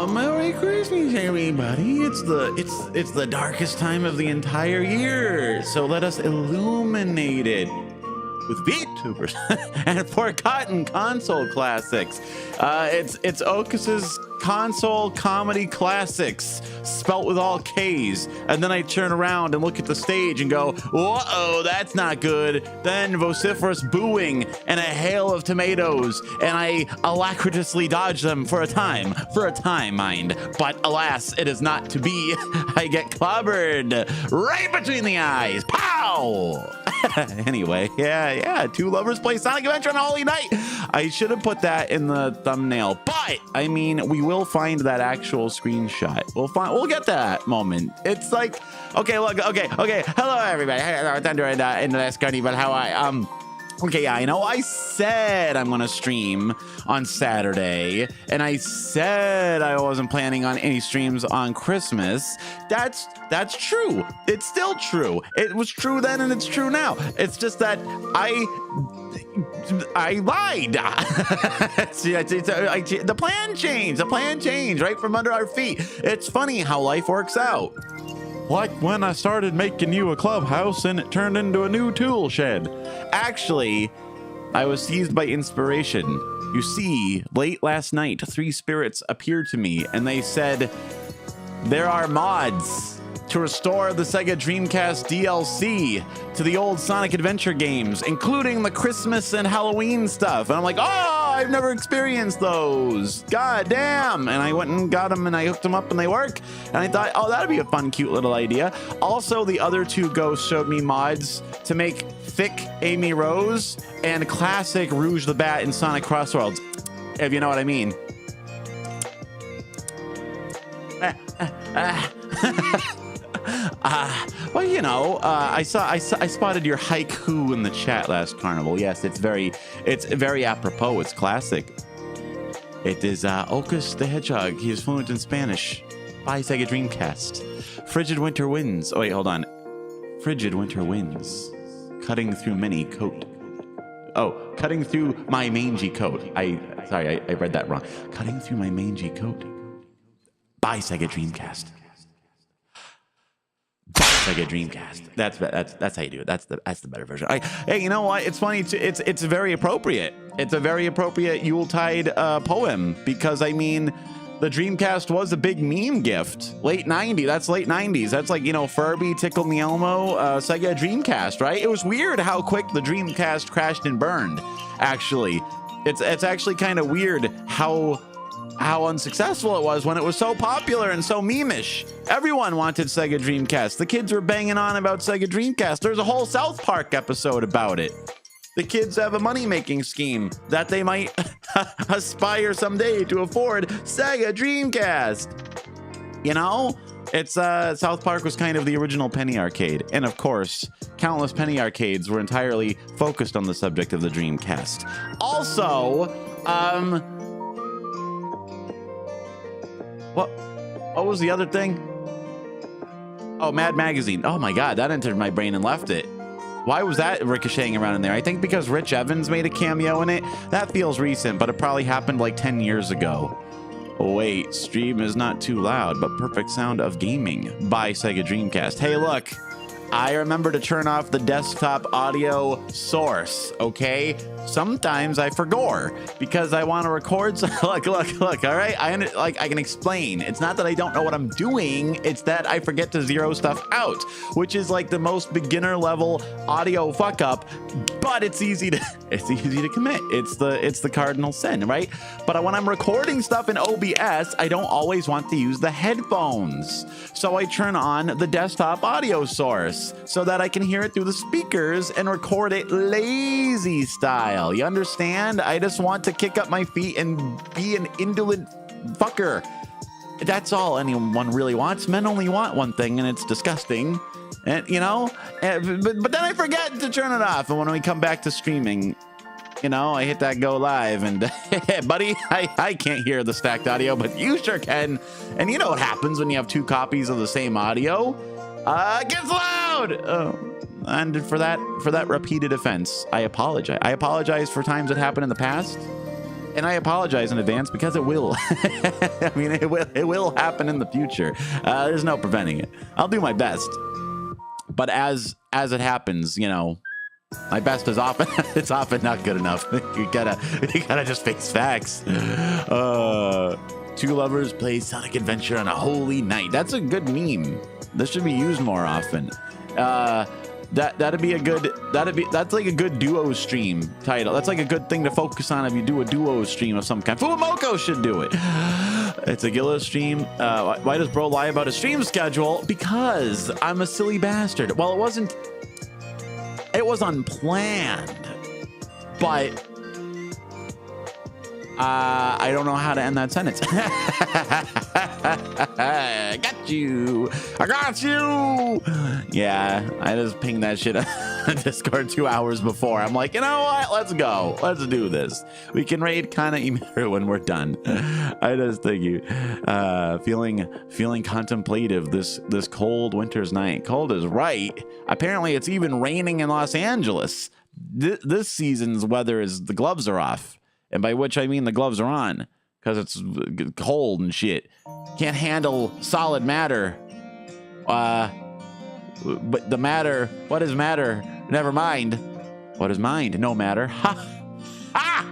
Merry Christmas, everybody. It's the darkest time of the entire year, so let us illuminate it with Vtubers and forgotten console classics. It's OkAs' console comedy classics, spelt with all K's. And then I turn around and look at the stage and go, "Uh-oh, that's not good." Then vociferous booing and a hail of tomatoes, and I alacritously dodge them for a time, mind. But alas, it is not to be. I get clobbered right between the eyes. Pow! Anyway, yeah, two lovers play Sonic Adventure on a Holy Night. I should have put that in the thumbnail, but I mean, we will find that actual screenshot. We'll get that moment. It's like, okay, look, okay. Hello, everybody. Thunder in the last carnival. How okay, yeah, I know I said I'm gonna stream on Saturday, and I said I wasn't planning on any streams on Christmas. That's true. It's still true. It was true then, and it's true now. It's just that I lied. The plan changed right from under our feet. It's funny how life works out. Like when I started making you a clubhouse and it turned into a new tool shed. Actually, I was seized by inspiration. You see, late last night, 3 spirits appeared to me and they said, there are mods to restore the Sega Dreamcast DLC to the old Sonic Adventure games, including the Christmas and Halloween stuff. And I'm like, oh, I've never experienced those. God damn. And I went and got them and I hooked them up and they work. And I thought, oh, that'd be a fun, cute little idea. Also, the other 2 ghosts showed me mods to make thick Amy Rose and classic Rouge the Bat in Sonic Crossworlds, if you know what I mean. Well, you know, I spotted your haiku in the chat last carnival. Yes, it's very apropos. It's classic. It is OkAs the Hedgehog. He is fluent in Spanish. By Sega Dreamcast. Frigid winter winds. Oh wait, hold on. Frigid winter winds, cutting through many coat. Oh, cutting through my mangy coat. Sorry, I read that wrong. Cutting through my mangy coat. By Sega Dreamcast. Sega Dreamcast. That's how you do it. That's the better version. Hey, you know what? It's funny. It's very appropriate. It's a very appropriate Yuletide poem because I mean, the Dreamcast was a big meme gift. Late 90s. That's late 90s. That's like, you know, Furby, Tickle Me Elmo, Sega Dreamcast, right? It was weird how quick the Dreamcast crashed and burned. Actually, it's actually kind of weird how unsuccessful it was when it was so popular and so meme-ish. Everyone wanted Sega Dreamcast. The kids were banging on about Sega Dreamcast. There's a whole South Park episode about it. The kids have a money-making scheme that they might aspire someday to afford Sega Dreamcast. You know, it's South Park was kind of the original penny arcade. And of course, countless penny arcades were entirely focused on the subject of the Dreamcast. Also, what was the other thing? Oh, Mad Magazine. Oh my God, that entered my brain and left it. Why was that ricocheting around in there? I think because Rich Evans made a cameo in it. That feels recent, but it probably happened like 10 years ago. Oh wait, stream is not too loud, but perfect sound of gaming by Sega Dreamcast. Hey, look. I remember to turn off the desktop audio source, okay? Sometimes I forgot because I want to record. Look, all right? I can explain. It's not that I don't know what I'm doing. It's that I forget to zero stuff out, which is like the most beginner level audio fuck up, but it's easy to commit. It's the cardinal sin, right? But when I'm recording stuff in OBS, I don't always want to use the headphones. So I turn on the desktop audio source so that I can hear it through the speakers and record it lazy style. You understand? I just want to kick up my feet and be an indolent fucker. That's all anyone really wants. Men only want one thing, and it's disgusting. And you know, but then I forget to turn it off. And when we come back to streaming, you know, I hit that go live and buddy, I can't hear the stacked audio, but you sure can. And you know what happens when you have 2 copies of the same audio? It gets loud. And for that repeated offense, I apologize. I apologize for times that happened in the past. And I apologize in advance because it will. I mean, it will happen in the future. There's no preventing it. I'll do my best. But as it happens, you know, my best is often it's often not good enough. You gotta just face facts. Two lovers play Sonic Adventure on a holy night. That's a good meme. This should be used more often. That's like a good duo stream title. That's like a good thing to focus on if you do a duo stream of some kind. Fuamoko should do it. It's a Guerilla stream. Why does bro lie about a stream schedule? Because I'm a silly bastard. Well, it was unplanned, but I don't know how to end that sentence. Got you. I got you. Yeah, I just pinged that shit on Discord 2 hours before. I'm like, you know what? Let's go. Let's do this. We can raid Kana Imeru when we're done. I just think you feeling contemplative this cold winter's night. Cold is right. Apparently, it's even raining in Los Angeles. This season's weather is the gloves are off. And by which I mean the gloves are on, because it's cold and shit. Can't handle solid matter. But the matter, what is matter? Never mind. What is mind? No matter. Ha! Ha!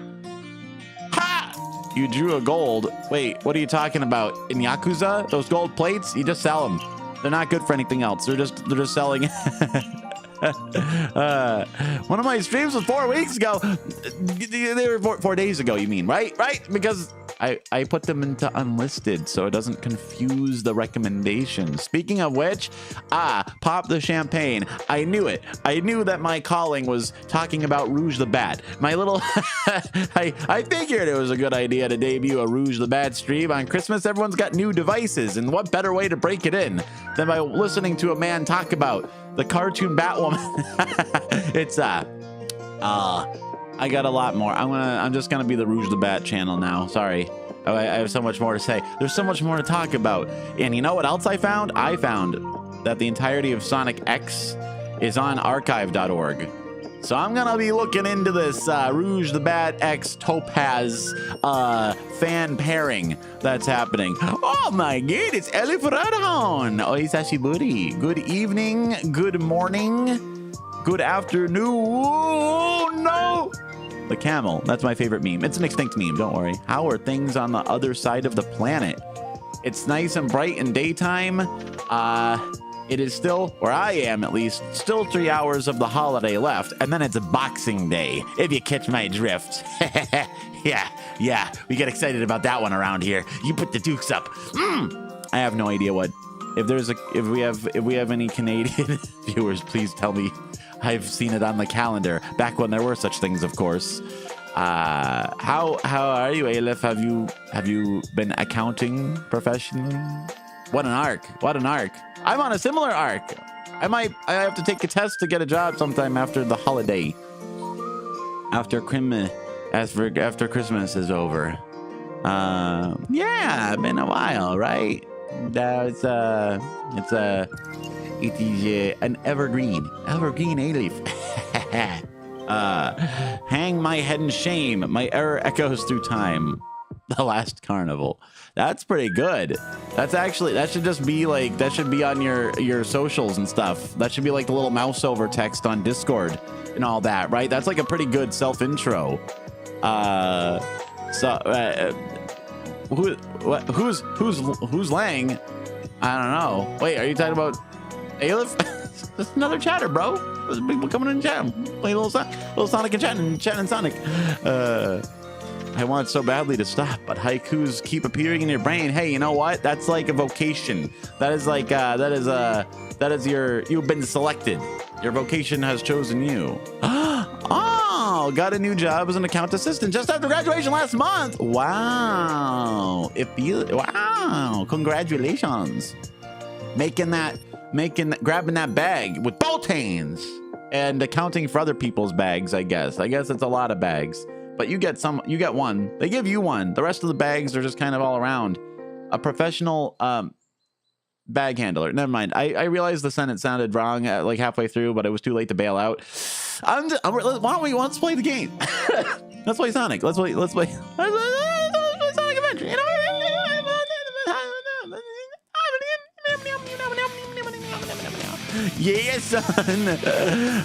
Ha! You drew a gold. Wait, what are you talking about? In Yakuza? Those gold plates? You just sell them. They're not good for anything else. They're just selling. One of my streams was 4 weeks ago. They were 4 days ago, you mean, right? Because I put them into unlisted so it doesn't confuse the recommendations. Speaking of which, pop the champagne. I knew it. I knew that my calling was talking about Rouge the Bat. My little I figured it was a good idea to debut a Rouge the Bat stream on Christmas. Everyone's got new devices, and what better way to break it in than by listening to a man talk about the cartoon Batwoman. It's I got a lot more. I'm just gonna be the Rouge the Bat channel now. Sorry. I have so much more to say. There's so much more to talk about. And you know what else I found? I found that the entirety of Sonic X is on archive.org. So I'm gonna be looking into this Rouge the Bat X Topaz fan pairing that's happening. Oh my god, it's Elif Radhon. Oh, Sashiburi. Good evening, good morning, good afternoon. Oh, no. The camel. That's my favorite meme. It's an extinct meme, don't worry. How are things on the other side of the planet? It's nice and bright in daytime. It is still, where I am at least, still 3 hours of the holiday left, and then it's Boxing Day, if you catch my drift. Yeah, we get excited about that one around here. You put the dukes up. I have no idea what. If we have any Canadian viewers, please tell me. I've seen it on the calendar back when there were such things, of course. How are you, Aleph? Have you been accounting professionally? What an arc! What an arc! I'm on a similar arc. I have to take a test to get a job sometime after the holiday. After Christmas is over. Yeah, been a while, right? It is an evergreen A-leaf. Hang my head in shame. My error echoes through time. The last carnival. That's pretty good. That should just be like, that should be on your socials and stuff. That should be like the little mouse over text on Discord and all that, right? That's like a pretty good self intro. Who's Lang? I don't know. Wait, are you talking about Aleph? That's another chatter, bro. There's people coming in and chatting. Play a little Sonic and chatting Sonic. I want so badly to stop, but haikus keep appearing in your brain. Hey, you know what? That's like a vocation. That is like you've been selected. Your vocation has chosen you. Oh, got a new job as an account assistant just after graduation last month. Wow. Wow. Congratulations. Grabbing that bag with both hands and accounting for other people's bags, I guess. I guess it's a lot of bags. But you get one. They give you one. The rest of the bags are just kind of all around. A professional bag handler. Never mind. I realized the sentence sounded wrong like halfway through, but it was too late to bail out. Let's play the game. Let's play Sonic. Let's play Sonic Adventure. You know? Yeah, son.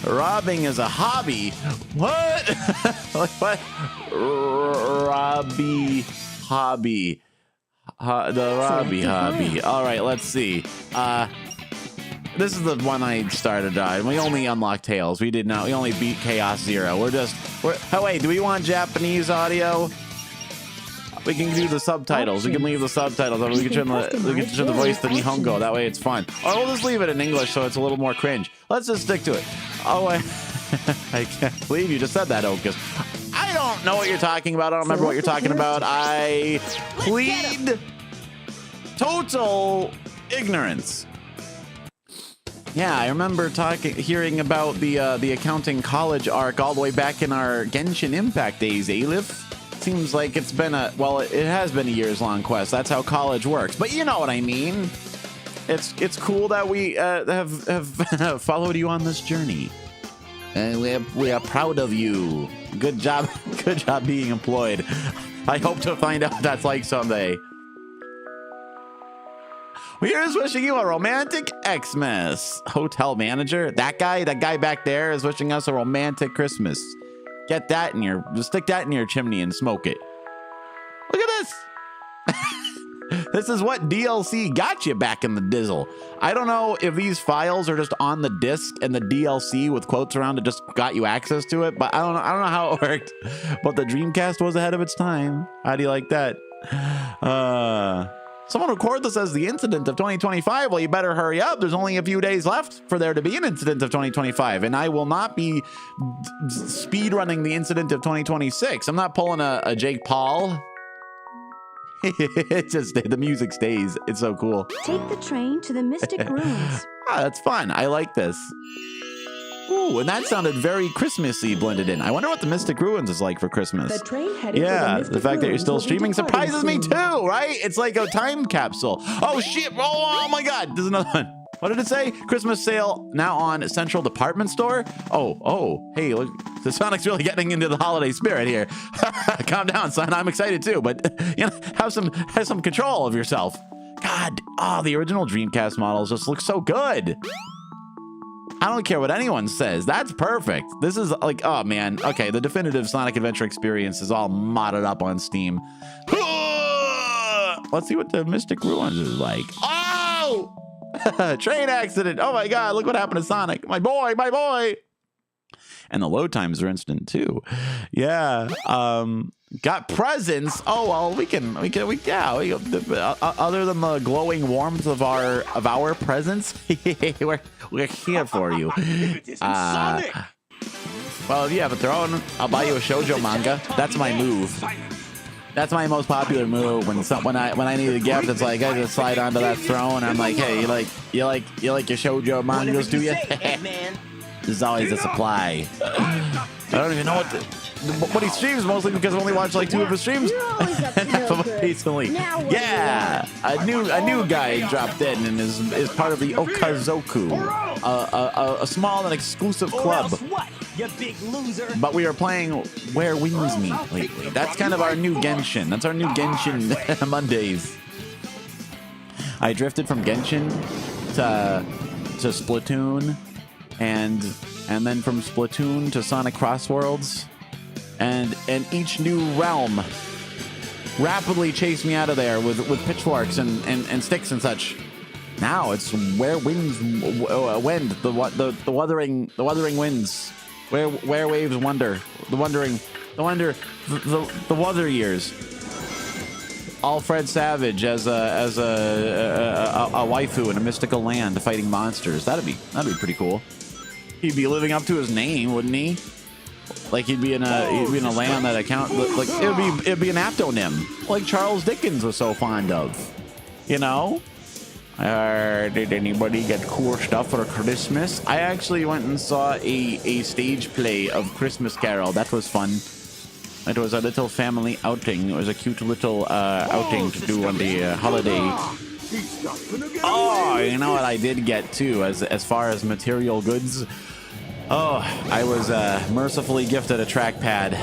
Robbing is a hobby. What? Like what? Robbie hobby. The Robbie hobby. All right, let's see. This is the one I started on. We only unlocked Tails. We did not. We only beat Chaos Zero. We're. Oh wait, do we want Japanese audio? We can do the subtitles. We can leave the subtitles. We can turn the voice to Nihongo. That way it's fun. Or we'll just leave it in English so it's a little more cringe. Let's just stick to it. Oh, I can't believe you just said that, OkAs. I don't know what you're talking about. I don't remember what you're talking about. I plead total ignorance. Yeah, I remember hearing about the accounting college arc all the way back in our Genshin Impact days, Alif. Seems like it's been it has been a years-long quest. That's how college works. But you know what I mean. It's cool that we have followed you on this journey, and we are proud of you. Good job being employed. I hope to find out what that's like someday. We are just wishing you a romantic Xmas. Hotel manager, that guy back there is wishing us a romantic Christmas. Get that stick that in your chimney and smoke it. Look at this. This is what DLC got you back in the dizzle. I don't know if these files are just on the disc and the DLC with quotes around it just got you access to it, but I don't know how it worked. But the Dreamcast was ahead of its time. How do you like that? Someone record this as the incident of 2025. Well, you better hurry up. There's only a few days left for there to be an incident of 2025, and I will not be speed running the incident of 2026. I'm not pulling a Jake Paul. It just the music stays. It's so cool. Take the train to the Mystic Ruins. That's fun. I like this. Ooh, and that sounded very Christmassy blended in. I wonder what the Mystic Ruins is like for Christmas. The train heading yeah, to the fact that you're still streaming surprises me too, right? It's like a time capsule. Oh shit! Oh my God! There's another one. What did it say? Christmas sale now on Central Department Store. Oh, hey, look, the Sonic's really getting into the holiday spirit here. Calm down, son. I'm excited too, but you know, have some control of yourself. God, the original Dreamcast models just look so good. I don't care what anyone says. That's perfect. This is like, oh man. Okay, the definitive Sonic Adventure experience is all modded up on Steam. Let's see what the Mystic Ruins is like. Oh! Train accident. Oh my God, look what happened to Sonic. My boy. And the load times are instant too. Yeah. Got presents. Oh well, we other than the glowing warmth of our presents, we're here for you. Well, if you have a throne, I'll buy you a shoujo manga. That's my move. That's my most popular move. When I need a gift, it's like I just slide onto that throne. I'm like, hey, you like your shoujo mangas, do you? There's always a supply. I don't even know what he streams, mostly because I only watched like 2 of his streams. Recently. Yeah, a new guy dropped in and is part of the Okazoku, a small and exclusive club. You big loser. But we are playing Where Wings Meet lately. That's kind of our new Genshin. That's our new Genshin Mondays. I drifted from Genshin to Splatoon, and then from Splatoon to Sonic Crossworlds, and each new realm rapidly chased me out of there with pitchforks and sticks and such. Now it's Where Winds Wend, the wuthering winds, where waves wonder, the Wuther years. Alfred Savage as a waifu in a mystical land fighting monsters. That'd be pretty cool. He'd be living up to his name, wouldn't he? Like he'd be in a land that like it'd be an aptonym, like Charles Dickens was so fond of. You know? Did anybody get cool stuff for Christmas? I actually went and saw a stage play of Christmas Carol. That was fun. It was a little family outing. It was a cute little outing to do on the holiday. Oh, you know what I did get too, as far as material goods? Oh, I was mercifully gifted a trackpad.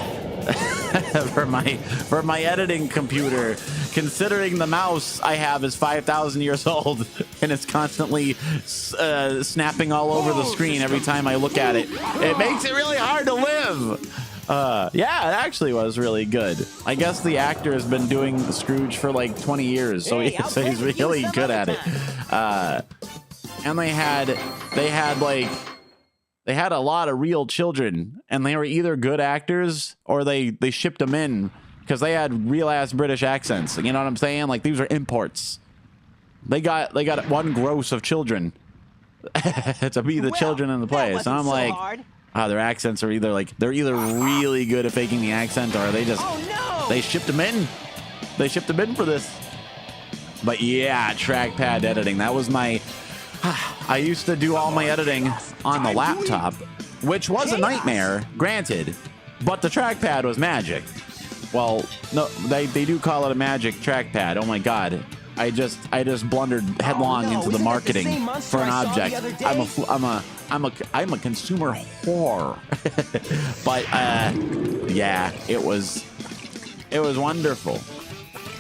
for my editing computer, considering the mouse I have is 5,000 years old and it's constantly snapping all over the screen every time I look at it. It makes it really hard to live. Yeah, it actually was really good. I guess the actor has been doing Scrooge for like 20 years, so, so he's really good at it. And they had a lot of real children, and they were either good actors or they shipped them in because they had real ass British accents. You know what I'm saying? Like, these are imports. They got one gross of children to be the children in the place. And I'm like, their accents are either really good at faking the accent, or they just they shipped them in. They shipped them in for this. But yeah, trackpad editing. That was my. I used to do all my editing on the laptop, which was a nightmare, granted, but the trackpad was magic. Well, no, they do call it a magic trackpad. Oh my god. I just blundered headlong into the marketing for an object. I'm a consumer whore. But yeah, it was wonderful.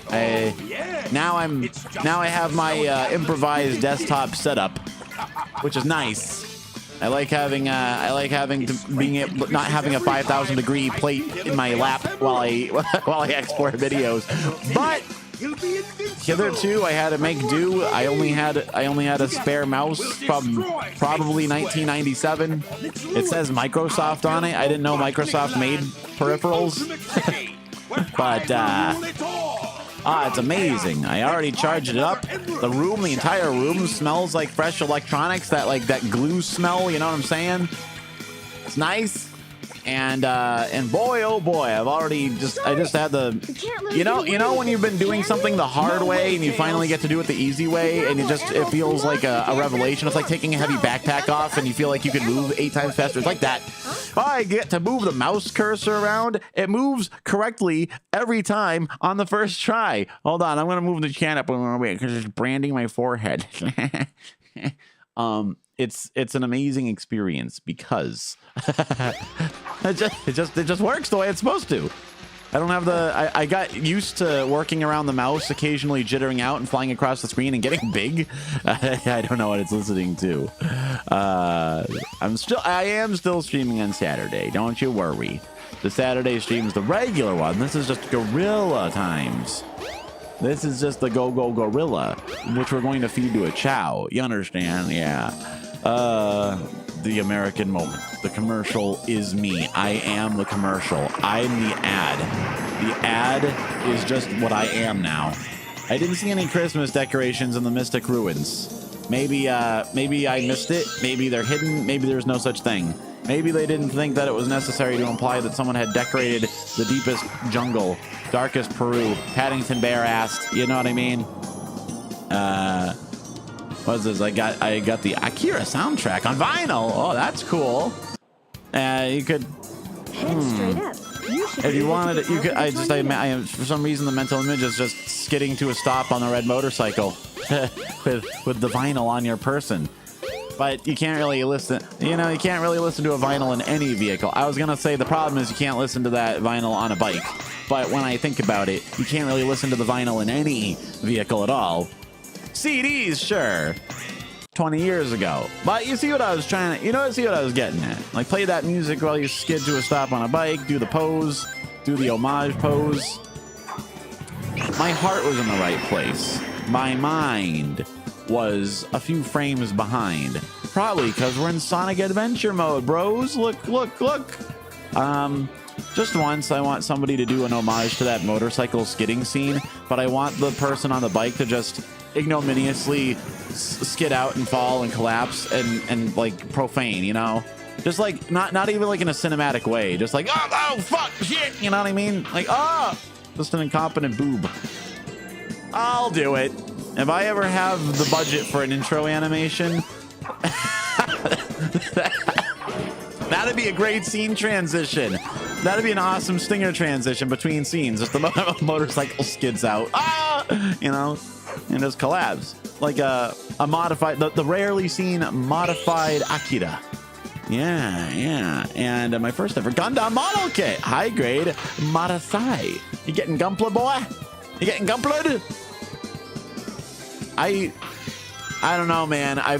Now I have my improvised desktop setup, which is nice. I like having not having a 5,000 degree plate in my lap while I export videos. But hitherto I had to make do. I only had a spare mouse from probably 1997. It says Microsoft on it. I didn't know Microsoft made peripherals. But it's amazing. I already charged it up. The entire room smells like fresh electronics. That glue smell, you know what I'm saying? It's nice. And boy, oh boy, I just had the, you know when you've been doing something the hard way and you finally get to do it the easy way, and it feels like a revelation. It's like taking a heavy backpack off and you feel like you can move 8 times faster. It's like that. I get to move the mouse cursor around. It moves correctly every time on the first try. Hold on, I'm gonna move the can up a little bit because it's branding my forehead. It's an amazing experience because it just works the way it's supposed to. I don't have I got used to working around the mouse, occasionally jittering out and flying across the screen and getting big. I don't know what it's listening to. I am still streaming on Saturday. Don't you worry. The Saturday stream is the regular one. This is just Guerilla times. This is just the Go Guerilla, which we're going to feed to a chow. You understand? Yeah. The American moment. The commercial is me. I am the commercial. I'm the ad. The ad is just what I am now. I didn't see any Christmas decorations in the Mystic Ruins. Maybe I missed it. Maybe they're hidden. Maybe there's no such thing. Maybe they didn't think that it was necessary to imply that someone had decorated the deepest jungle, darkest Peru. Paddington Bear asked. You know what I mean? What's this? I got the Akira soundtrack on vinyl. Oh, that's cool. You could. Head straight up. If you wanted it, you could. I for some reason the mental image is just skidding to a stop on a red motorcycle with the vinyl on your person. But you can't really listen. You know, you can't really listen to a vinyl in any vehicle. I was gonna say the problem is you can't listen to that vinyl on a bike. But when I think about it, you can't really listen to the vinyl in any vehicle at all. CDs, sure. 20 years ago. But you see what I was trying to, see what I was getting at. Like, play that music while you skid to a stop on a bike, do the pose, do the homage pose. My heart was in the right place. My mind was a few frames behind. Probably because we're in Sonic Adventure mode, bros. Look. Just once, I want somebody to do an homage to that motorcycle skidding scene, but I want the person on the bike to just ignominiously skid out and fall and collapse and like profane, you know? Just like, not even like in a cinematic way. Just like, oh fuck, shit, you know what I mean? Like, just an incompetent boob. I'll do it. If I ever have the budget for an intro animation, that'd be a great scene transition. That'd be an awesome stinger transition between scenes. Just the motorcycle skids out, you know, and just collapse. Like a modified, the rarely seen modified Akira. Yeah. And my first ever Gundam model kit. High grade Marasai. You getting Gumpler, boy? You getting Gumplered? I don't know, man. I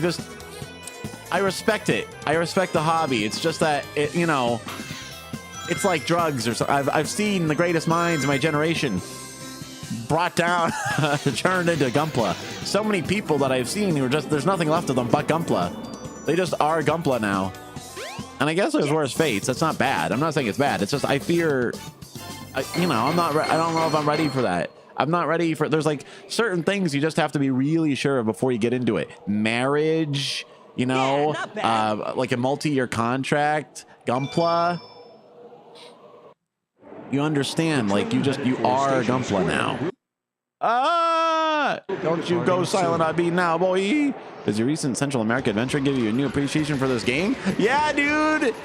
respect it. I respect the hobby. It's just that it, you know, it's like drugs or something. I've seen the greatest minds of my generation brought down, turned into Gumpla. So many people that I've seen who are just, there's nothing left of them but Gumpla. They just are Gumpla now. And I guess there's worse fates. That's not bad. I'm not saying it's bad. It's just I fear, you know, I don't know if I'm ready for that. I'm not ready for, there's like certain things you just have to be really sure of before you get into it. Marriage, you know, like a multi-year contract, Gumpla. You understand, like you are Gumpla now. Don't you go silent on me now, boy. Does your recent Central America adventure give you a new appreciation for this game? Yeah, dude.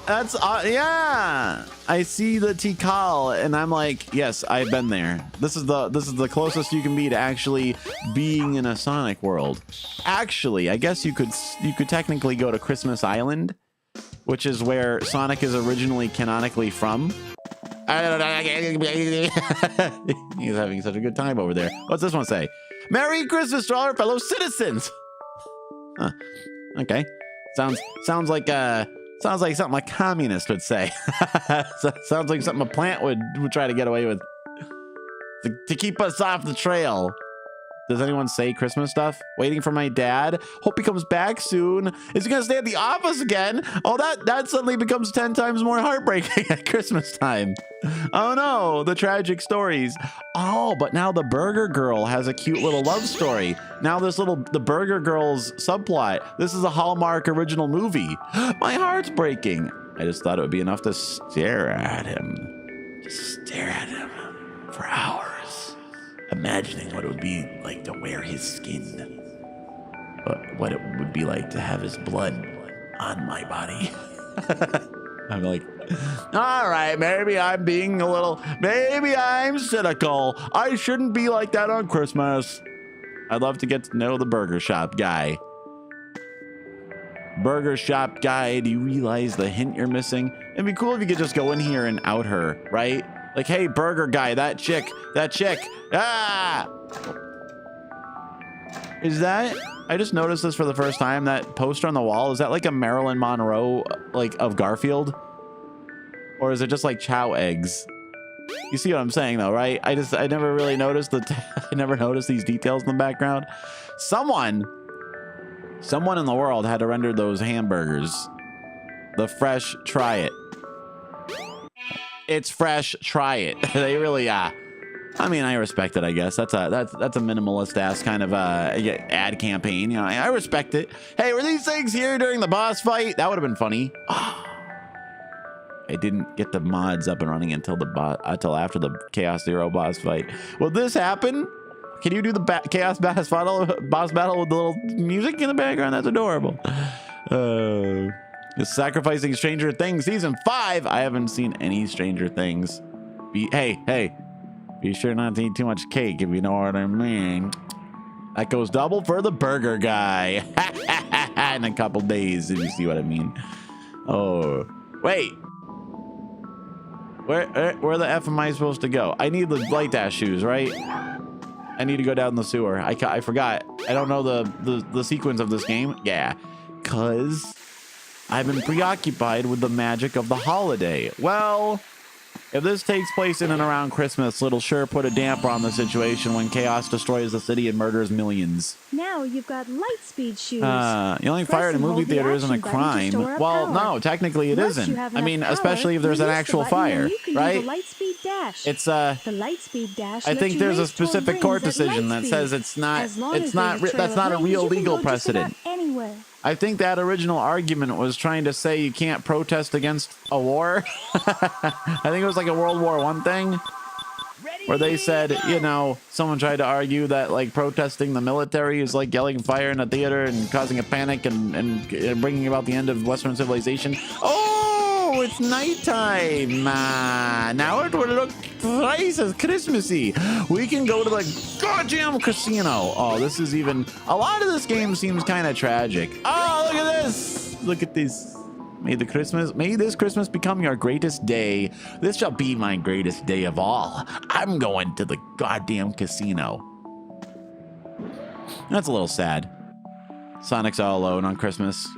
That's yeah. I see the Tikal and I'm like, yes, I've been there. This is the closest you can be to actually being in a Sonic world. Actually, I guess you could technically go to Christmas Island, which is where Sonic is originally canonically from. He's having such a good time over there. What's this one say? Merry Christmas to all our fellow citizens. Huh. Okay. Sounds like something a communist would say. Sounds like something a plant would try to get away with. To keep us off the trail. Does anyone say Christmas stuff? Waiting for my dad. Hope he comes back soon. Is he gonna stay at the office again? Oh, that suddenly becomes 10 times more heartbreaking at Christmas time. Oh no, the tragic stories. Oh, but now the Burger Girl has a cute little love story. Now the Burger Girl's subplot. This is a Hallmark original movie. My heart's breaking. I just thought it would be enough to stare at him. Just stare at him for hours. Imagining what it would be like to wear his skin. What it would be like to have his blood on my body. I'm like, all right, maybe I'm cynical. I shouldn't be like that on Christmas. I'd love to get to know the burger shop guy. Burger shop guy, do you realize the hint you're missing? It'd be cool if you could just go in here and out her, right? Like, hey, burger guy, that chick. Ah! Is that, I just noticed this for the first time, that poster on the wall, is that like a Marilyn Monroe, like, of Garfield? Or is it just like chow eggs? You see what I'm saying though, right? I never really noticed I never noticed these details in the background. Someone in the world had to render those hamburgers. The fresh, try it. It's fresh, try it. They really I mean, I respect it, I guess. That's a minimalist ass kind of ad campaign. You know, I respect it. Hey, were these things here during the boss fight? That would have been funny. I didn't get the mods up and running until after the Chaos Zero boss fight. Will this happen? Can you do the Chaos boss battle with the little music in the background? That's adorable. Sacrificing Stranger Things season 5. I haven't seen any Stranger Things. Hey, be sure not to eat too much cake, if you know what I mean. That goes double for the burger guy. In a couple days, if you see what I mean. Oh, wait. Where the F am I supposed to go? I need the light dash shoes, right? I need to go down the sewer. I forgot. I don't know the sequence of this game. Yeah, cause I've been preoccupied with the magic of the holiday. Well, if this takes place in and around Christmas, it'll sure put a damper on the situation when chaos destroys the city and murders millions. Now you've got light speed shoes. You only fired in movie theater isn't a crime. Well, no, technically it isn't. I mean, especially if there's an actual fire, right? Light speed dash. It's the light speed dash. I think there's a specific court decision that says that's not a real legal precedent. Anywhere. I think that original argument was trying to say you can't protest against a war. I think it was like a World War I thing where they said, you know, someone tried to argue that like protesting the military is like yelling fire in a theater and causing a panic and bringing about the end of Western civilization. Oh, it's nighttime. Now it will look thrice as Christmassy. We can go to the goddamn casino. Oh, this is even, a lot of this game seems kind of tragic. Oh, look at this. Look at this. May this Christmas become your greatest day. This shall be my greatest day of all. I'm going to the goddamn casino. That's a little sad. Sonic's all alone on Christmas.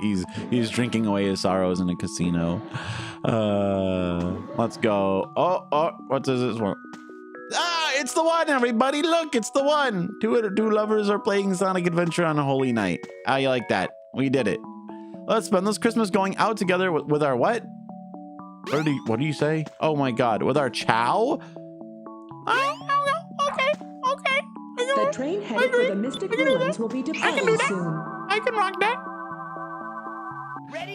he's drinking away his sorrows in a casino. Let's go. Oh, what does this one? Ah, it's the one, everybody. Look, it's the one. Two lovers are playing Sonic Adventure on a holy night. How you like that? We did it. Let's spend this Christmas going out together with our what? What do you say? Oh my God, with our chow? Okay. The train headed for the Mystic Ruins will be departing soon. I can rock that.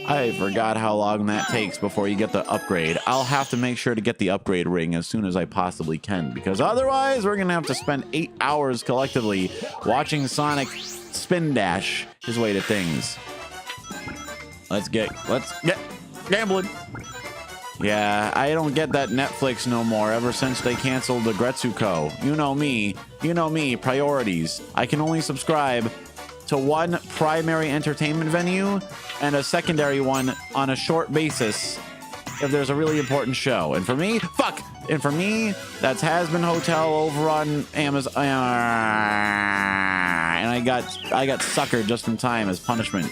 I forgot how long that takes before you get the upgrade. I'll have to make sure to get the upgrade ring as soon as I possibly can, because otherwise we're gonna have to spend 8 hours collectively watching Sonic spin dash his way to things. Let's get gambling. Yeah, I don't get that Netflix no more ever since they canceled the Gretsuko. You know me, priorities. I can only subscribe to one primary entertainment venue and a secondary one on a short basis if there's a really important show. And for me, that's Has Been Hotel over on Amazon. And I got suckered just in time as punishment.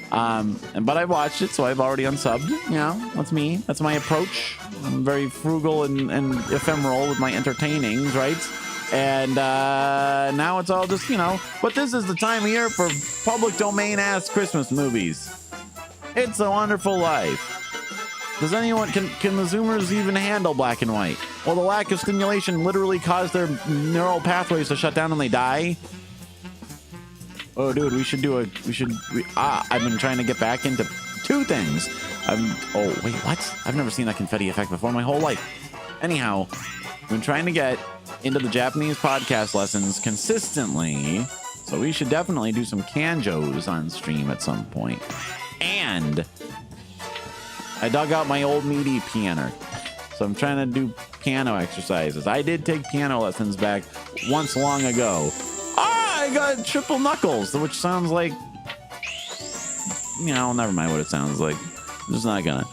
But I watched it, so I've already unsubbed. You know, that's me. That's my approach. I'm very frugal and ephemeral with my entertainings, right? And now it's all just, but this is the time of year for public domain ass Christmas movies. It's a Wonderful Life. Does anyone, can the Zoomers even handle black and white? Well, the lack of stimulation literally caused their neural pathways to shut down and they die. Oh, dude, I've been trying to get back into 2 things. Oh, wait, what? I've never seen that confetti effect before in my whole life. Anyhow, I've been trying to get into the Japanese podcast lessons consistently, so we should definitely do some kanjos on stream at some point. And I dug out my old meaty piano, so I'm trying to do piano exercises. I did take piano lessons back once long ago. I got triple knuckles, which sounds like, never mind what it sounds like. I'm just not gonna.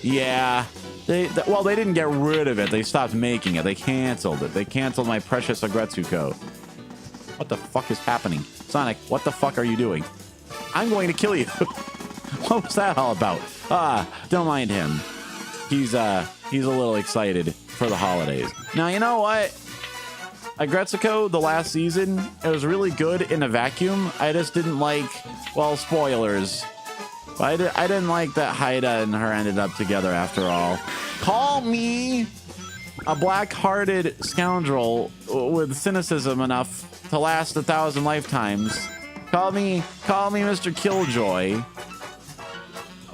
Yeah. They didn't get rid of it. They stopped making it. They canceled it. They canceled my precious Agretsuko. What the fuck is happening? Sonic, what the fuck are you doing? I'm going to kill you. What was that all about? Don't mind him. He's a little excited for the holidays. Now, you know what? Agretsuko, the last season, it was really good in a vacuum. I just didn't like, well, spoilers. But I didn't like that Haida and her ended up together after all. Call me a black-hearted scoundrel with cynicism enough to last 1,000 lifetimes. Call me Mr. Killjoy.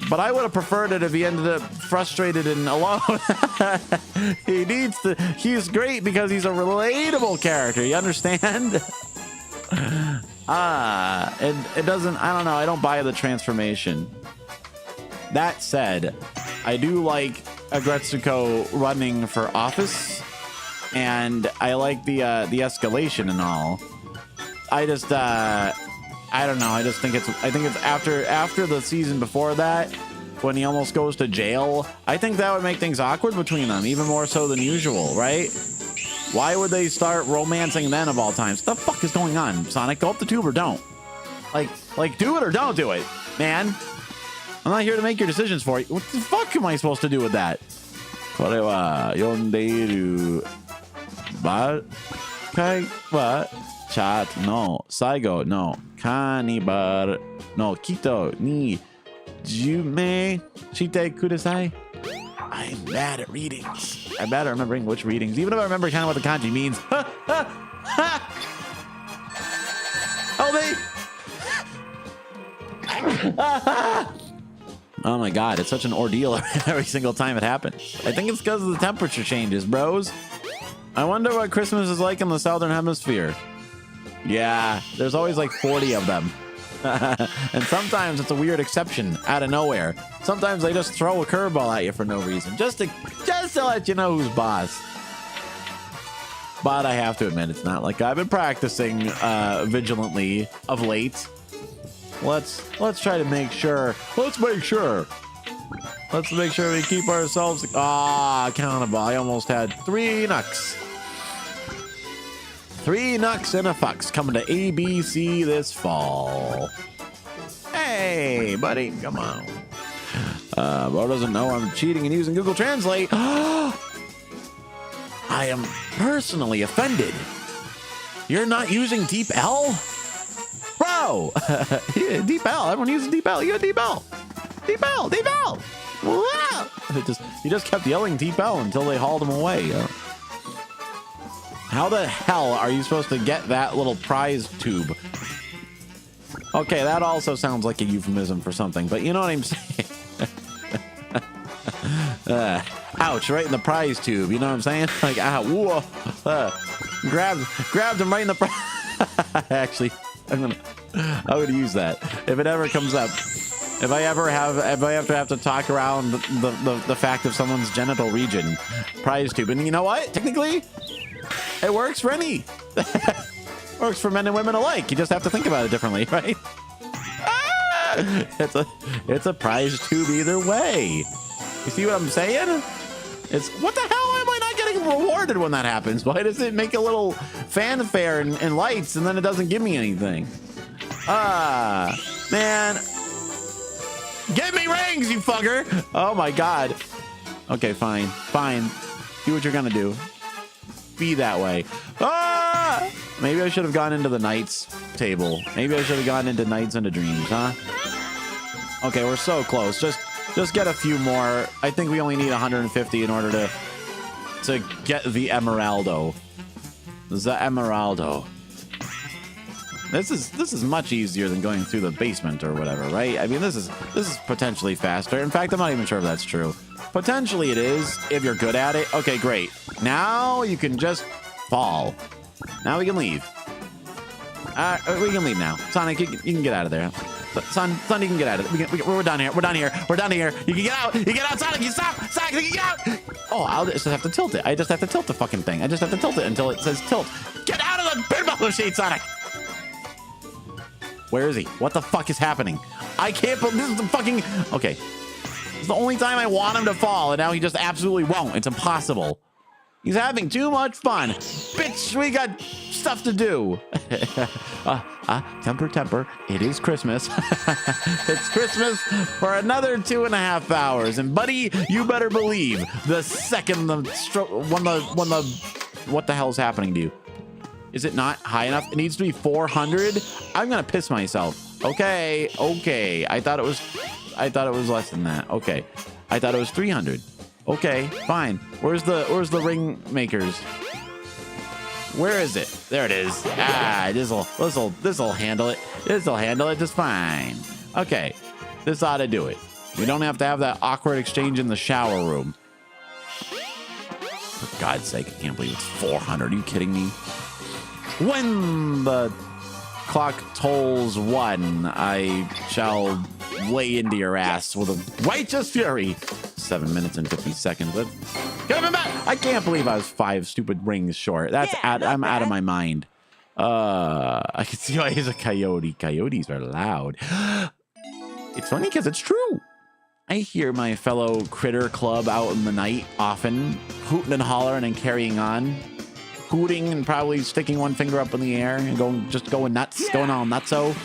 But I would have preferred it if he ended up frustrated and alone. He's great because he's a relatable character. You understand? It doesn't, I don't know. I don't buy the transformation. That said, I do like Agretsuko running for office, and I like the escalation and all. I just, I don't know. I think it's after the season before that, when he almost goes to jail. I think that would make things awkward between them, even more so than usual, right? Why would they start romancing then of all times? What the fuck is going on, Sonic? Go up the tube or don't. Like do it or don't do it, man. I'm not here to make your decisions for you. What the fuck am I supposed to do with that? これは読んでいるばかいはチャットの最後のカニバルの人に10名してください. I'm bad at readings. I'm bad at remembering which readings, even if I remember kind of what the kanji means. Help me! Oh my god, it's such an ordeal every single time it happens. I think it's because of the temperature changes, bros. I wonder what Christmas is like in the Southern Hemisphere. Yeah, there's always like 40 of them. And sometimes it's a weird exception out of nowhere. Sometimes they just throw a curveball at you for no reason, just to let you know who's boss. But I have to admit, it's not like I've been practicing vigilantly of late. let's try to make sure. Let's make sure we keep ourselves accountable. I almost had 3 Nucks. 3 Nucks and a Fucks coming to ABC this fall. Hey, buddy, come on. Bro doesn't know I'm cheating and using Google Translate. I am personally offended. You're not using DeepL? Bro! DeepL, everyone uses DeepL. You got DeepL. DeepL, DeepL! Wow! He just kept yelling DeepL until they hauled him away. How the hell are you supposed to get that little prize tube? Okay, that also sounds like a euphemism for something, but you know what I'm saying? Ouch, right in the prize tube, you know what I'm saying? Like, whoa. Grabbed him right in the prize. Actually, I'm gonna use that. If it ever comes up, if I have to talk around the fact of someone's genital region, prize tube. And you know what? Technically, it works for any. Works for men and women alike. You just have to think about it differently, right? It's a prize tube either way. You see what I'm saying? It's what the hell am I not getting rewarded when that happens? Why does it make a little fanfare and lights and then it doesn't give me anything? Man. Give me rings, you fucker. Oh my God. Okay, fine. Do what you're gonna do. Be that way. Maybe I should have gone into the Knights table. Maybe I should have gone into Knights into Dreams, huh? Okay, we're so close. Just get a few more. I think we only need 150 in order to get the Emeraldo. The Emeraldo. This is much easier than going through the basement or whatever, right? I mean, this is potentially faster. In fact, I'm not even sure if that's true. Potentially it is if you're good at it. Okay, great. Now you can just fall. Now we can leave. We can leave now. Sonic, you can get out of there. Son, you can get out of it. We're done here. We're done here. You can get out. You get out, Sonic. You stop. Sonic, you get out. Oh, I'll just have to tilt it. I just have to tilt the fucking thing. I just have to tilt it until it says tilt. Get out of the pinball machine, Sonic. Where is he? What the fuck is happening? I can't believe this is the fucking... Okay. It's the only time I want him to fall, and now he just absolutely won't. It's impossible. He's having too much fun. Bitch, we got stuff to do. Temper. It is Christmas. It's Christmas for another 2.5 hours. And buddy, you better believe the second when the what the hell's happening to you? Is it not high enough? It needs to be 400. I'm gonna piss myself. Okay. I thought it was less than that. Okay. I thought it was 300. Okay, fine. Where's the ring makers? Where is it? There it is. This'll handle it. This'll handle it just fine. Okay. This ought to do it. We don't have to have that awkward exchange in the shower room. For God's sake, I can't believe it's 400. Are you kidding me? When the clock tolls 1, I shall lay into your ass with a righteous fury. 7 minutes and 50 seconds. Coming back. I can't believe I was 5 stupid rings short. I'm out of my mind. I can see why he's a coyote. Coyotes are loud. It's funny because it's true. I hear my fellow critter club out in the night often hooting and hollering and carrying on. Hooting and probably sticking one finger up in the air and going nuts, going all nutso.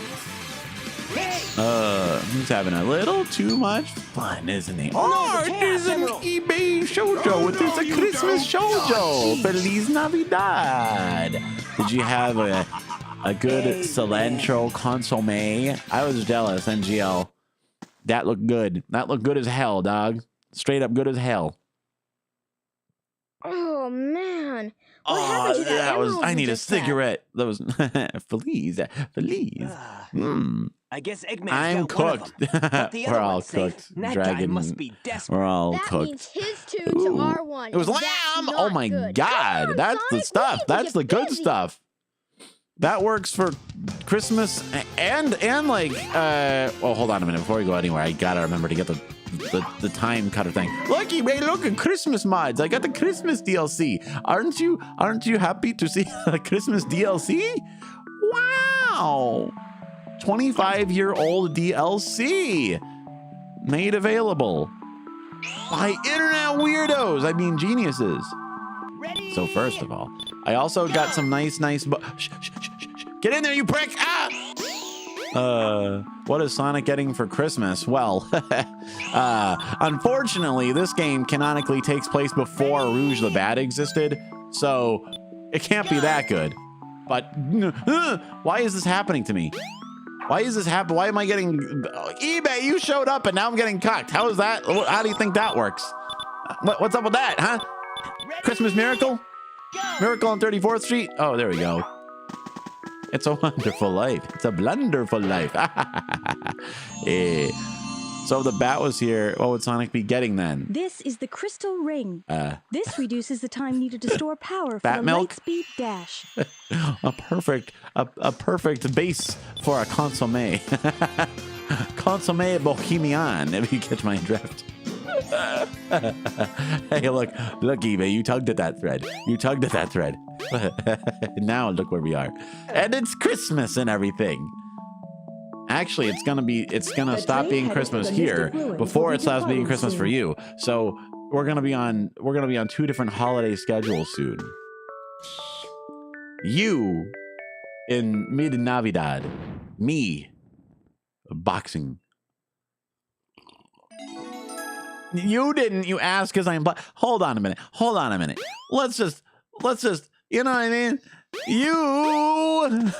He's having a little too much fun, isn't he? Oh, it is an eBay shoujo. It is a Christmas shoujo. Feliz Navidad. Did you have a good cilantro consomme? I was jealous, NGL. That looked good. That looked good as hell, dog. Straight up good as hell. Oh, man. Oh, that was. I need a cigarette. That was Feliz. I guess Eggman's I'm got cooked. One of them, but the other We're all one's safe. cooked. That Dragon. guy must be desperate. We're all That cooked. means his tunes Ooh. are one. It was That's lamb. not Oh my good. God. Come on, That's the Sonic, stuff. we need to That's get the good busy. stuff. That works for Christmas and like well, hold on a minute before we go anywhere. I gotta remember to get the time cutter thing. Lucky man, look at Christmas mods. I got the Christmas DLC. Aren't you happy to see the Christmas DLC? Wow. 25-year-old DLC made available by internet weirdos. I mean, geniuses. Ready? So first of all, I also got some nice shh, shh, shh, shh. Get in there, you prick! Ah! What is Sonic getting for Christmas? Well, unfortunately, this game canonically takes place before Rouge the Bat existed, so it can't be that good. But why is this happening to me? Why is this happening? Why am I getting eBay? You showed up and now I'm getting cucked. How is that? How do you think that works? What's up with that, huh? Christmas miracle? Miracle on 34th Street? Oh, there we go. It's a wonderful life. It's a blunderful life. So if the bat was here, what would Sonic be getting then? This is the crystal ring. This reduces the time needed to store power for Bat the milk? Lightspeed Dash. a perfect base for a consomme. Consomme bohemian, if you catch my drift. Hey, look, eBay, you tugged at that thread. You tugged at that thread. Now look where we are. And it's Christmas and everything. Actually, it's gonna stop being Christmas here before it stops being Christmas for you. So we're gonna be on 2 different holiday schedules soon. You in mid Navidad, me boxing. You didn't. You asked because I'm. Hold on a minute. Let's just. You know what I mean? You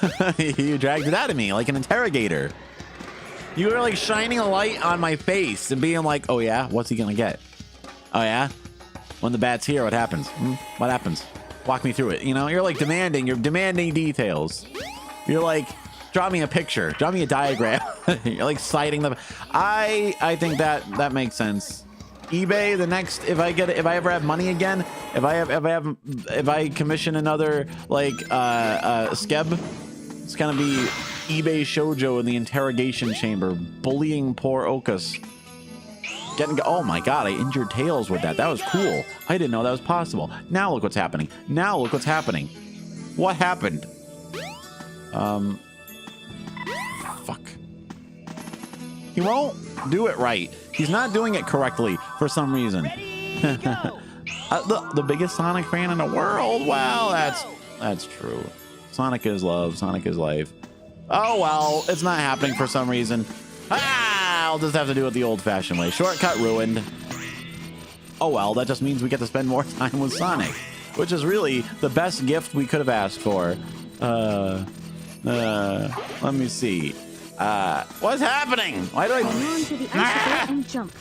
dragged it out of me like an interrogator. You were like shining a light on my face and being like, "Oh yeah, what's he gonna get? Oh yeah, when the bat's here, what happens? What happens? Walk me through it." You know, you're like demanding. You're demanding details. You're like, draw me a picture. Draw me a diagram. You're like citing the. I think that makes sense. eBay, the next, if I ever have money again, if I commission another like skeb, it's gonna be eBay Shoujo in the interrogation chamber, bullying poor OkAs. Oh my god, I injured Tails with that. That was cool. I didn't know that was possible. Now look what's happening. What happened? Fuck. He won't do it right. He's not doing it correctly for some reason. The biggest Sonic fan in the world. Well, that's true. Sonic is love. Sonic is life. Oh well, it's not happening for some reason. I'll just have to do it the old-fashioned way. Shortcut ruined. Oh well, that just means we get to spend more time with Sonic, which is really the best gift we could have asked for. Let me see. What's happening? Why do I? On to the icicle and jump.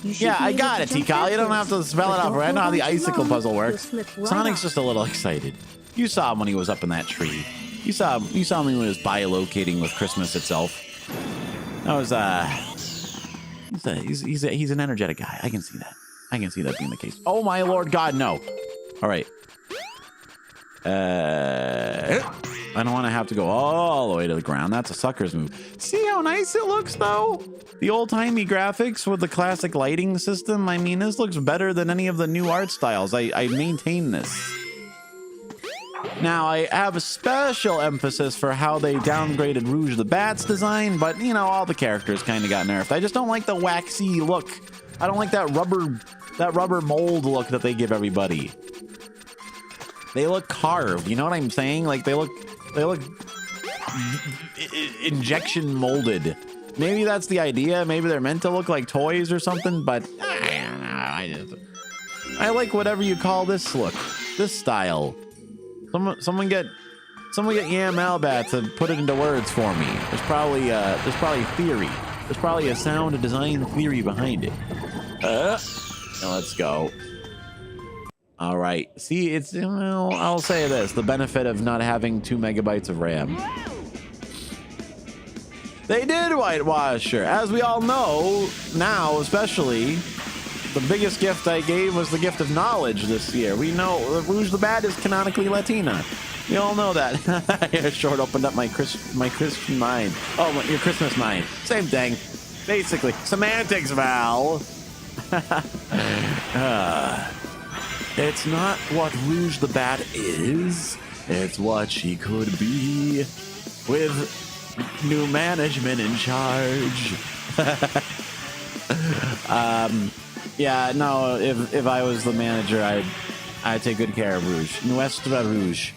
Yeah, I got it, Tikal. You don't have to spell it out. I know how the icicle puzzle works. Sonic's just a little excited. You saw him when he was up in that tree. You saw him when he was bilocating with Christmas itself. That was he's an energetic guy. I can see that. I can see that being the case. Oh my Lord God, no. All right. I don't want to have to go all the way to the ground. That's a sucker's move. See how nice it looks, though? The old-timey graphics with the classic lighting system. I mean, this looks better than any of the new art styles. I maintain this. Now, I have a special emphasis for how they downgraded Rouge the Bat's design, but, you know, all the characters kind of got nerfed. I just don't like the waxy look. I don't like that rubber mold look that they give everybody. They look carved, you know what I'm saying? Like they look injection molded. Maybe that's the idea. Maybe they're meant to look like toys or something, but I like whatever you call this look, this style. Someone get YAML Bat to put it into words for me. There's probably theory. There's probably a sound design theory behind it. Now let's go. All right. See, it's, well, I'll say this, the benefit of not having 2 megabytes of RAM. They did whitewash her. As we all know now, especially, the biggest gift I gave was the gift of knowledge this year. We know Rouge the Bat is canonically Latina. We all know that. Short opened up my Christian mind. Oh, your Christmas mind. Same thing. Basically. Semantics, Val. It's not what Rouge the Bat is. It's what she could be with New management in charge. Yeah, no, if I was the manager, I'd take good care of Rouge. Nuestra Rouge.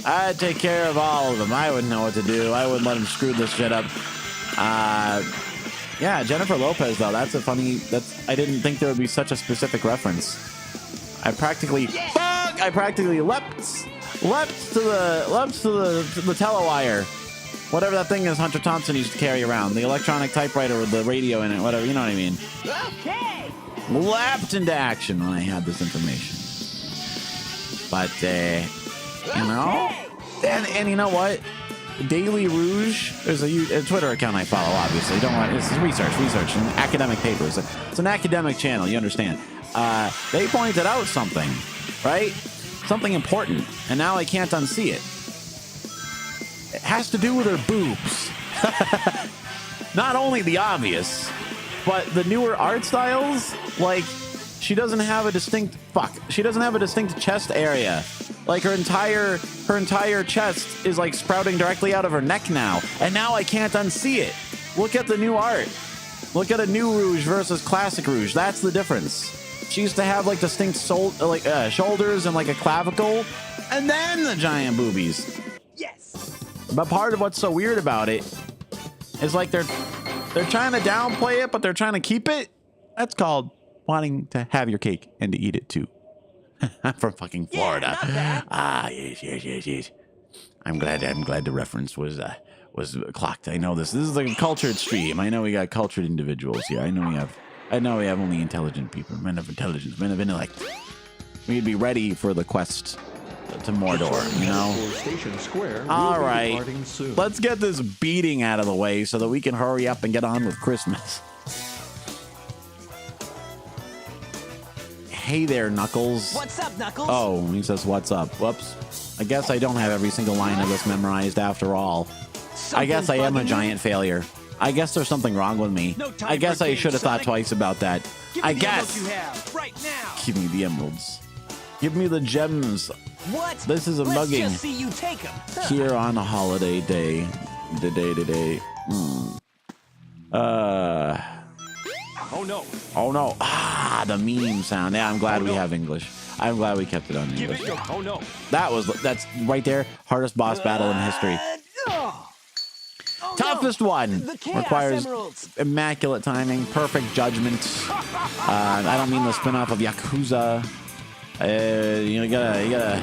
I'd take care of all of them. I wouldn't know what to do. I wouldn't let them screw this shit up. Yeah, Jennifer Lopez, though, that's a funny... I didn't think there would be such a specific reference. I practically leapt to the telewire. Whatever that thing is Hunter Thompson used to carry around. The electronic typewriter with the radio in it, whatever, you know what I mean. Okay. Leapt into action when I had this information. But, you know, and you know what? Daily Rouge, there's a Twitter account I follow, obviously. Don't want, this is research, and academic papers. It's an academic channel, you understand. They pointed out something, right? Something important, and now I can't unsee it. It has to do with her boobs. Not only the obvious, but the newer art styles, like she doesn't have a distinct chest area. Like her entire chest is like sprouting directly out of her neck now, and now I can't unsee it. Look at the new art. Look at a new Rouge versus classic Rouge. That's the difference. She used to have like distinct shoulders and like a clavicle, and then the giant boobies. Yes. But part of what's so weird about it is like they're trying to downplay it, but they're trying to keep it. That's called wanting to have your cake and to eat it too. I'm from fucking Florida. Yes. I'm glad the reference was clocked. I know this is like a cultured stream. I know we got cultured individuals here. I know we have only intelligent people, men of intelligence, men of intellect. We'd be ready for the quest to Mordor, you know? All right, let's get this beating out of the way so that we can hurry up and get on with Christmas. Hey there, Knuckles. What's up, Knuckles? Oh, he says, what's up? Whoops. I guess I don't have every single line of this memorized after all. I guess I am a giant failure. I guess there's something wrong with me. I guess I should have thought twice about that. I guess. Right now. Give me the emeralds. Give me the gems. What? This is a Let's mugging. just see you take 'em. Here on a holiday day. Today. Oh no. The meme sound. Yeah, I'm glad we have English. I'm glad we kept it on English. That's right there. Hardest boss battle in history. Toughest one. Requires immaculate timing, perfect judgment. I don't mean the spin-off of Yakuza. You gotta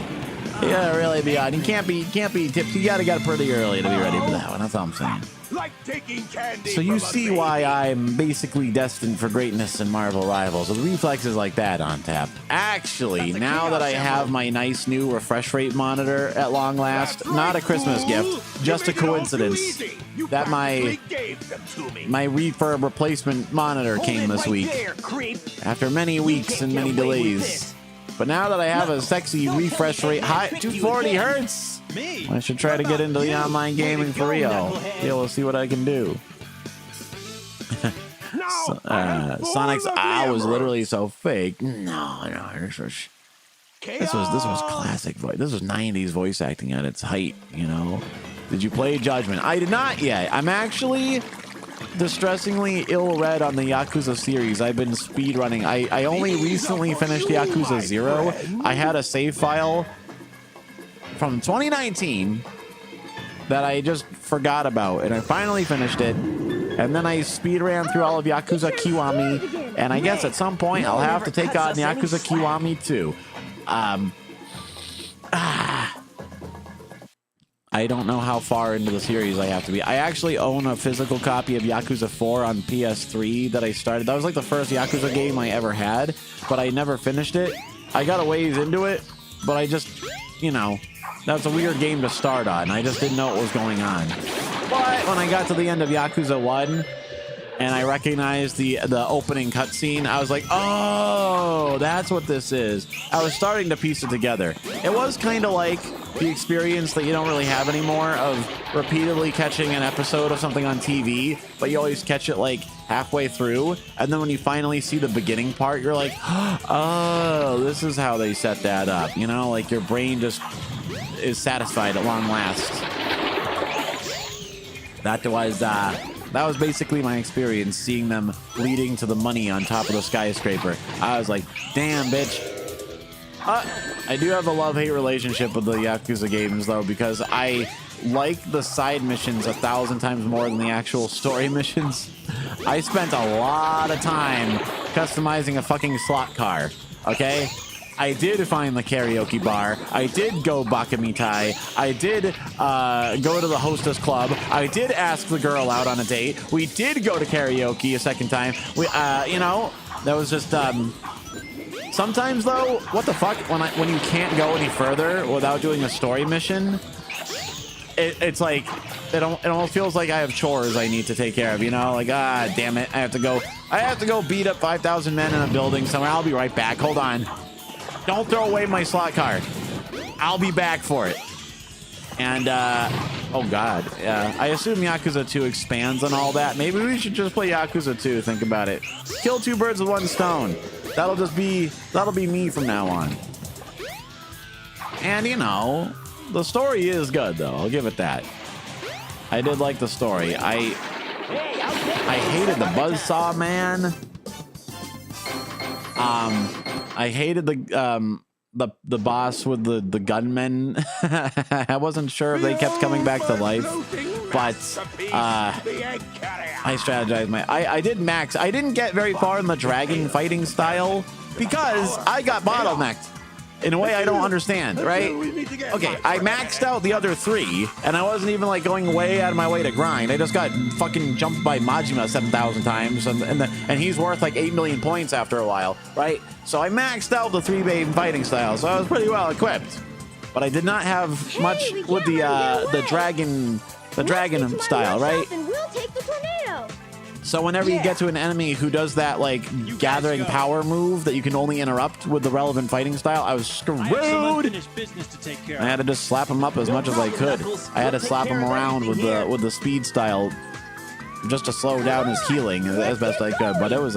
really be on. You can't be tipped. You gotta get pretty early to be ready for that one. That's all I'm saying. Like taking candy. So you see why I'm basically destined for greatness in Marvel Rivals with reflexes like that on tap. Actually, now that I have my nice new refresh rate monitor at long last, not a Christmas gift, just a coincidence that my refurb replacement monitor came this week after many weeks and many delays. But now that I have a sexy refresh rate, high 240 hertz, I should try to get into the online gaming for real. Be able to see what I can do. Sonic's was literally so fake. No, this was classic voice. This was 90s voice acting at its height, you know. Did you play Judgment? I did not yet. I'm actually distressingly ill-read on the Yakuza series. I've been speedrunning. I only recently finished Yakuza 0. I had a save file from 2019 that I just forgot about, and I finally finished it, and then I speed ran through all of Yakuza Kiwami, and I guess at some point I'll have to take on Yakuza Kiwami too. I don't know how far into the series I have to be. I actually own a physical copy of Yakuza 4 on PS3 that I started. That was like the first Yakuza game I ever had, but I never finished it. I got a ways into it, but I just, you know, that's a weird game to start on. I just didn't know what was going on. But when I got to the end of Yakuza 1 and I recognized the opening cutscene, I was like, oh, that's what this is. I was starting to piece it together. It was kind of like the experience that you don't really have anymore of repeatedly catching an episode of something on TV, but you always catch it like halfway through, and then when you finally see the beginning part, you're like, oh, this is how they set that up. You know, like your brain just is satisfied at long last. That was basically my experience seeing them leading to the money on top of the skyscraper. I was like, damn, bitch. I do have a love-hate relationship with the Yakuza games, though, because I like the side missions 1,000 times more than the actual story missions. I spent a lot of time customizing a fucking slot car, okay? I did find the karaoke bar. I did go Bakamitai. I did go to the hostess club. I did ask the girl out on a date. We did go to karaoke a second time. We, you know, that was just... Sometimes, though, what the fuck? When you can't go any further without doing a story mission, it's like it almost feels like I have chores I need to take care of. You know, like damn it, I have to go beat up 5,000 men in a building somewhere. I'll be right back. Hold on. Don't throw away my slot car. I'll be back for it. And oh god, I assume Yakuza 2 expands on all that. Maybe we should just play Yakuza 2. Think about it. Kill two birds with one stone. That'll be me from now on. And you know, the story is good though. I'll give it that. I did like the story. I hated the buzzsaw man. I hated the boss with the gunmen. I wasn't sure if they kept coming back to life, but I strategized I did max. I didn't get very far in the dragon fighting style because I got bottlenecked in a way I don't understand, right? Okay, I maxed out the other 3 and I wasn't even like going way out of my way to grind. I just got fucking jumped by Majima 7,000 times and he's worth like 8 million points after a while, right? So I maxed out the 3 main fighting styles, so I was pretty well equipped. But I did not have much with the dragon style, right? So whenever you get to an enemy who does that like gathering power move that you can only interrupt with the relevant fighting style, I was screwed. I had to just slap him up as much as I could. I had to slap him around with the speed style just to slow down his healing as best I could. But it was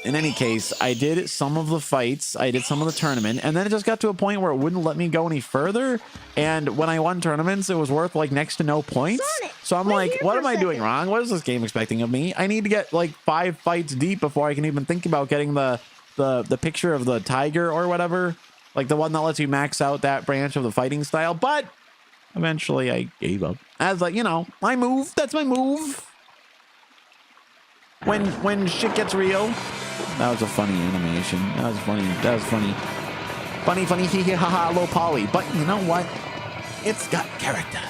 in any case, I did some of the fights, I did some of the tournament, and then it just got to a point where it wouldn't let me go any further. And when I won tournaments, it was worth like next to no points. So I'm like, what am I doing wrong? What is this game expecting of me? I need to get like 5 fights deep before I can even think about getting the picture of the tiger or whatever, like the one that lets you max out that branch of the fighting style. But eventually I gave up. I was like, you know, my move, that's my move. When shit gets real. That was a funny animation. That was funny. That was funny. Funny, hee hee ha ha, low poly. But you know what? It's got character.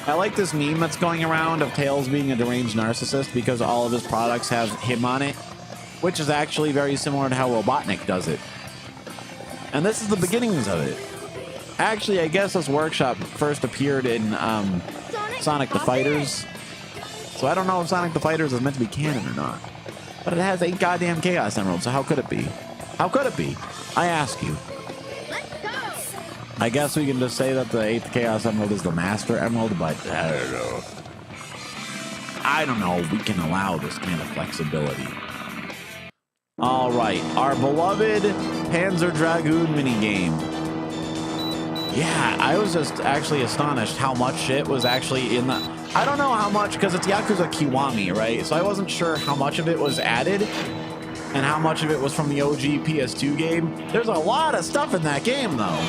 I like this meme that's going around of Tails being a deranged narcissist because all of his products have him on it, which is actually very similar to how Robotnik does it. And this is the beginnings of it. Actually, I guess this workshop first appeared in Sonic the Fighters. So I don't know if Sonic the Fighters is meant to be canon or not. But it has 8 goddamn Chaos Emeralds, so how could it be? How could it be? I ask you. I guess we can just say that the 8th Chaos Emerald is the Master Emerald, but I don't know. I don't know if we can allow this kind of flexibility. All right, our beloved Panzer Dragoon minigame. Yeah, I was just actually astonished how much shit was actually in the... I don't know how much, because it's Yakuza Kiwami, right? So I wasn't sure how much of it was added and how much of it was from the OG PS2 game. There's a lot of stuff in that game, though.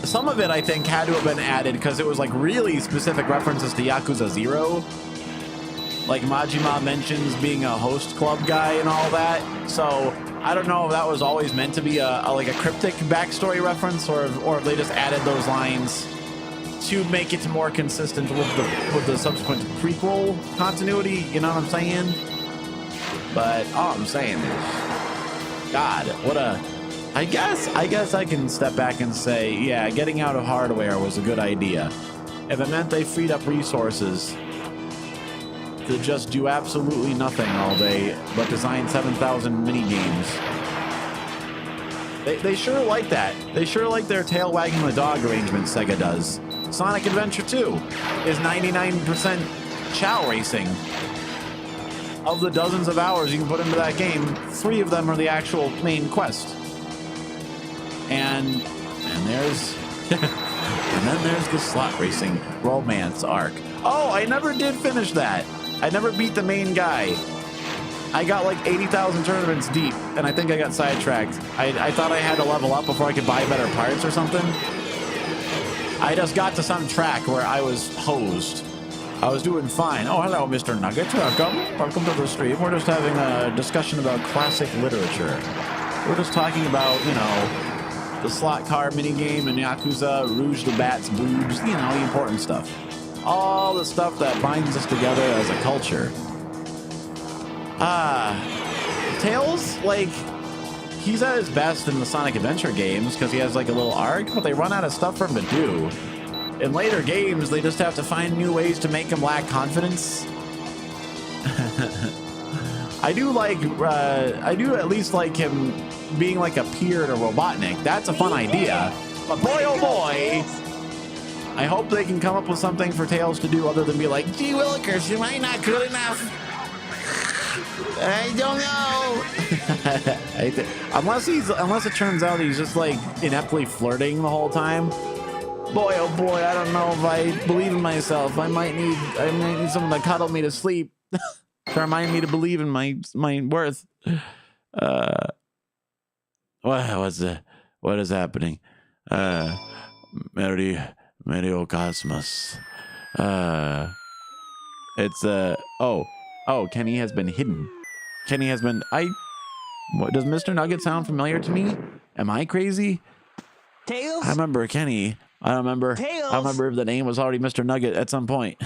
Some of it, I think, had to have been added because it was like really specific references to Yakuza 0. Like Majima mentions being a host club guy and all that. So I don't know if that was always meant to be like a cryptic backstory reference or if they just added those lines to make it more consistent with the subsequent prequel continuity, you know what I'm saying? But all I'm saying is, God, what a... I guess I can step back and say, yeah, getting out of hardware was a good idea. If it meant they freed up resources to just do absolutely nothing all day but design 7,000 mini games. They sure like that. They sure like their tail wagging the dog arrangement Sega does. Sonic Adventure 2 is 99% chow racing. Of the dozens of hours you can put into that game, 3 of them are the actual main quest. And there's And then there's the slot racing romance arc. Oh, I never did finish that. I never beat the main guy. I got like 80,000 tournaments deep, and I think I got sidetracked. I thought I had to level up before I could buy better parts or something. I just got to some track where I was hosed. I was doing fine. Oh, hello, Mr. Nugget. Welcome to the stream. We're just having a discussion about classic literature. We're just talking about, you know, the slot car minigame and Yakuza, Rouge the Bat's boobs, you know, the important stuff. All the stuff that binds us together as a culture. Tails, like, he's at his best in the Sonic Adventure games because he has like a little arc, but they run out of stuff for him to do. In later games, they just have to find new ways to make him lack confidence. I do at least like him being like a peer to Robotnik. That's a fun idea. But boy, oh boy, I hope they can come up with something for Tails to do other than be like, gee willikers, am I not good enough? I don't know. Unless it turns out he's just like ineptly flirting the whole time. Boy, oh boy, I don't know if I believe in myself. I might need someone to cuddle me to sleep to remind me to believe in my worth. What is happening? Medio Cosmos. It's oh, Kenny has been hidden. Kenny has been does Mr. Nugget sound familiar to me? Am I crazy? Tails? I remember Kenny. I don't remember. Tails. I remember if the name was already Mr. Nugget at some point.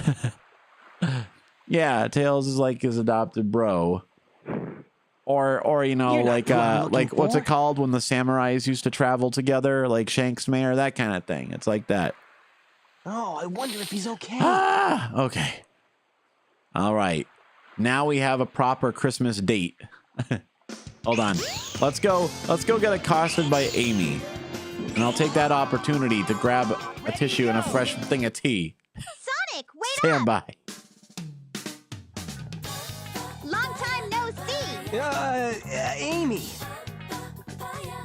Yeah, Tails is like his adopted bro. Or you know, like what's it called when the samurais used to travel together, like Shanks Mare, that kind of thing. It's like that. Oh, I wonder if he's okay. Okay. All right. Now we have a proper Christmas date. Hold on. Let's go get accosted by Amy. And I'll take that opportunity to grab a tissue and a fresh thing of tea. Sonic, wait Stand by. Long time no see. Amy.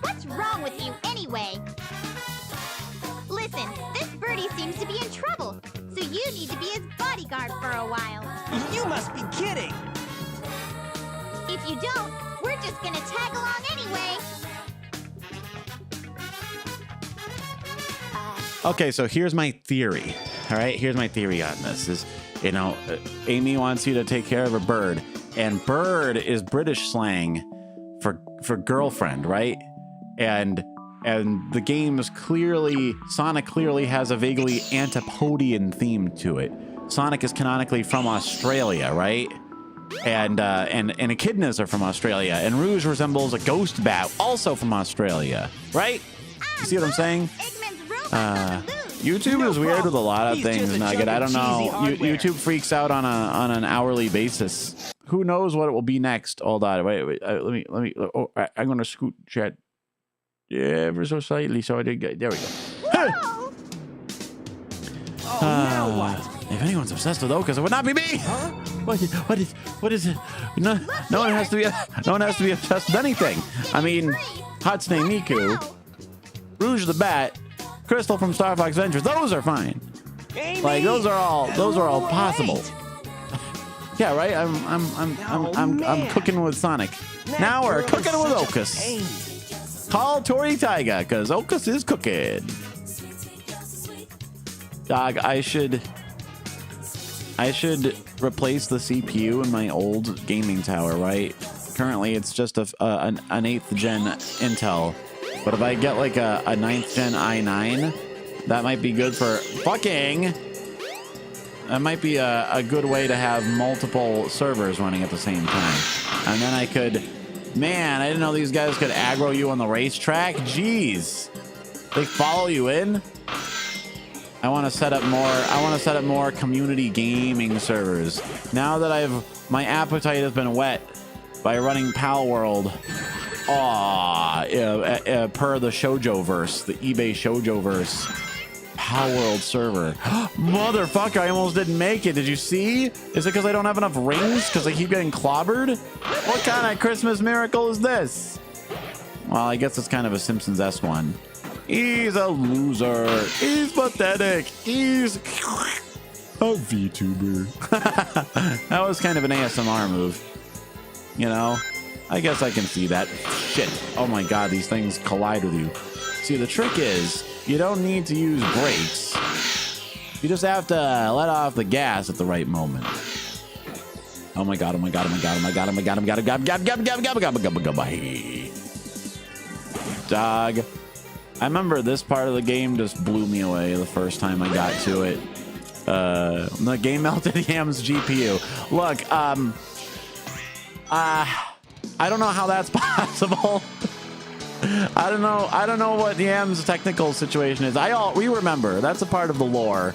What's wrong with you anyway? Listen, this birdie seems to be in trouble, so you need to be his bodyguard for a while. You must be kidding. If you don't, we're just gonna tag along anyway. Okay, so here's my theory. All right, here's my theory on this is, you know, Amy wants you to take care of her bird, and bird is British slang for girlfriend, right? And the game is Sonic clearly has a vaguely Antipodean theme to it. Sonic is canonically from Australia, right? And echidnas are from Australia, and Rouge resembles a ghost bat, also from Australia, right? You see what I'm saying? YouTube is weird with a lot of things, Nugget. I don't know. YouTube freaks out on an hourly basis. Who knows what it will be next? Hold on, wait. Let me. Oh, I'm gonna scoot chat ever so slightly so I didn't get. There we go. Now what? If anyone's obsessed with OkAs, it would not be me. Huh? What is it? No one has to be obsessed with anything. I mean, Hatsune Miku, Rouge the Bat, Crystal from Star Fox Adventures, those are fine. Amy! Like those are all possible. Yeah, right. I'm cooking with Sonic. Now we're cooking with OkAs. Call Tori Taiga, because OkAs is cooking. Dog, I should replace the CPU in my old gaming tower, right? Currently, it's just an 8th gen Intel. But if I get like a 9th gen i9, that might be good for fucking. That might be a good way to have multiple servers running at the same time. And then I could, man, I didn't know these guys could aggro you on the racetrack. Jeez. They follow you in. I want to set up more community gaming servers. Now that my appetite has been whet by running Pal World. Per the Shoujo-verse, the eBay Shoujo-verse Pal World server. Motherfucker, I almost didn't make it. Did you see? Is it because I don't have enough rings? Because I keep getting clobbered? What kind of Christmas miracle is this? Well, I guess it's kind of a Simpsons S one. He's a loser. He's pathetic. He's a VTuber. That was kind of an ASMR move. You know, I guess I can see that. Shit. Oh my God, these things collide with you. See, the trick is you don't need to use brakes. You just have to let off the gas at the right moment. Oh my God, oh my God, oh my God, oh my God, oh my God, oh my God, oh my God, dog. I remember this part of the game just blew me away the first time I got to it. The game melted Yam's GPU. Look, I don't know how that's possible. I don't know what Yam's technical situation is. We remember that's a part of the lore.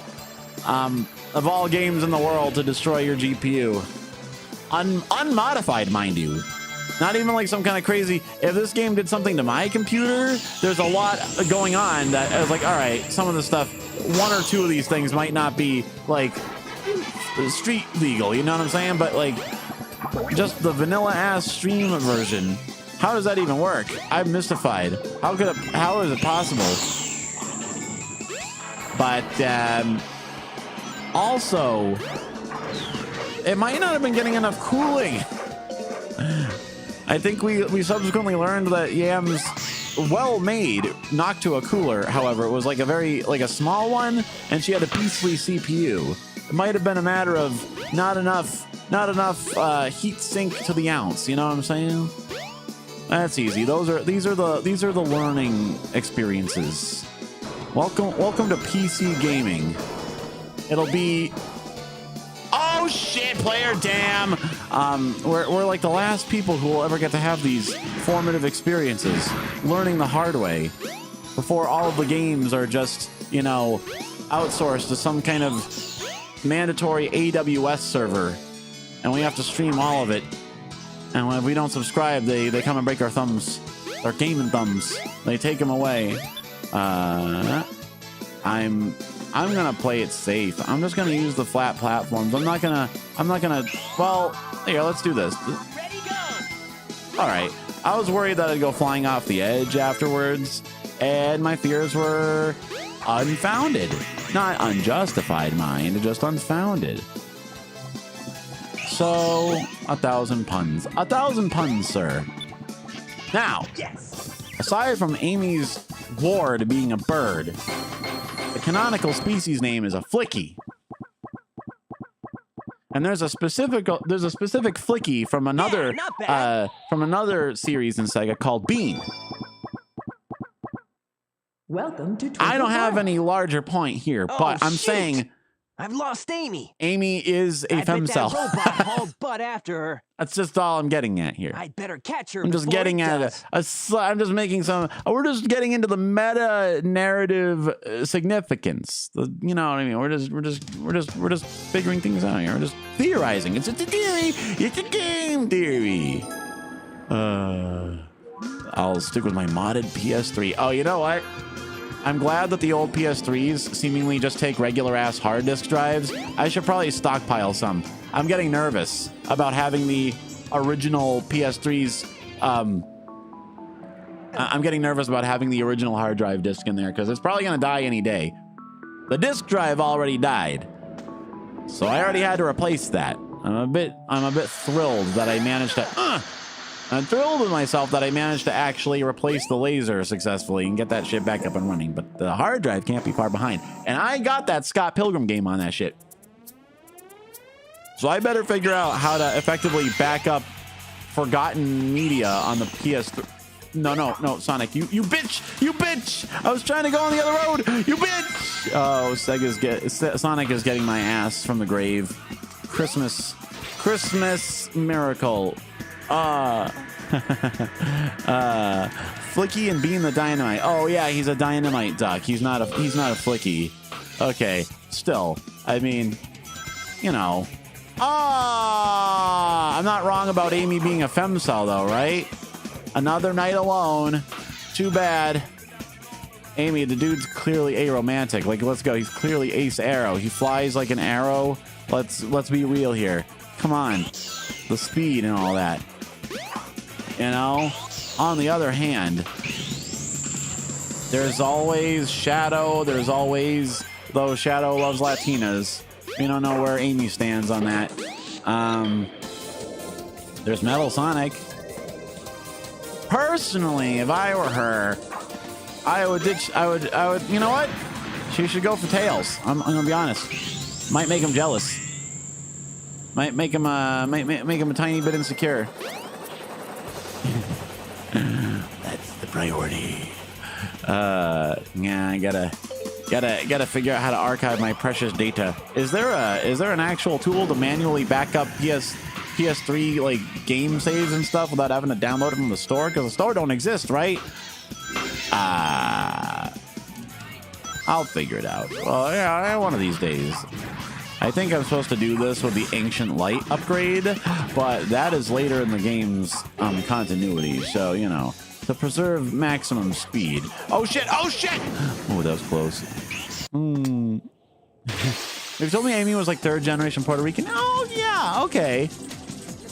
Of all games in the world to destroy your GPU. Unmodified, mind you. Not even like some kind of crazy, if this game did something to my computer, there's a lot going on that I was like, all right, some of the stuff, one or two of these things might not be like street legal, you know what I'm saying? But like just the vanilla ass Sream version, how does that even work? I'm mystified. How is it possible? But also, it might not have been getting enough cooling. I think we subsequently learned that Yam's well made knocked to a cooler. However, it was like a small one, and she had a beastly CPU. It might have been a matter of not enough heat sink to the ounce. You know what I'm saying? That's easy. These are the learning experiences. Welcome to PC gaming. It'll be. Oh shit, player, damn. We're like the last people who will ever get to have these formative experiences, learning the hard way, before all of the games are just, you know, outsourced to some kind of mandatory AWS server, and we have to stream all of it. And if we don't subscribe, they come and break our thumbs, our gaming thumbs. They take them away. I'm gonna play it safe. I'm just gonna use the flat platforms. I'm not gonna, well, here, let's do this. Ready, go! All right. I was worried that I'd go flying off the edge afterwards, and my fears were unfounded. Not unjustified, mind, just unfounded. So, 1,000 puns. 1,000 puns, sir. Now, Yes! aside from Amy's ward being a bird, the canonical species name is a flicky. And there's a specific flicky from another series in Sega called Bean. Welcome to I don't have Twinkle any larger point here, but I'm shoot. saying I've lost Amy. Amy is a I bet that femcel. robot hauled butt after her. That's just all I'm getting at here. I'd better catch her. I'm just before getting it at does. I'm just making some. We're just getting into the meta narrative significance. You know what I mean? We're just figuring things out here. We're just theorizing. It's a theory. It's a game theory. I'll stick with my modded PS3. Oh, you know what? I'm glad that the old PS3s seemingly just take regular ass hard disk drives. I should probably stockpile some. I'm getting nervous about having the original PS3s. I'm getting nervous about having the original hard drive disk in there because it's probably going to die any day. The disk drive already died, so I already had to replace that. I'm a bit thrilled that I managed to. I'm thrilled with myself that I managed to actually replace the laser successfully and get that shit back up and running. But the hard drive can't be far behind. And I got that Scott Pilgrim game on that shit. So I better figure out how to effectively back up forgotten media on the PS3. No, Sonic, you bitch! You bitch! I was trying to go on the other road! You bitch! Oh, Sonic is getting my ass from the grave. Christmas miracle. Flicky and Bean the Dynamite. Oh yeah, he's a dynamite duck. He's not a Flicky. Okay, still, I mean, you know. I'm not wrong about Amy being a femcel though, right? Another night alone. Too bad. Amy, the dude's clearly aromantic. Like, let's go. He's clearly Ace Arrow. He flies like an arrow. Let's be real here. Come on. The speed and all that. You know? On the other hand, There's always Shadow. There's always, though Shadow loves Latinas. We don't know where Amy stands on that. There's Metal Sonic. Personally, if I were her, I would, you know what? She should go for Tails. I'm gonna be honest. Might make him jealous. Might make him make him a tiny bit insecure. That's the priority. Yeah, I gotta figure out how to archive my precious data. Is there an actual tool to manually back up PS3 like game saves and stuff without having to download it from the store? Because the store don't exist, right? I'll figure it out. Well, yeah, one of these days. I think I'm supposed to do this with the Ancient Light upgrade, but that is later in the game's continuity. So, you know, to preserve maximum speed. Oh, shit! Oh, shit! Oh, that was close. If you told me Amy was like third generation Puerto Rican, oh, yeah, okay.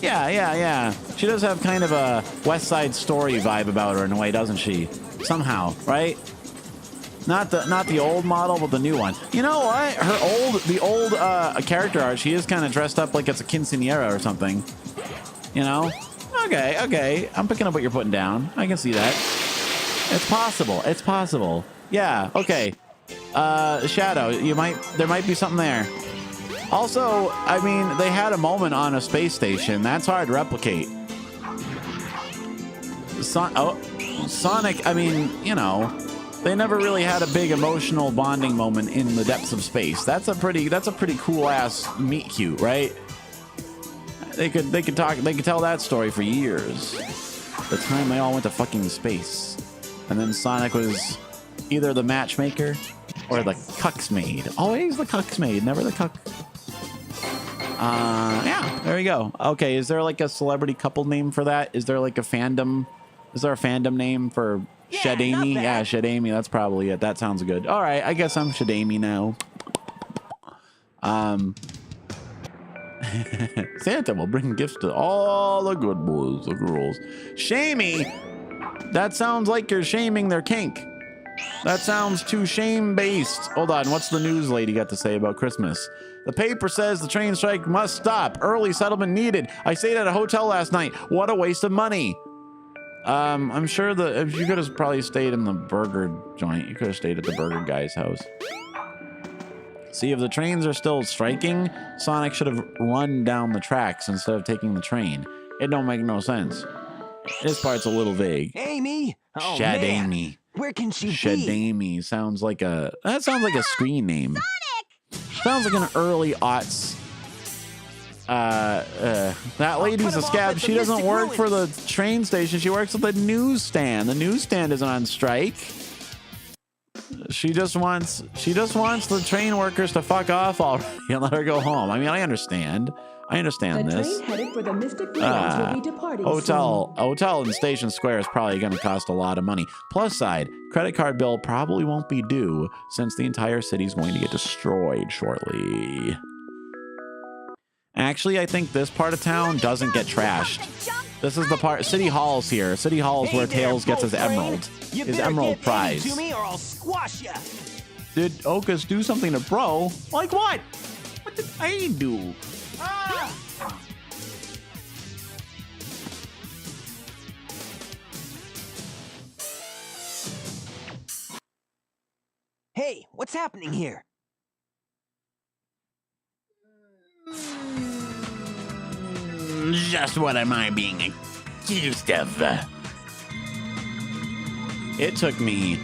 Yeah. She does have kind of a West Side Story vibe about her in a way, doesn't she? Somehow, right? Not the old model, but the new one. You know what? The old character art, she is kind of dressed up like it's a quinceañera or something. You know? Okay. I'm picking up what you're putting down. I can see that. It's possible. Yeah, okay. Shadow, there might be something there. Also, I mean, they had a moment on a space station. That's hard to replicate. Sonic, I mean, you know, they never really had a big emotional bonding moment in the depths of space. That's a pretty cool ass meet cute, right? They could tell that story for years. The time they all went to fucking space. And then Sonic was either the matchmaker or the cuck's maid. Always the cuck's maid, never the cuck. Yeah, there you go. Okay, is there like a celebrity couple name for that? Is there like a fandom? Is there a fandom name for Shed Amy? Yeah, Shed Amy. That's probably it. That sounds good. All right, I guess I'm Shed Amy now. Santa will bring gifts to all the good boys, the girls. Shamey? That sounds like you're shaming their kink. That sounds too shame-based. Hold on, what's the news lady got to say about Christmas? The paper says the train strike must stop. Early settlement needed. I stayed at a hotel last night. What a waste of money. I'm sure if you could have probably stayed in the burger joint. You could have stayed at the burger guy's house. See, if the trains are still striking, Sonic should have run down the tracks instead of taking the train. It don't make no sense. This part's a little vague. Amy? Oh, Shed man. Amy. Where can she Shed be? Amy sounds like a screen name. Sounds like an early aughts. That lady's a scab. She doesn't work for the train station. She works at the newsstand. The newsstand isn't on strike. She just wants the train workers to fuck off already and let her go home. I mean, I understand this. The train headed for the Mystic Ruins will be departing Hotel in Station Square is probably going to cost a lot of money. Plus side, credit card bill probably won't be due since the entire city's going to get destroyed shortly. Actually, I think this part of town doesn't get trashed. This is the part. City Hall's here. City Hall's where Tails gets his emerald. His emerald prize. To me or I'll squash ya. Did OkAs do something to Bro? Like what? What did I do? Hey, what's happening here? Just what am I being accused of? It took me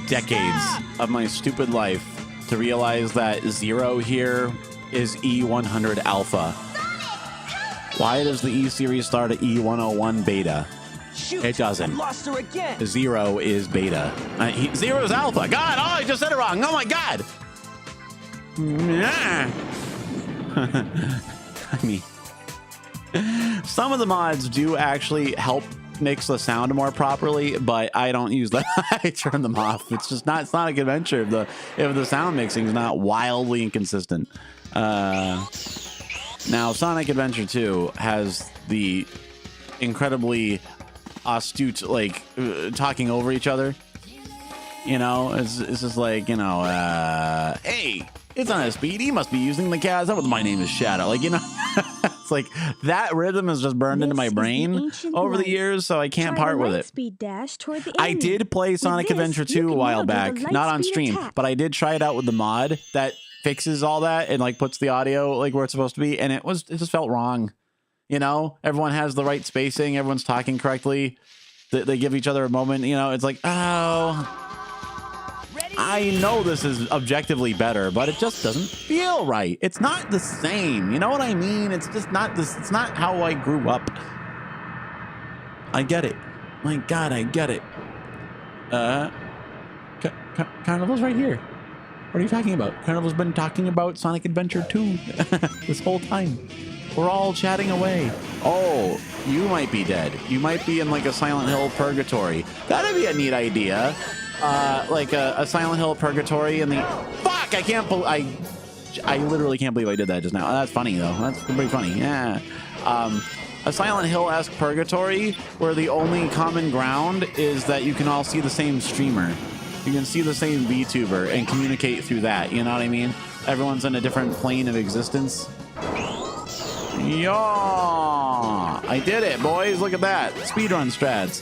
decades of my stupid life to realize that Zero here is E100 Alpha. Why does the E series start at E101 Beta? Shoot, It doesn't. I lost her again. Zero is Beta. Zero's Alpha. God, I just said it wrong. Oh my God. I mean, some of the mods do actually help mix the sound more properly, but I don't use them. I turn them off. It's not a good venture if the sound mixing is not wildly inconsistent. Now Sonic Adventure 2 has the incredibly astute talking over each other. You know, it's just like, you know, hey, it's on a speed. He must be using the gas. My name is Shadow. Like, you know, it's like that rhythm is just burned into my brain over the years, so I can't part with it. Speed dash toward the I enemy. did play Sonic Adventure 2 a while back, not on stream, but I did try it out with the mod that fixes all that and like puts the audio like where it's supposed to be, and it just felt wrong. You know, everyone has the right spacing, everyone's talking correctly. They give each other a moment, you know, it's like, oh, I know this is objectively better, but it just doesn't feel right. It's not the same. You know what I mean? It's just not this. It's not how I grew up. I get it. My God, I get it. Carnival's right here. What are you talking about? Carnival's been talking about Sonic Adventure 2 this whole time. We're all chatting away. Oh, you might be dead. You might be in like a Silent Hill purgatory. That'd be a neat idea. Like a Silent Hill purgatory in the... Fuck! I can't believe... I literally can't believe I did that just now. That's funny, though. That's pretty funny. Yeah. A Silent Hill-esque purgatory where the only common ground is that you can all see the same streamer. You can see the same VTuber and communicate through that. You know what I mean? Everyone's in a different plane of existence. Yeah! I did it, boys. Look at that. Speedrun strats.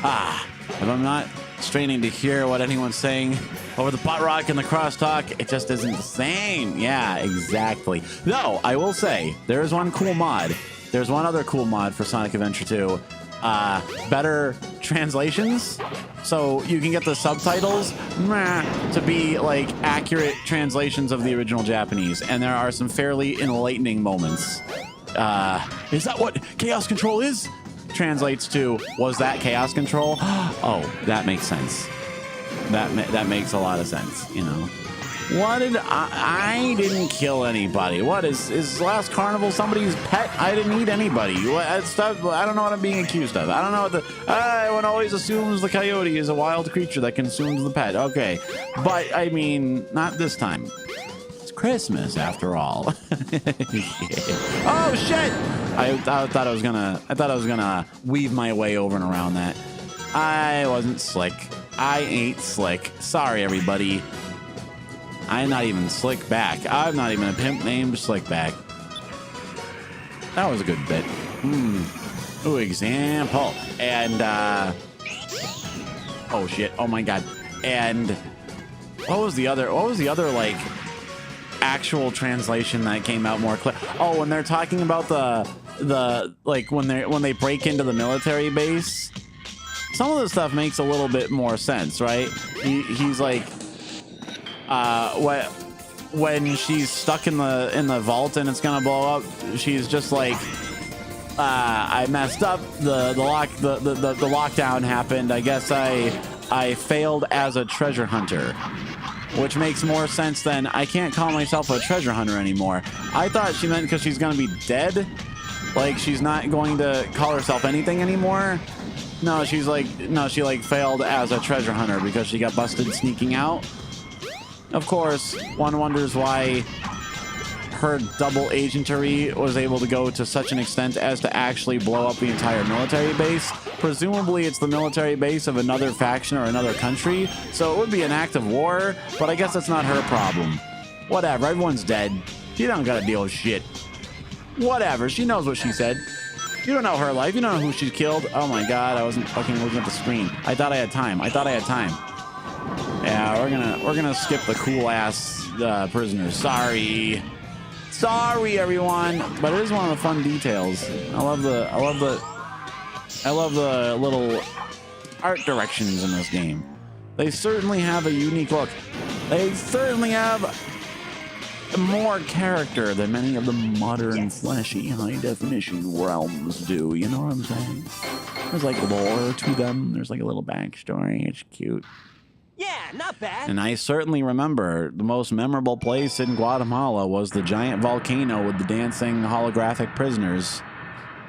If I'm not straining to hear what anyone's saying over the pot rock and the crosstalk, it just isn't the same. Yeah, exactly. Though, I will say, there's one cool mod. There's one other cool mod for Sonic Adventure 2. Better translations. So you can get the subtitles to be like accurate translations of the original Japanese. And there are some fairly enlightening moments. Is that what Chaos Control is? Translates to, was that Chaos Control? Oh, that makes sense. That makes a lot of sense, you know. What did I didn't kill anybody. What is Last Carnival somebody's pet? I didn't eat anybody. Stuff, I don't know what I'm being accused of. I don't know what everyone always assumes the coyote is a wild creature that consumes the pet. Okay, but I mean, not this time. It's Christmas after all. Oh shit! I thought I was gonna weave my way over and around that. I wasn't slick. I ain't slick. Sorry, everybody. I'm not even slick back. I'm not even a pimp named Slickback. That was a good bit. Ooh, example. And oh shit. Oh my god. And what was the other like actual translation that came out more clear? Oh, when they're talking about the like when they break into the military base, some of the stuff makes a little bit more sense, right? He's like when she's stuck in the vault and it's gonna blow up, she's just like, I messed up. The lockdown happened. I guess I failed as a treasure hunter, which makes more sense than I can't call myself a treasure hunter anymore. I thought she meant because she's gonna be dead, like she's not going to call herself anything anymore. No, she like failed as a treasure hunter because she got busted sneaking out. Of course, one wonders why her double agentery was able to go to such an extent as to actually blow up the entire military base. Presumably, it's the military base of another faction or another country, so it would be an act of war, but I guess that's not her problem. Whatever, everyone's dead. She don't gotta deal with shit. Whatever, she knows what she said. You don't know her life, you don't know who she's killed. Oh my god, I wasn't fucking looking at the screen. I thought I had time. Yeah, we're gonna skip the cool ass prisoners. Sorry, everyone. But it is one of the fun details. I love the little art directions in this game. They certainly have a unique look. They certainly have more character than many of the modern flashy high definition realms do. You know what I'm saying? There's like lore to them. There's like a little backstory. It's cute. Yeah, not bad. And I certainly remember the most memorable place in Guatemala was the giant volcano with the dancing holographic prisoners.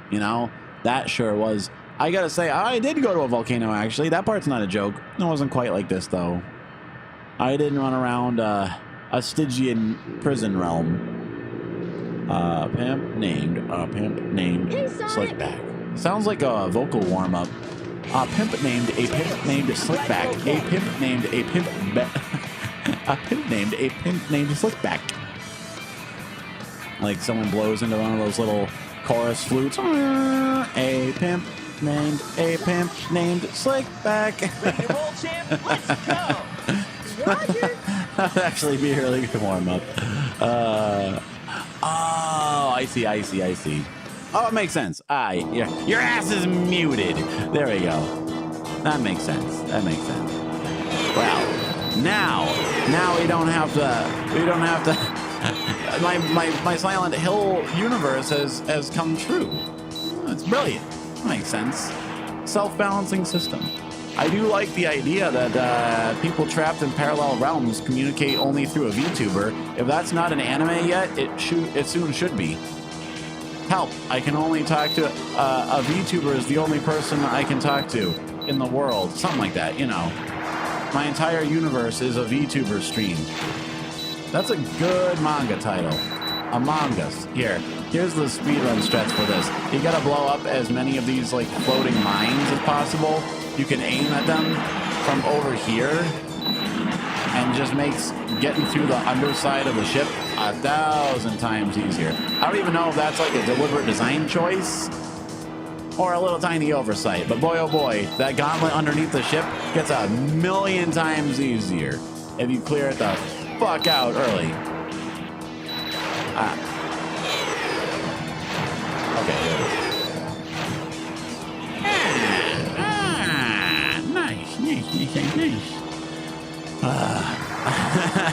You know, that sure was. I gotta say, I did go to a volcano, actually. That part's not a joke. It wasn't quite like this, though. I didn't run around a Stygian prison realm. Pimp named Hey, Sonic. Slickback. Sounds like a vocal warm-up. A pimp named Slickback. A pimp named a pimp. A pimp named a pimp named Slickback. Like someone blows into one of those little chorus flutes. A pimp named Slickback. Ready to roll, champ? Let's go. Roger. That'd actually be a really good warm up. Oh, I see. Oh, it makes sense. Your ass is muted. There we go. That makes sense. Well, now we don't have to. My Silent Hill universe has come true. It's brilliant. Makes sense. Self-balancing system. I do like the idea that people trapped in parallel realms communicate only through a VTuber. If that's not an anime yet, it soon should be. Help, I can only talk to a VTuber is the only person I can talk to in the world. Something like that, you know. My entire universe is a VTuber stream. That's a good manga title. Among Us. Here's the speedrun stretch for this. You gotta blow up as many of these like floating mines as possible. You can aim at them from over here and just makes getting through the underside of the ship 1,000 times easier. I don't even know if that's like a deliberate design choice or a little tiny oversight, but boy oh boy, that gauntlet underneath the ship gets 1,000,000 times easier if you clear it the fuck out early. Okay, here it is.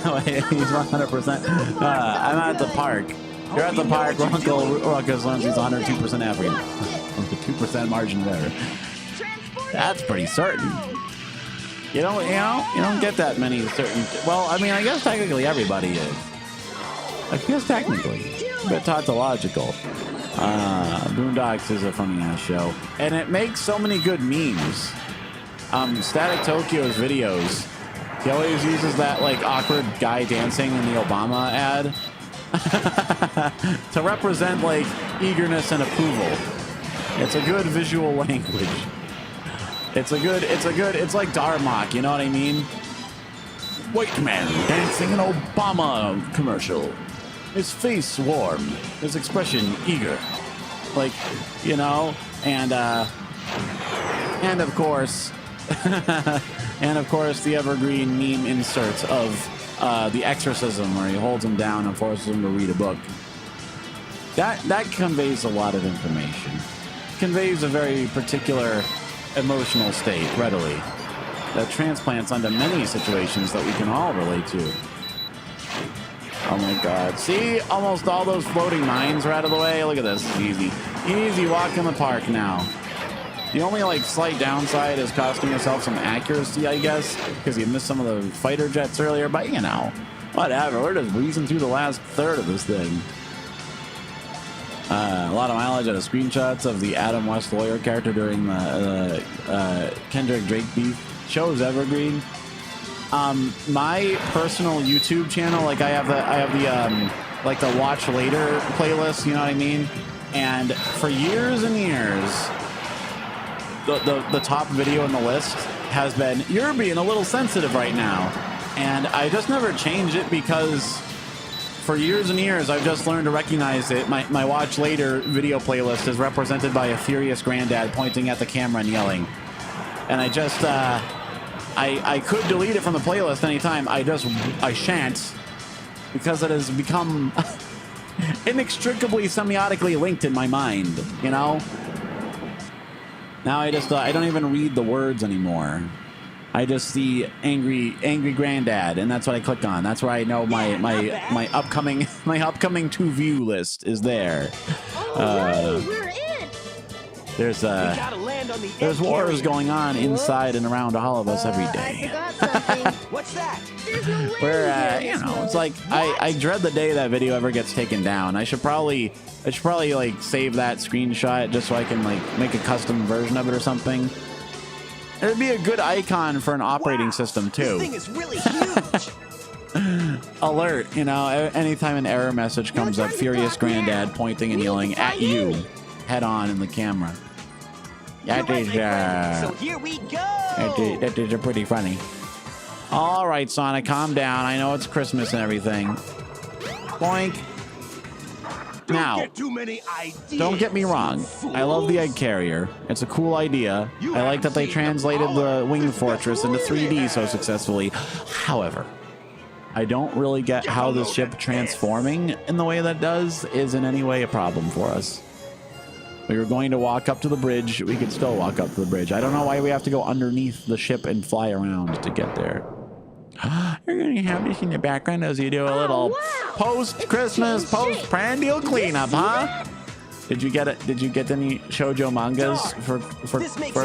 Wait, he's 100%. I'm at the park. You're at the park where Uncle Ruckus learns he's 102% African. With a 2% margin of error. That's pretty certain. You don't get that many certain. Well, I mean, I guess technically everybody is. I guess technically, but tautological. Boondocks is a funny ass show, and it makes so many good memes. Static Tokyo's videos, he always uses that like awkward guy dancing in the Obama ad to represent like eagerness and approval. It's a good visual language. It's like Darmok, you know what I mean? White man dancing in Obama commercial. His face warm, his expression eager. Like, you know, and of course the evergreen meme inserts of The Exorcism, where he holds him down and forces him to read a book. That conveys a lot of information. Conveys a very particular emotional state readily that transplants onto many situations that we can all relate to. Oh my god. See? Almost all those floating mines are out of the way. Look at this. Easy. Easy walk in the park now. The only like slight downside is costing yourself some accuracy, I guess, because you missed some of the fighter jets earlier, but you know, whatever. We're just breezing through the last third of this thing. A lot of mileage out of screenshots of the Adam West lawyer character during the Kendrick Drake beef. Show's evergreen. My personal YouTube channel, like I have the like the watch later playlist, you know what I mean? And for years and years, the top video in the list has been, you're being a little sensitive right now. And I just never changed it because for years and years, I've just learned to recognize it. My watch later video playlist is represented by a furious granddad pointing at the camera and yelling. And I just, I could delete it from the playlist anytime. I shan't, because it has become inextricably semiotically linked in my mind, you know? Now I just, I don't even read the words anymore. I just see angry granddad, and that's what I click on. That's where I know my upcoming to view list is there. We're in. There's wars going on inside and around all of us every day. I forgot something. What's that? There's no land Where here. you know, it's like I dread the day that video ever gets taken down. I should probably like save that screenshot just so I can like make a custom version of it or something. It'd be a good icon for an operating system too. This thing is really huge. Alert, you know, anytime an error message comes up, furious granddad pointing and yelling at you head on in the camera. That is, So here we go. that is pretty funny. All right, Sonic, calm down. I know it's Christmas and everything. Boink. Now, don't get me wrong. I love the egg carrier. It's a cool idea. I like that they translated the Wing Fortress into 3D so successfully. However, I don't really get how the ship transforming in the way that does is in any way a problem for us. We were going to walk up to the bridge. We could still walk up to the bridge. I don't know why we have to go underneath the ship and fly around to get there. You're going to have this in the background as you do a little post-Christmas, post-prandial cleanup, huh? Did you get it? Did you get any shoujo mangas for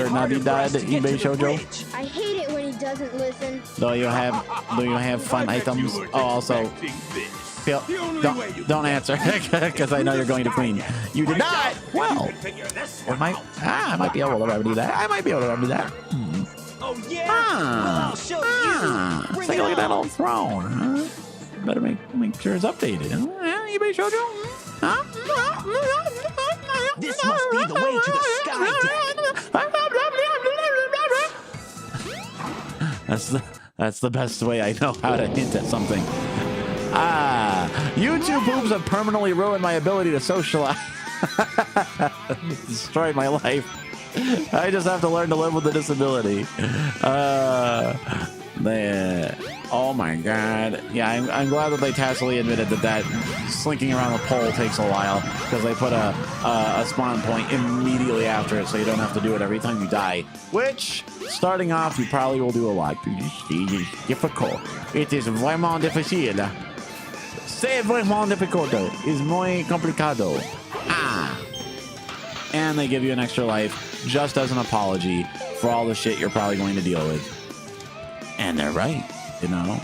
Navidad eBay shoujo? I hate it when he doesn't listen. Do you have fun items? Oh, also, Phil, don't answer because I know you're going to clean. You did not. Well, I might be able to remedy that. I might be able to remedy that. Oh yeah. Well, I'll show you. Take a look at that old throne. Huh? Better make sure it's updated. eBay shoujo? Huh? This must be the way to the sky deck. That's the best way I know how to hint at something. YouTube boobs have permanently ruined my ability to socialize. Destroyed my life. I just have to learn to live with the disability. Oh my god. Yeah, I'm glad that they tacitly admitted that slinking around the pole takes a while because they put a spawn point immediately after it so you don't have to do it every time you die. Which, starting off, you probably will do a lot. It is difficult. It is vraiment difficile. C'est vraiment difficult. Es muy complicado. And they give you an extra life just as an apology for all the shit you're probably going to deal with. And they're right, you know.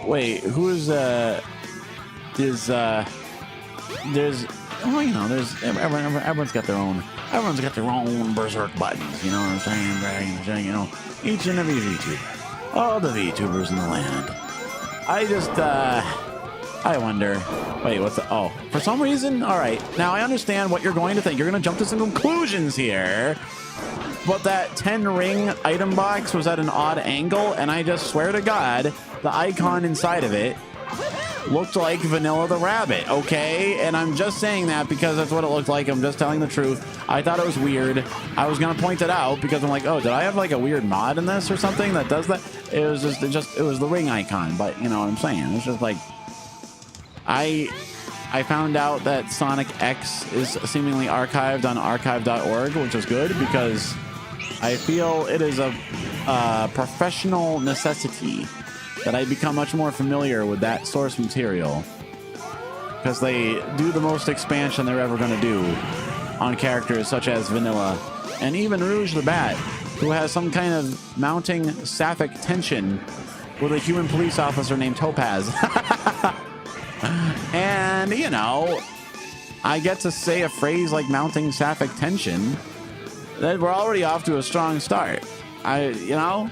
Wait, who's there's everyone's got their own berserk buttons, you know what I'm saying? You know, each and every VTuber, all the VTubers in the land. I wonder. Wait, what's the... Oh, for some reason... All right. Now, I understand what you're going to think. You're going to jump to some conclusions here. But that 10-ring item box was at an odd angle, and I just swear to God, the icon inside of it looked like Vanilla the Rabbit, okay? And I'm just saying that because that's what it looked like. I'm just telling the truth. I thought it was weird. I was going to point it out because I'm like, oh, did I have like a weird mod in this or something that does that? It was it was the ring icon, but you know what I'm saying? It's just like... I found out that Sonic X is seemingly archived on archive.org, which is good because I feel it is a professional necessity that I become much more familiar with that source material because they do the most expansion they're ever going to do on characters such as Vanilla and even Rouge the Bat, who has some kind of mounting sapphic tension with a human police officer named Topaz. And, you know, I get to say a phrase like mounting sapphic tension. That we're already off to a strong start. You know,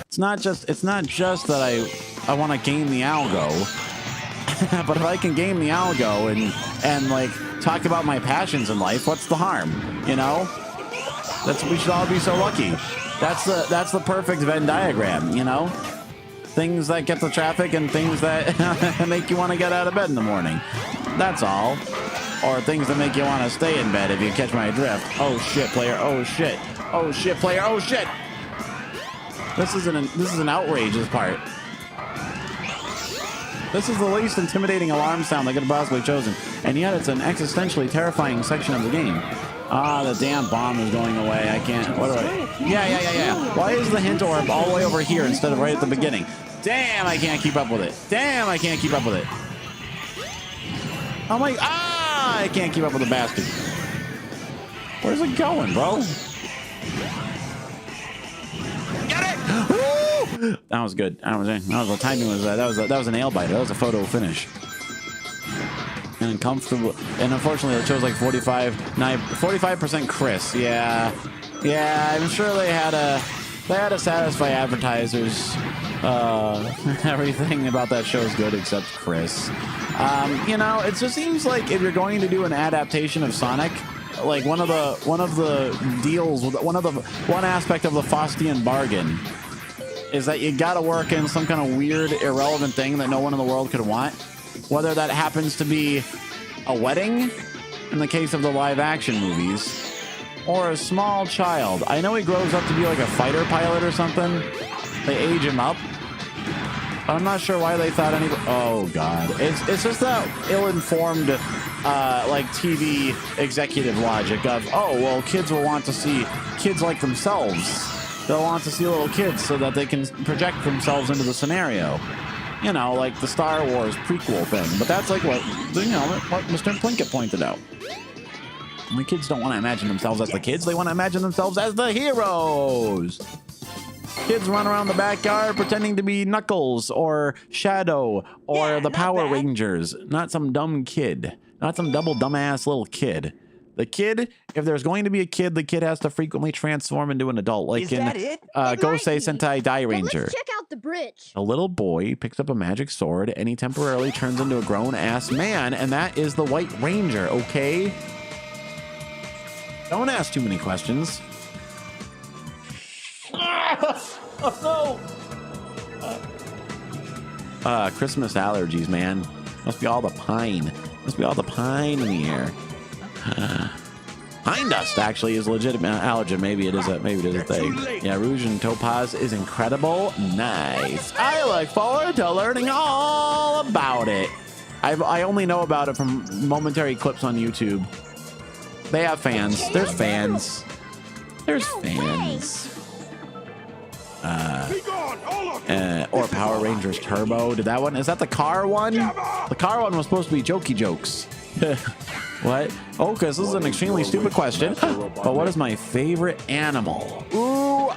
it's not just that I want to game the algo, but if I can game the algo and like talk about my passions in life, what's the harm? You know, we should all be so lucky. That's the perfect Venn diagram. You know. Things that get the traffic and things that make you want to get out of bed in the morning. That's all. Or things that make you want to stay in bed, if you catch my drift. Oh shit, player. Oh shit. Oh shit, player. Oh shit. This is an outrageous part. This is the least intimidating alarm sound they could have possibly chosen, and yet it's an existentially terrifying section of the game. The damn bomb is going away. I can't. What do I? Yeah. Why is the hint orb all the way over here instead of right at the beginning? Damn, I can't keep up with it. I can't keep up with the bastard. Where's it going, bro? Get it! Woo! That was good. The timing was that was a nail biter. That was a photo finish. And uncomfortable, and unfortunately it shows like 45% Chris. Yeah, I'm sure they had to satisfy advertisers. Everything about that show is good except Chris. You know, it just seems like if you're going to do an adaptation of Sonic, like one of the deals with one aspect of the Faustian bargain is that you got to work in some kind of weird, irrelevant thing that no one in the world could want. Whether that happens to be a wedding, in the case of the live-action movies, or a small child. I know he grows up to be like a fighter pilot or something. They age him up. But I'm not sure why they thought any. Oh God, it's just that ill-informed, like TV executive logic of, oh well, kids will want to see kids like themselves. They'll want to see little kids so that they can project themselves into the scenario. You know, like the Star Wars prequel thing. But that's like what Mr. Plinkett pointed out. The kids don't want to imagine themselves as the kids. They want to imagine themselves as the heroes. Kids run around the backyard pretending to be Knuckles or Shadow or the Power Rangers. Not some dumb kid. Not some double dumbass little kid. The kid, if there's going to be a kid, the kid has to frequently transform into an adult. Like in Gosei Sentai Die Ranger. Let's check out the bridge. A little boy picks up a magic sword and he temporarily turns into a grown-ass man, and that is the White Ranger, okay? Don't ask too many questions. Oh, no! Christmas allergies, man. Must be all the pine. Must be all the pine in the air. Pine dust actually is legitimate allergen. Maybe it is a thing. Yeah, Rouge and Topaz is incredible. Nice. I look forward to learning all about it. I only know about it from momentary clips on YouTube. They have fans. There's fans. There's fans. Or Power Rangers Turbo. Did that one? Is that the car one? The car one was supposed to be jokey jokes. What? OkAs, this is an extremely stupid question. But what is my favorite animal? Ooh,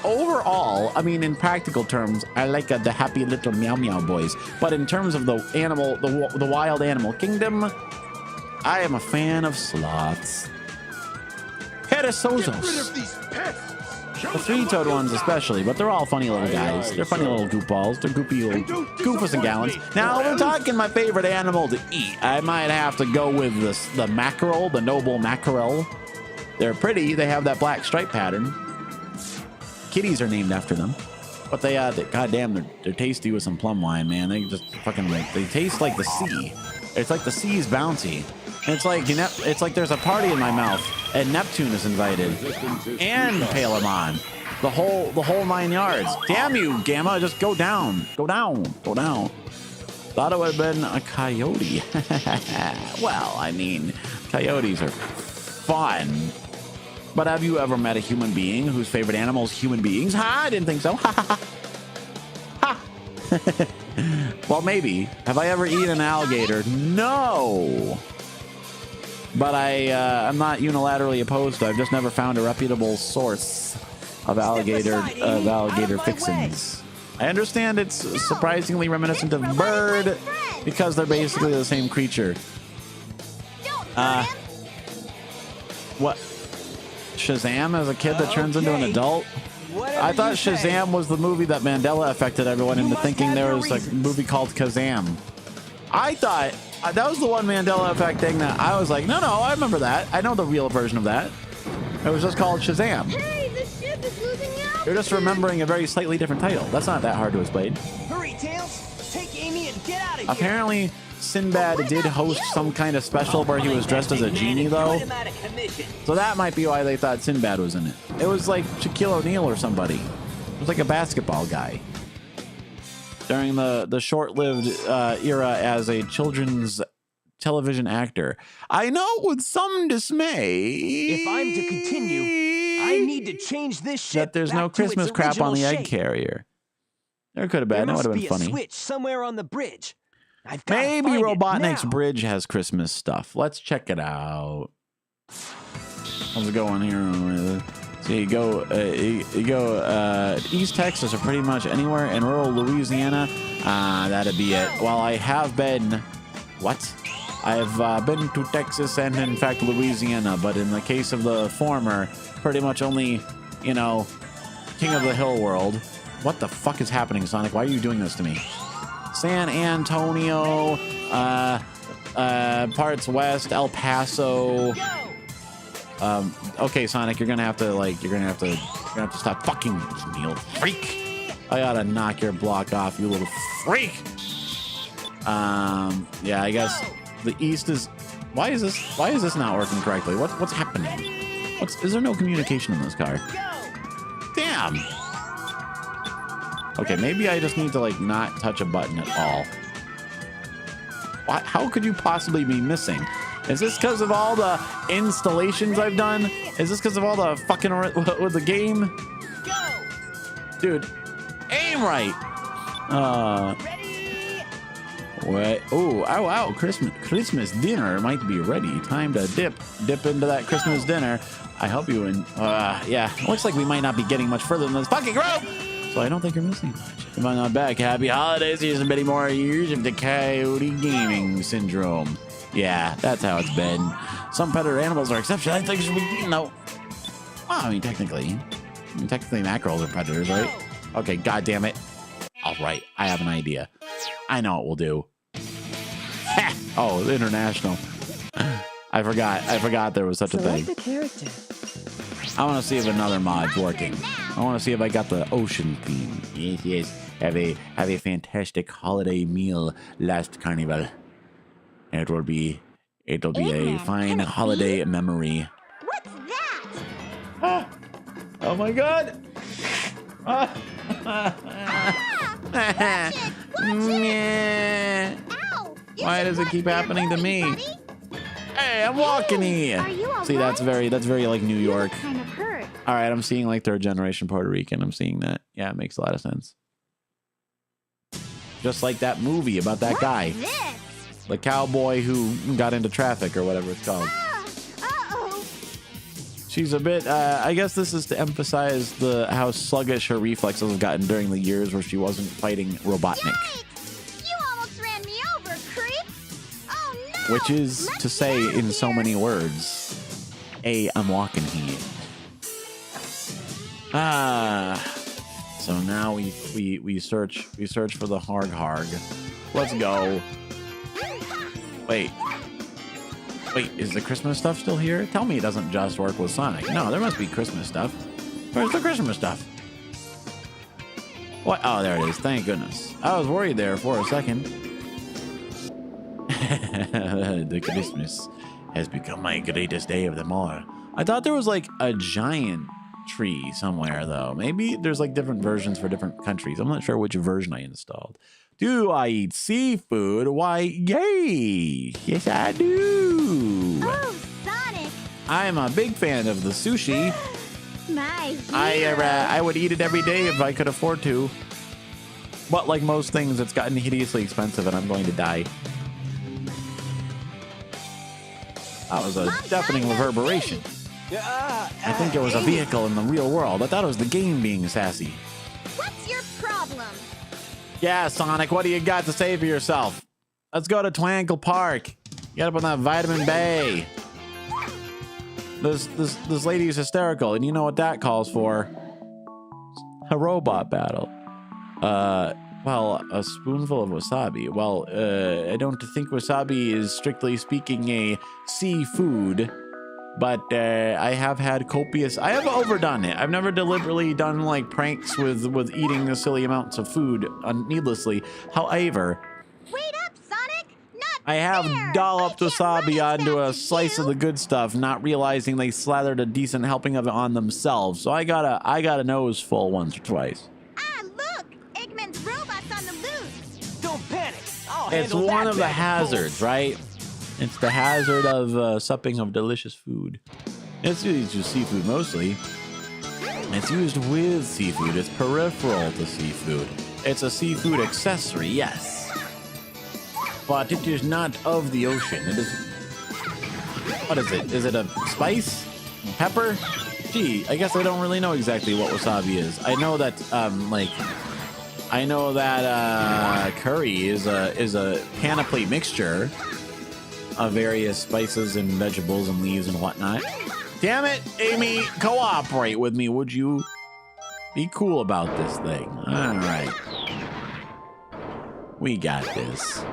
overall, I mean, in practical terms, I like the happy little meow meow boys. But in terms of the animal, the wild animal kingdom, I am a fan of sloths. Perezosos. The three-toed ones especially, but they're all funny little guys. They're funny little goofballs. They're goopy little goofus and gallons. Now, we're talking my favorite animal to eat. I might have to go with the mackerel, the noble mackerel. They're pretty. They have that black stripe pattern. Kitties are named after them. But they goddamn, they're tasty with some plum wine, man. They just fucking they taste like the sea. It's like the sea's bounty. It's like there's a party in my mouth, and Neptune is invited, and Palamon, the whole 9 yards. Damn you, Gamma! Just go down, go down, go down. Thought it would have been a coyote. Well, I mean, coyotes are fun. But have you ever met a human being whose favorite animal is human beings? Ha! I didn't think so. Ha! Well, maybe. Have I ever eaten an alligator? No. But I'm not unilaterally opposed to it. I've just never found a reputable source of alligator fixins. I understand it's surprisingly reminiscent of bird because they're basically the same creature. What? Shazam as a kid that turns into an adult? I thought Shazam was the movie that Mandela affected everyone into thinking there was a movie called Kazam. I thought that was the one Mandela effect thing that I was like, no, I remember that. I know the real version of that. It was just called Shazam. Hey, the ship is losing out. You're just remembering a very slightly different title. That's not that hard to explain. Hurry, Tails! Take Amy and get out of here! Apparently, Sinbad did host some kind of special where he was dressed as a genie, though. So that might be why they thought Sinbad was in it. It was like Shaquille O'Neal or somebody. It was like a basketball guy. During the short-lived era as a children's television actor. I know with some dismay. If I'm to continue, I need to change this ship. That there's no Christmas crap on the egg carrier. There could have been. That would have been funny. There must be a switch somewhere on the bridge. Maybe Robotnik's bridge has Christmas stuff. Let's check it out. How's it going here? So you go East Texas or pretty much anywhere in rural Louisiana. That'd be it. While I have been, I've been to Texas and in fact Louisiana, but in the case of the former, pretty much only, King of the Hill world. What the fuck is happening, Sonic? Why are you doing this to me? San Antonio, parts west, El Paso. Okay, Sonic, you're gonna have to stop fucking with me, you little freak. I gotta knock your block off, you little freak. Yeah, I guess the east is. Why is this not working correctly? What's happening? Is there no communication in this car? Damn. Okay, maybe I just need to like not touch a button at all. How could you possibly be missing? Is this because of all the installations I've done? Is this because of all the fucking with the game? Dude, aim right. What? Oh, wow. Christmas dinner might be ready. Time to dip into that Christmas dinner. I hope you yeah. Looks like we might not be getting much further than this fucking group. So I don't think you're missing much. If I'm not back, happy holidays. Here's many more years of the Coyote Gaming Syndrome. Yeah, that's how it's been. Some predator animals are exceptions. I think should be, no. Well, I mean, technically mackerels are predators, right? Okay, god damn it. All right, I have an idea. I know what we'll do. Ha! Oh, international. I forgot there was such a thing. Select a character. I want to see if another mod's working. I want to see if I got the ocean theme. Yes. Have a fantastic holiday meal last carnival. It'll be a fine holiday memory. What's that? Oh my god! Watch it! Ow! Why does it keep happening to me? Buddy? Hey, I'm walking here. Are you all See, that's right? very like New York. Kind of hurt. All right, I'm seeing like third generation Puerto Rican. I'm seeing that. Yeah, it makes a lot of sense. Just like that movie about that guy. This? The cowboy who got into traffic or whatever it's called. Uh-oh. She's a bit, I guess this is to emphasize how sluggish her reflexes have gotten during the years where she wasn't fighting Robotnik. Yikes! You almost ran me over, creep! Oh no! Which is Let to me say out in of so here. many words, I'm walking here. So now we search for the Harg. Let's go. Wait, is the Christmas stuff still here? Tell me it doesn't just work with Sonic. No, there must be Christmas stuff. Where's the Christmas stuff? What? Oh, there it is. Thank goodness. I was worried there for a second. The Christmas has become my greatest day of them all. I thought there was like a giant tree somewhere though. Maybe there's like different versions for different countries. I'm not sure which version I installed. Do I eat seafood? Why, yay! Yes, I do. Oh, Sonic! I'm a big fan of the sushi. My hero. I would eat it every day if I could afford to. But like most things, it's gotten hideously expensive and I'm going to die. That was a deafening reverberation. I think it was a vehicle in the real world. I thought it was the game being sassy. What's your problem? Yeah, Sonic, what do you got to say for yourself? Let's go to Twinkle Park. Get up on that vitamin Bay. This lady is hysterical, and you know what that calls for? A robot battle. Well, a spoonful of wasabi. Well, I don't think wasabi is strictly speaking a seafood, but I have had I have overdone it. I've never deliberately done like pranks with eating the silly amounts of food needlessly. However, Wait up, Sonic! Not I have fair. dolloped I can't wasabi run as onto a fast as slice you. of the good stuff, not realizing they slathered a decent helping of it on themselves. So I got a nose full once or twice. Ah, look! Eggman's robot's on the loose. Don't panic. I'll It's handle one that of the bag hazards, right? It's the hazard of supping of delicious food. It's used with seafood mostly. It's used with seafood. It's peripheral to seafood. It's a seafood accessory, yes. But it is not of the ocean. It is... What is it? Is it a spice? Pepper? Gee, I guess I don't really know exactly what wasabi is. I know that, curry is a panoply mixture of various spices and vegetables and leaves and whatnot. Damn it, Amy, cooperate with me, would you? Be cool about this thing. All right. We got this.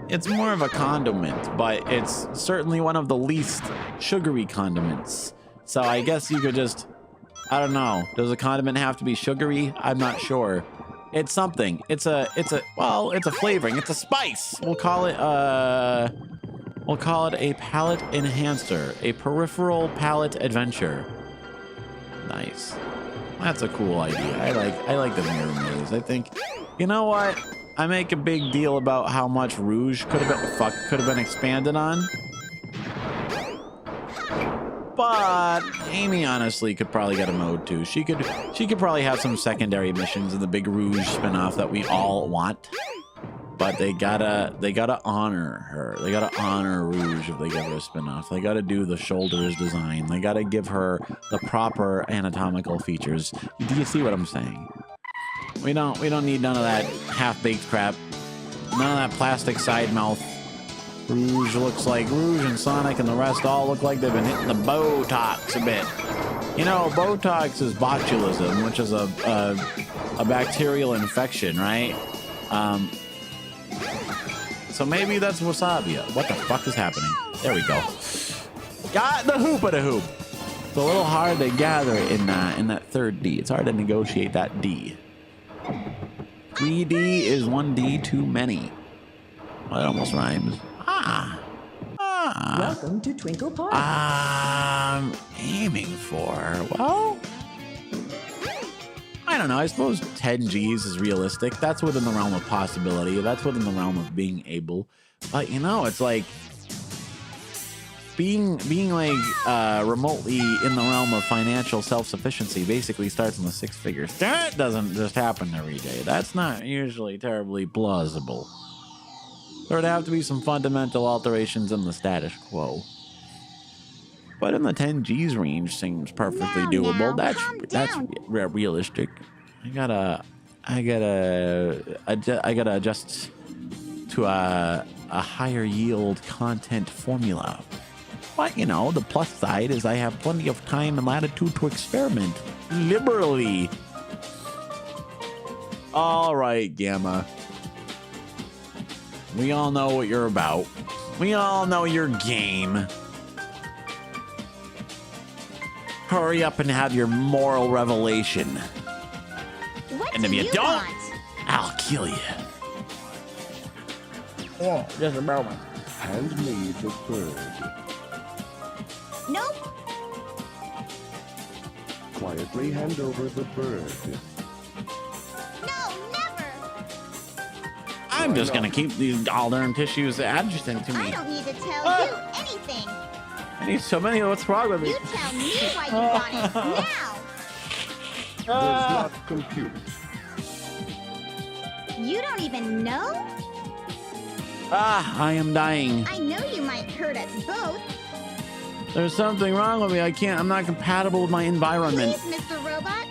It's more of a condiment, but it's certainly one of the least sugary condiments. So I guess you could just, I don't know. Does a condiment have to be sugary? I'm not sure. It's something. It's a flavoring. It's a spice. We'll call it a palate enhancer, a peripheral palate adventure. Nice. That's a cool idea. I like the mirror maze. I think, you know what? I make a big deal about how much Rouge could have been expanded on. But Amy honestly could probably get a mode too. She could probably have some secondary missions in the big Rouge spinoff that we all want. But they gotta honor her. They gotta honor Rouge if they give her a spinoff. They gotta do the shoulders design. They gotta give her the proper anatomical features. Do you see what I'm saying? We don't need none of that half-baked crap. None of that plastic side mouth. Rouge looks like Rouge and Sonic and the rest all look like they've been hitting the Botox a bit. You know, Botox is botulism, which is a bacterial infection, right? So maybe that's wasabi. What the fuck is happening? There we go. Got the hoop of the hoop. It's a little hard to gather in that third D. It's hard to negotiate that D. 3D is 1D too many. Well, that almost rhymes. Welcome to Twinkle Park. I'm aiming for, well, I don't know. I suppose 10 G's is realistic. That's within the realm of possibility. That's within the realm of being able. But you know, it's like being like remotely in the realm of financial self-sufficiency basically starts in the six figures. That doesn't just happen every day. That's not usually terribly plausible. There would have to be some fundamental alterations in the status quo. But in the 10 G's range seems perfectly doable. That's realistic. I gotta adjust to a higher yield content formula. But you know, the plus side is I have plenty of time and latitude to experiment liberally. All right, Gamma. We all know what you're about. We all know your game. Hurry up and have your moral revelation. What And if do you don't, want? I'll kill you. Yeah, Just a moment. hand me the bird. Nope. Quietly hand over the bird. No, never. I'm just gonna keep these all darn tissues adjacent to I me. don't need to tell Ah. you anything. I need so many. What's wrong with me? You tell me why you want it now. Does not compute. You don't even know? I am dying. I know you might hurt us both. There's something wrong with me. I'm not compatible with my environment. Please, Mr. Robot.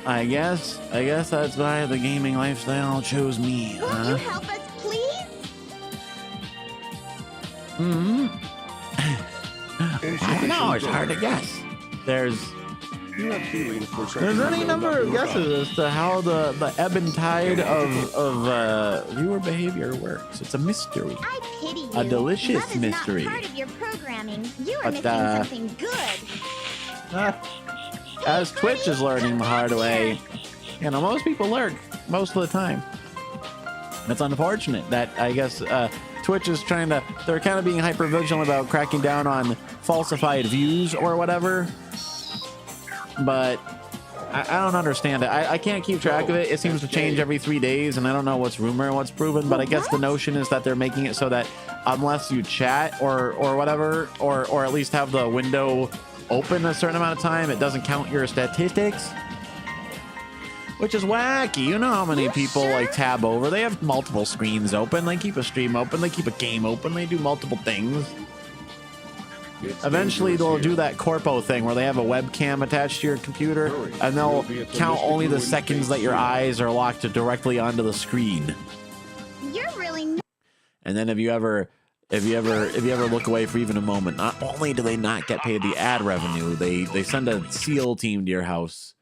I guess that's why the gaming lifestyle chose me. Won't you help us, please? I don't know. It's hard to guess. There's You have feelings for There's any number of guesses as to how the ebb and tide of viewer behavior works. It's a mystery. I pity you. A delicious Love is mystery. Not part of your programming. You are But, missing something good. As Twitch is learning the hard way, you know, most people lurk most of the time. It's unfortunate that I guess Twitch is they're kind of being hyper vigilant about cracking down on falsified views or whatever. But I don't understand it. I can't keep track of it. It seems to change every 3 days, and I don't know what's rumor and what's proven. But I guess the notion is that they're making it so that unless you chat or whatever, or at least have the window open a certain amount of time, it doesn't count your statistics. Which is wacky. You know how many people like tab over? They have multiple screens open. They keep a stream open. They keep a game open. They do multiple things. Eventually, they'll do that corpo thing where they have a webcam attached to your computer, and they'll count only the seconds that your eyes are locked directly onto the screen. You're really. And then if you ever look away for even a moment, not only do they not get paid the ad revenue, they send a SEAL team to your house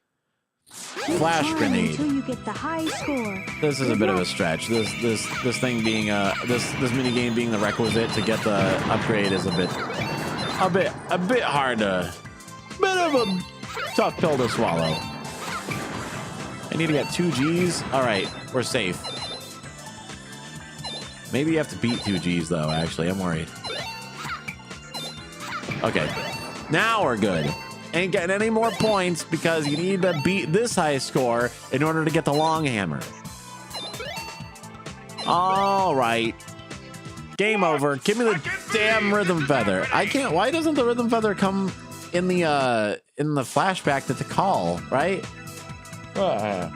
Flash Time grenade. until you get the high score. This is a bit of a stretch. This thing being this mini game being the requisite to get the upgrade is a bit hard to, bit of a tough pill to swallow. I need to get 2 Gs. All right, we're safe. Maybe you have to beat 2 Gs though. Actually, I'm worried. Okay, now we're good. Ain't getting any more points because you need to beat this high score in order to get the long hammer. All right. Game over. Give me the damn rhythm feather. I can't. Why doesn't the rhythm feather come in the flashback to Tikal, right? I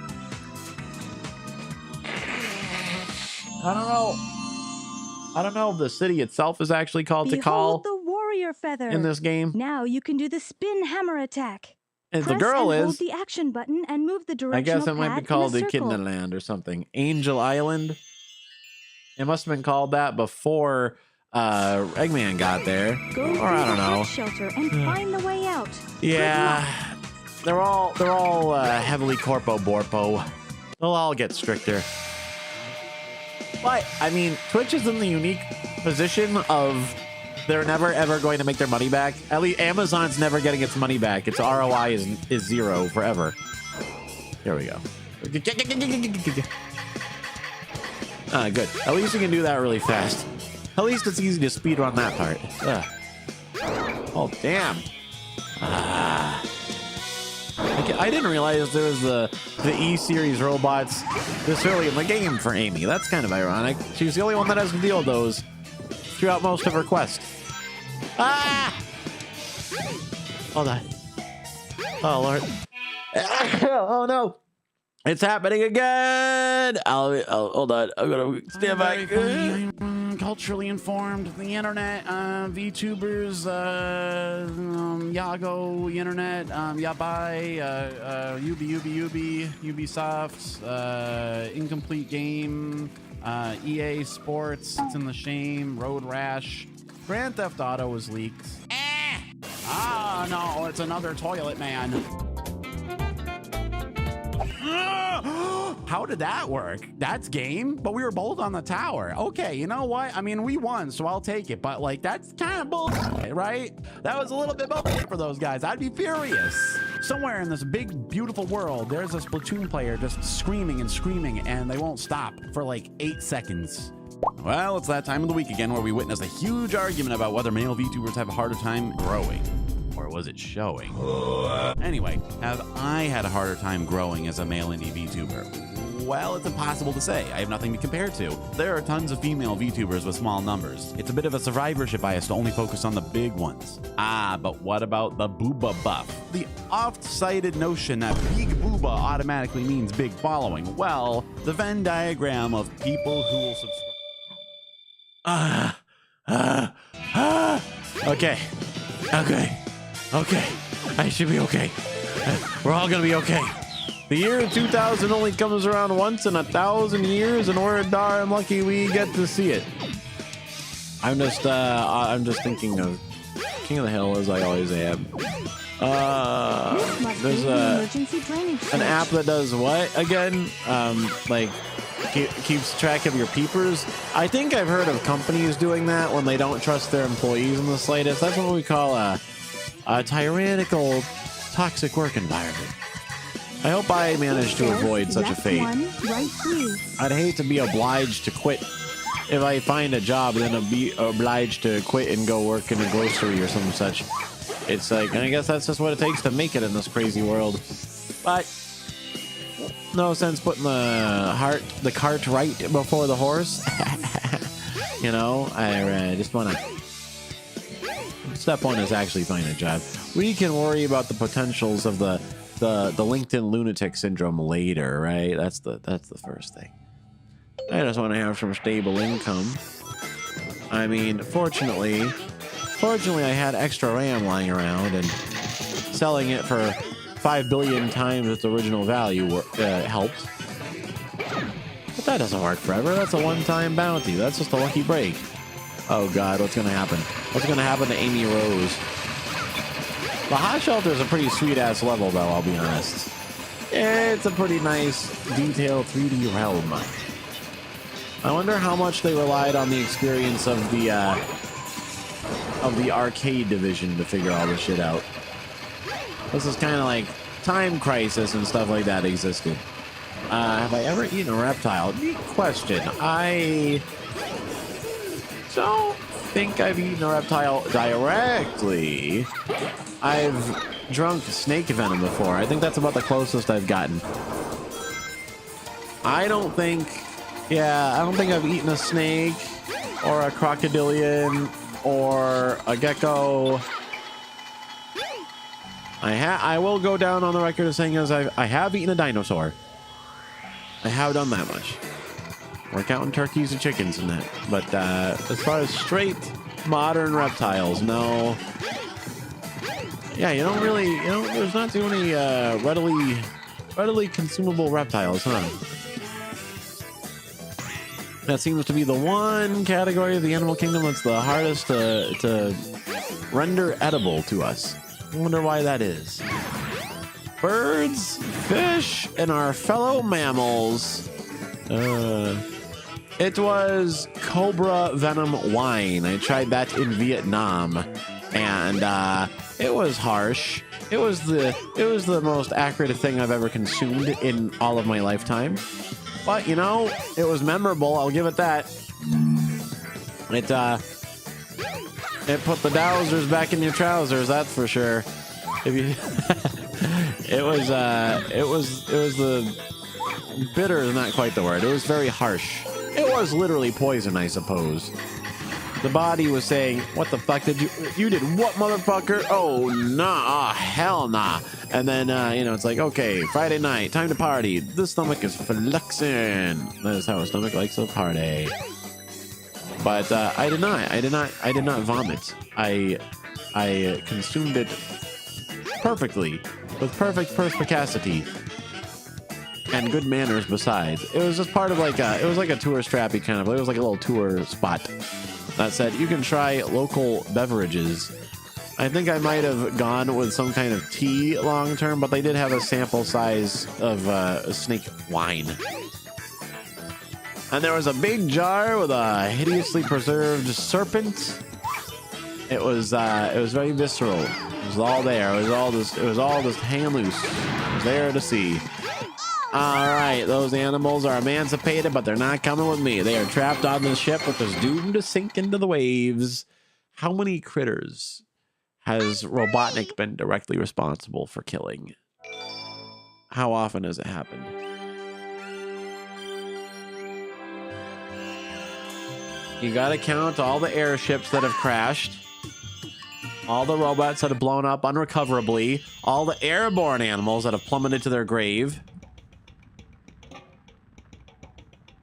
don't know. I don't know if the city itself is actually called Behold Tikal the warrior feather. in this game. Now you can do the spin hammer attack. And the Press girl and is. hold the action button and move the I directional guess it might be pad called in a Echidna circle. Land or something. Angel Island. It must have been called that before Eggman got there. Go Or through I don't the know. hut shelter and find the way out. Yeah. They're all heavily corpo borpo. They'll all get stricter. But I mean, Twitch is in the unique position of they're never ever going to make their money back. At least Amazon's never getting its money back. Its ROI is 0 forever. Here we go. Good. At least you can do that really fast. At least it's easy to speedrun that part. Ugh. Oh, damn. I didn't realize there was the E-Series robots this early in the game for Amy. That's kind of ironic. She's the only one that has to deal with those throughout most of her quest. Ah! Hold on. Oh, Lord. Oh, no. It's happening again. Hold on. I'm going to stand back. I'm culturally informed. The internet, VTubers, Yago, internet, Yabai, Ubisoft, Incomplete Game, EA Sports, It's in the Shame, Road Rash, Grand Theft Auto was leaked. Ah, no, it's another Toilet Man. How did that work? That's game, but we were both on the tower. Okay, you know what? I mean, we won, so I'll take it. But like, that's kind of bullshit, right? That was a little bit bullshit for those guys. I'd be furious. Somewhere in this big, beautiful world, there's a Splatoon player just screaming and screaming, and they won't stop for like 8 seconds. Well, it's that time of the week again where we witness a huge argument about whether male VTubers have a harder time growing. Or was it showing? Anyway, have I had a harder time growing as a male indie VTuber? Well, it's impossible to say. I have nothing to compare to. There are tons of female VTubers with small numbers. It's a bit of a survivorship bias to only focus on the big ones. But what about the booba buff? The oft-cited notion that big booba automatically means big following. Well, the Venn diagram of people who will subscribe. Okay. I should be okay. We're all gonna be okay. The year 2000 only comes around once in 1,000 years, and we're darn lucky we get to see it. I'm just thinking of King of the Hill as I always am. There's an app that does what again? Like keeps track of your peepers. I think I've heard of companies doing that when they don't trust their employees in the slightest. That's what we call a tyrannical, toxic work environment. I hope I manage to avoid such a fate. I'd hate to be obliged to quit if I find a job, then I'll be obliged to quit and go work in a grocery or some such. It's like, and I guess that's just what it takes to make it in this crazy world. But no sense putting the cart right before the horse. You know, I just want to. Step one is actually find a job. We can worry about the potentials of the LinkedIn lunatic syndrome later, right? That's the first thing. I just want to have some stable income. I mean, fortunately, I had extra RAM lying around, and selling it for 5 billion times its original value helped. But that doesn't work forever. That's a one-time bounty. That's just a lucky break. Oh God, what's gonna happen? What's gonna happen to Amy Rose? The hot shelter is a pretty sweet-ass level, though, I'll be honest. It's a pretty nice, detailed 3D realm. I wonder how much they relied on the experience of the arcade division to figure all this shit out. This is kind of like Time Crisis and stuff like that existed. Have I ever eaten a reptile? Neat question. I don't think I've eaten a reptile directly. I've drunk snake venom before. I think that's about the closest I've gotten. I don't think I've eaten a snake or a crocodilian or a gecko. I will go down on the record as saying as I have eaten a dinosaur. I have done that much. We're counting turkeys and chickens in that. But as far as straight modern reptiles, no. Yeah, there's not too many readily consumable reptiles, huh? That seems to be the one category of the animal kingdom that's the hardest to render edible to us. I wonder why that is. Birds, fish, and our fellow mammals. It was cobra venom wine. I tried that in Vietnam, and it was harsh. It was the most accurate thing I've ever consumed in all of my lifetime. But it was memorable. I'll give it that. It put the dowsers back in your trousers. That's for sure. If you, it was the bitter is not quite the word. It was very harsh. It was literally poison, I suppose. The body was saying, "What the fuck did you did? What, motherfucker? Oh nah, hell nah." And then it's like, okay, Friday night, time to party. The stomach is flexing. That is how a stomach likes to party. But I did not vomit. I consumed it perfectly, with perfect perspicacity and good manners besides. It was just part of it was like a tourist trappy kind of. It was like a little tour spot. That said, you can try local beverages. I think I might have gone with some kind of tea long term, but they did have a sample size of snake wine. And there was a big jar with a hideously preserved serpent. It was very visceral. It was all there. It was all just hanging loose. It was there to see. All right, those animals are emancipated, but they're not coming with me. They are trapped on this ship, which is doomed to sink into the waves. How many critters has Robotnik been directly responsible for killing? How often has it happened? You gotta count all the airships that have crashed, all the robots that have blown up unrecoverably, all the airborne animals that have plummeted to their grave.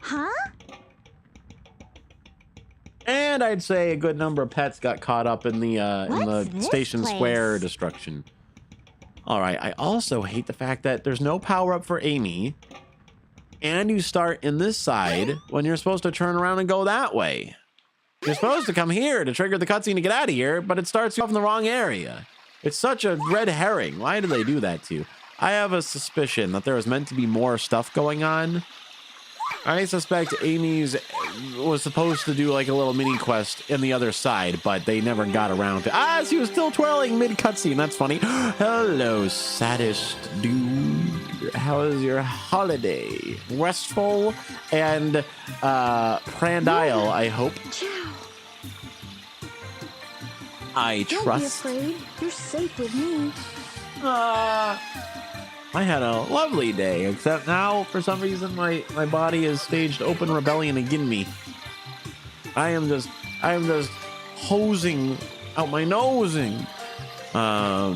Huh? And I'd say a good number of pets got caught up in the Station Square destruction. All right, I also hate the fact that there's no power-up for Amy, and you start in this side when you're supposed to turn around and go that way. You're supposed to come here to trigger the cutscene to get out of here, but it starts you off in the wrong area. It's such a red herring. Why do they do that to you? I have a suspicion that there was meant to be more stuff going on. I suspect Amy's was supposed to do like a little mini quest in the other side, but they never got around to. She was still twirling mid cutscene. That's funny. Hello, saddest dude. How is your holiday? Restful and prandial, I hope. I trust. Don't be afraid. You're safe with me. I had a lovely day, except now, for some reason, my body has staged open rebellion against me. I am just hosing out my nosing. Yeah,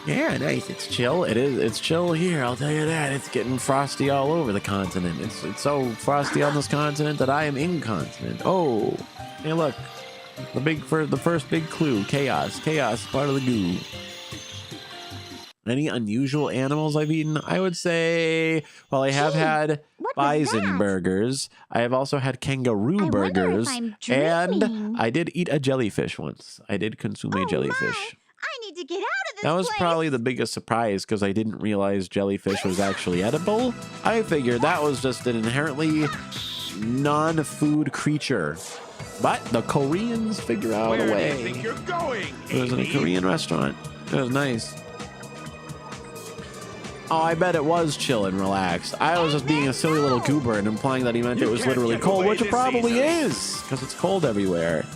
nice. It's chill. It's chill here. I'll tell you that. It's getting frosty all over the continent. It's so frosty on this continent that I am incontinent. Oh, hey, look, the first big clue: chaos. Chaos, part of the goo. Any unusual animals I've eaten? I would say, well, I have had bison burgers. I have also had kangaroo burgers. And I did eat a jellyfish once. I did consume a jellyfish. I need to get out of this That was place. probably the biggest surprise because I didn't realize jellyfish was actually edible. I figured that was just an inherently non-food creature. But the Koreans figure out a way. Where do you think you're going? It was in a Korean restaurant. It was nice. Oh, I bet it was chill and relaxed. I was just being a silly little goober and implying that he meant it was literally cold, which it probably is, because it's cold everywhere.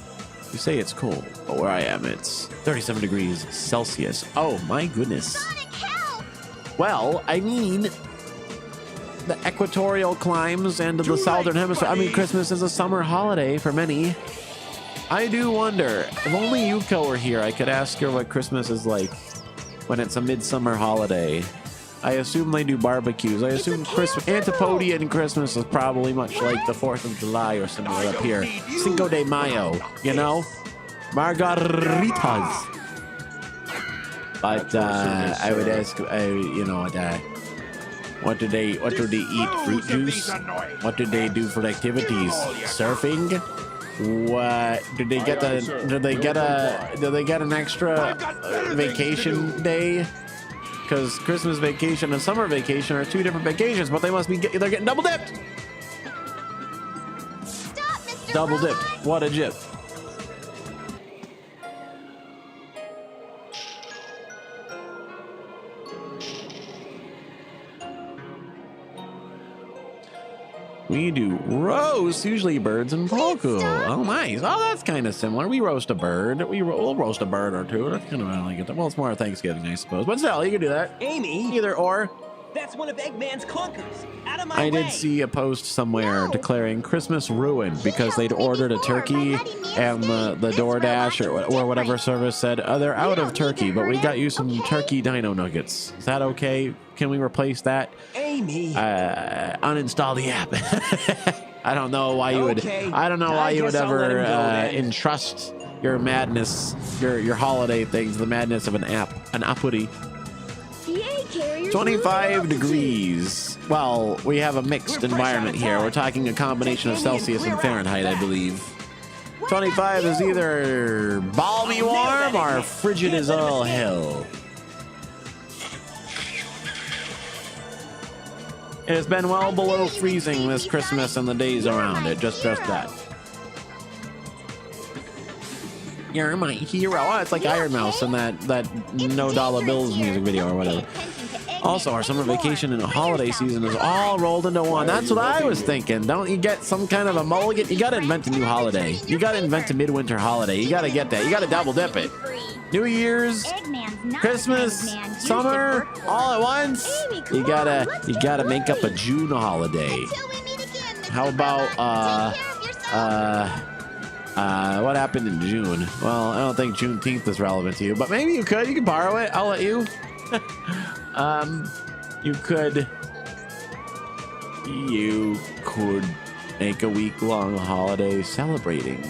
You say it's cold, but where I am, it's 37 degrees Celsius. Oh, my goodness. Sonic, help! Well, I mean, the equatorial climes and the southern hemisphere. I mean, Christmas is a summer holiday for many. I do wonder, if only Yuko were here, I could ask her what Christmas is like when it's a midsummer holiday. I assume they do barbecues. I assume Christmas, Antipodean Christmas is probably much like the 4th of July or somewhere up here. Cinco de Mayo, you know? Margaritas. But I would ask, you know, what do they eat? Fruit juice? What do they do for activities? Surfing? What do they get? Do they get an extra vacation day? Because Christmas vacation and summer vacation are 2 different vacations, but they must be they're getting double dipped. Stop, Mr. Double Robot! dipped. What a jip. We do roast, usually birds and poku. Oh, nice. Oh, that's kind of similar. We roast a bird. We'll roast a bird or two. That's kind of how I get that. Well, it's more Thanksgiving, I suppose. But still, you can do that. Amy, Either or. that's one of Eggman's clunkers. Out of my I way. did see a post somewhere declaring Christmas ruined because they'd ordered a turkey and the DoorDash or whatever service said, they're out of turkey, but we got you some turkey dino nuggets. Is that okay? Can we replace that? Amy. Uninstall the app. I don't know why you would. Okay. I don't know why I you would guess I'll let ever him go then. entrust your madness, your holiday things, the madness of an app, an appity. Yay, carriers. 25 degrees. Well, we have a mixed environment here. We're talking a combination of Celsius and Fahrenheit, I believe. 25 is either balmy warm or frigid as all hell. It has been well below freezing this Christmas and the days around it. Just that. You're my hero. Oh, it's like Iron Mouse in that No Dollar Bills music video or whatever. Also, our summer vacation and holiday season is all rolled into one. That's what I was thinking. Don't you get some kind of a mulligan? You got to invent a new holiday. You got to invent a midwinter holiday. You got to get that. You got to double dip it. New Year's, Christmas, summer, all at once. You gotta make up a June holiday. How about what happened in June? Well, I don't think Juneteenth is relevant to you, but maybe you could. You can borrow it. I'll let you. You could make a week-long holiday celebrating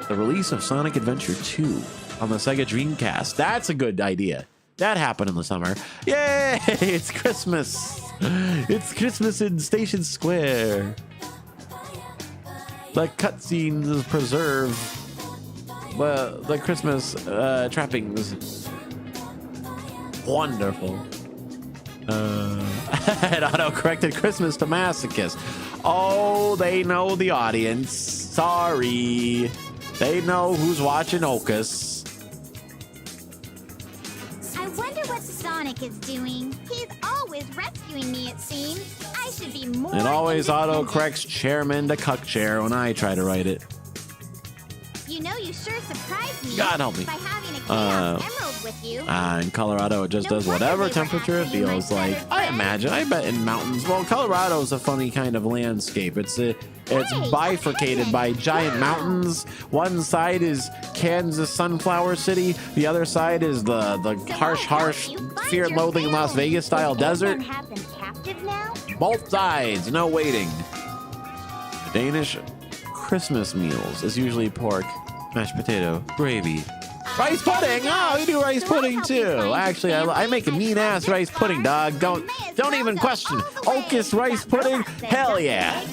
the release of Sonic Adventure 2 on the Sega Dreamcast. That's a good idea. That happened in the summer. Yay! It's Christmas. It's Christmas in Station Square. The cutscenes preserve the Christmas trappings. Wonderful. It auto-corrected Christmas to masochist. Oh, they know the audience. Sorry. They know who's watching OkAs. I wonder what Sonic is doing. He's always rescuing me, it seems. I should be more. It always independent. auto-corrects chairman to cuck chair when I try to write it. You know, you sure surprised me. God help me. By having a Chaos Emerald with you. In Colorado, it just does whatever temperature it feels like. I imagine. I bet in mountains. Well, Colorado is a funny kind of landscape. It's bifurcated by giant mountains. One side is Kansas Sunflower City. The other side is the harsh, fear-loathing Las Vegas style desert. Have them captive now? Both sides, no waiting. Danish Christmas meals is usually pork, mashed potato, gravy. Rice pudding! Oh, we do rice pudding too. Actually, I make a mean ass rice pudding, dog. Don't even question. OkAs rice pudding? Hell yeah!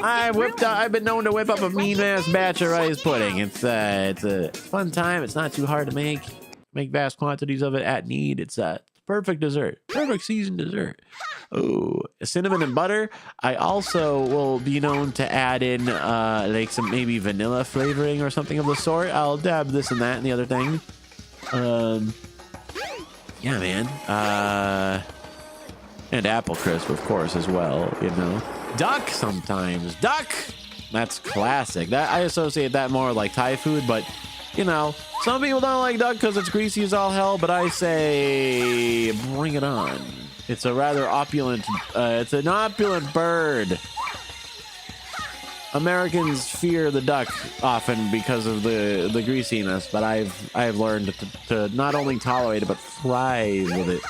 I've been known to whip up a mean ass batch of rice pudding. It's a fun time. It's not too hard to make. make vast quantities of it at need. It's a perfect dessert, perfect seasoned dessert. Oh, cinnamon and butter. I also will be known to add in like some maybe vanilla flavoring or something of the sort. I'll dab this and that and the other thing. Yeah, man. And apple crisp, of course, as well. You know, duck sometimes. Duck. That's classic. That I associate that more with like Thai food, but you know, some people don't like duck because it's greasy as all hell. But I say, bring it on. It's a rather opulent. It's an opulent bird. Americans fear the duck often because of the greasiness, but I've learned to not only tolerate it but thrive with it.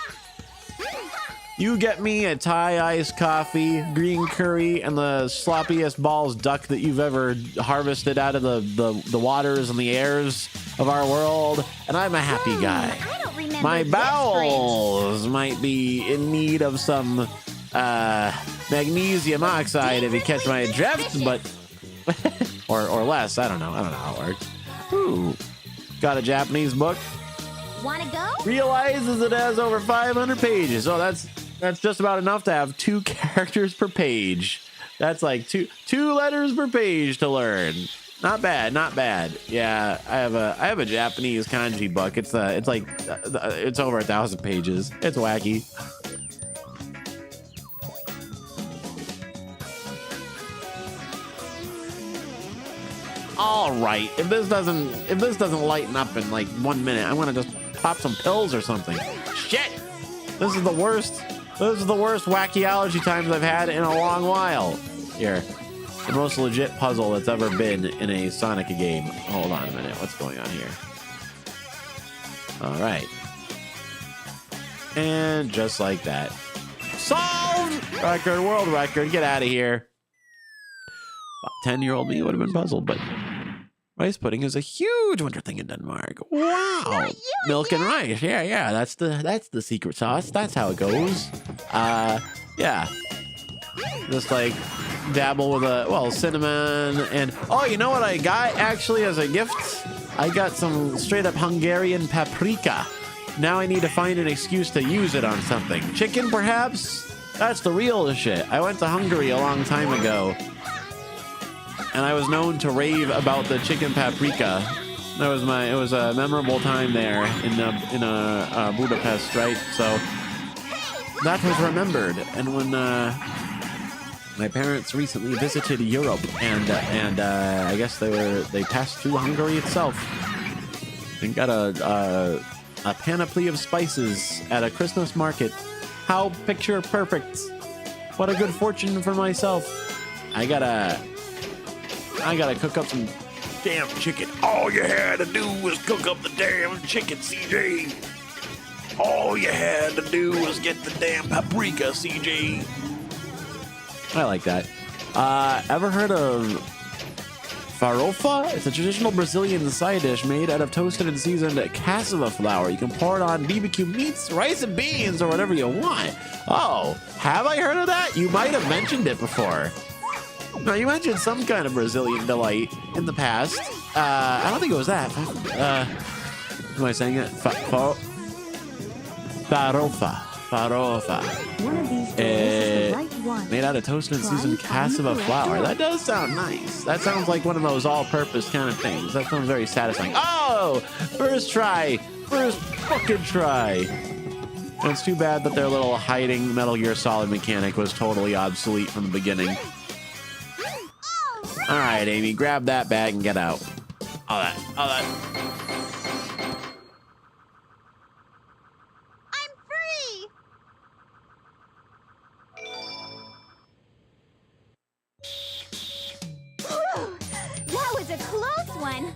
You get me a Thai iced coffee, green curry, and the sloppiest balls duck that you've ever harvested out of the waters and the airs of our world, and I'm a happy guy. I don't remember My this bowels might be in need of some magnesium oxide if you catch my drift, but or less. I don't know how it works. Ooh, got a Japanese book. Wanna go? Realizes it has over 500 pages. Oh, that's just about enough to have 2 characters per page. That's like two letters per page to learn. Not bad, not bad. Yeah, I have a Japanese kanji book. It's over 1,000 pages. It's wacky. All right, if this doesn't lighten up in like 1 minute, I'm gonna just pop some pills or something. Shit, this is the worst wackyology times I've had in a long while. Here, the most legit puzzle that's ever been in a Sonic game. Hold on a minute, what's going on here? All right, and just like that, solved. Record, world record. Get out of here. 10-year-old me would have been puzzled, but rice pudding is a huge winter thing in Denmark. Wow. Milk and rice. Yeah. That's the secret sauce. That's how it goes. Yeah. Just like dabble with cinnamon and you know what I got actually as a gift? I got some straight up Hungarian paprika. Now I need to find an excuse to use it on something. Chicken, perhaps? That's the real shit. I went to Hungary a long time ago, and I was known to rave about the chicken paprika. It was a memorable time there in Budapest, right? So that was remembered. And when my parents recently visited Europe, and I guess they passed through Hungary itself and got a panoply of spices at a Christmas market. How picture perfect! What a good fortune for myself. I gotta cook up some damn chicken. All you had to do was cook up the damn chicken, CJ. All you had to do was get the damn paprika, CJ. I like that. Ever heard of farofa? It's a traditional Brazilian side dish made out of toasted and seasoned cassava flour. You can pour it on BBQ meats, rice, and beans, or whatever you want. Oh, have I heard of that? You might have mentioned it before. No, you mentioned some kind of Brazilian delight in the past. I don't think it was that. Am I saying it? Farofa. One of these is the right one. Made out of toasted and seasoned cassava flour. That does sound nice. That sounds like one of those all-purpose kind of things. That sounds very satisfying. Oh! First try. First fucking try. And it's too bad that their little hiding Metal Gear Solid mechanic was totally obsolete from the beginning. All right, Amy, grab that bag and get out. All that. I'm free! Whew, that was a close one.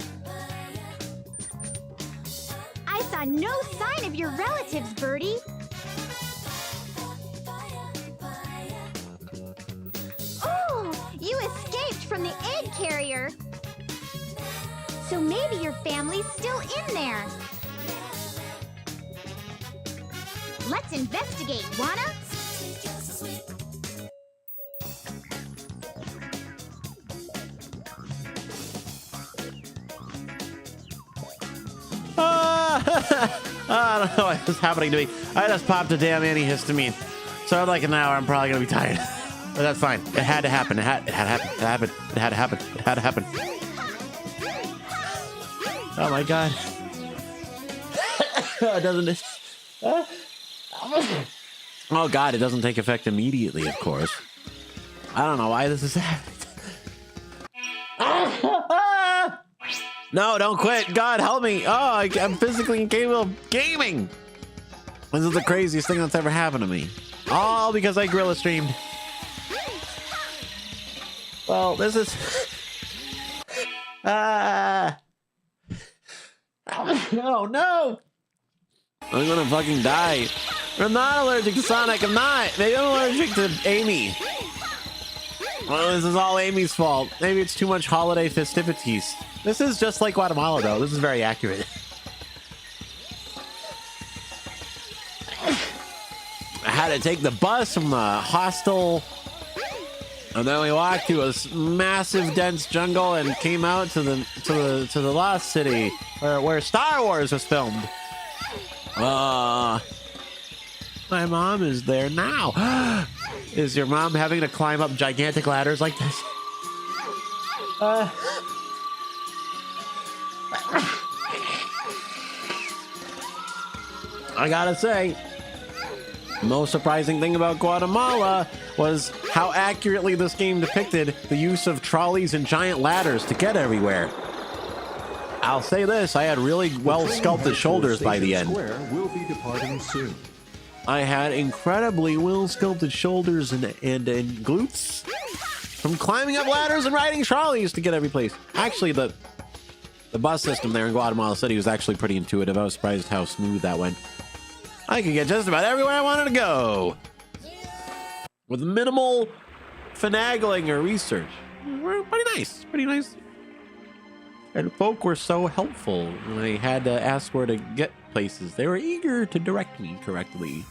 I saw no sign of your relatives, Birdie. Oh, you escaped from the egg carrier. So maybe your family's still in there. Let's investigate, wanna? I don't know what's happening to me. I just popped a damn antihistamine. So in like an hour, I'm probably gonna be tired. But that's fine. It had to happen. It had to happen. It had to happen. It had to happen. Oh my god. Doesn't it? Oh god, it doesn't take effect immediately, of course. I don't know why this is happening. No, don't quit. God, help me. Oh, I'm physically incapable of gaming. This is the craziest thing that's ever happened to me. All because I Guerilla streamed. Well, this is... Oh, no. I'm gonna fucking die. I'm not allergic to Sonic. I'm not. Maybe I'm allergic to Amy. Well, this is all Amy's fault. Maybe it's too much holiday festivities. This is just like Guatemala, though. This is very accurate. I had to take the bus from the hostel, and then we walked through a massive, dense jungle and came out to the lost city where Star Wars was filmed. My mom is there now. Is your mom having to climb up gigantic ladders like this? I gotta say, the most surprising thing about Guatemala was how accurately this game depicted the use of trolleys and giant ladders to get everywhere. I'll say this, I had really well sculpted shoulders by the end. Will be departing soon. I had incredibly well sculpted shoulders and glutes from climbing up ladders and riding trolleys to get every place. Actually, the bus system there in Guatemala City was actually pretty intuitive. I was surprised how smooth that went. I could get just about everywhere I wanted to go with minimal finagling or research. Pretty nice. And folk were so helpful when I had to ask where to get places. They were eager to direct me correctly.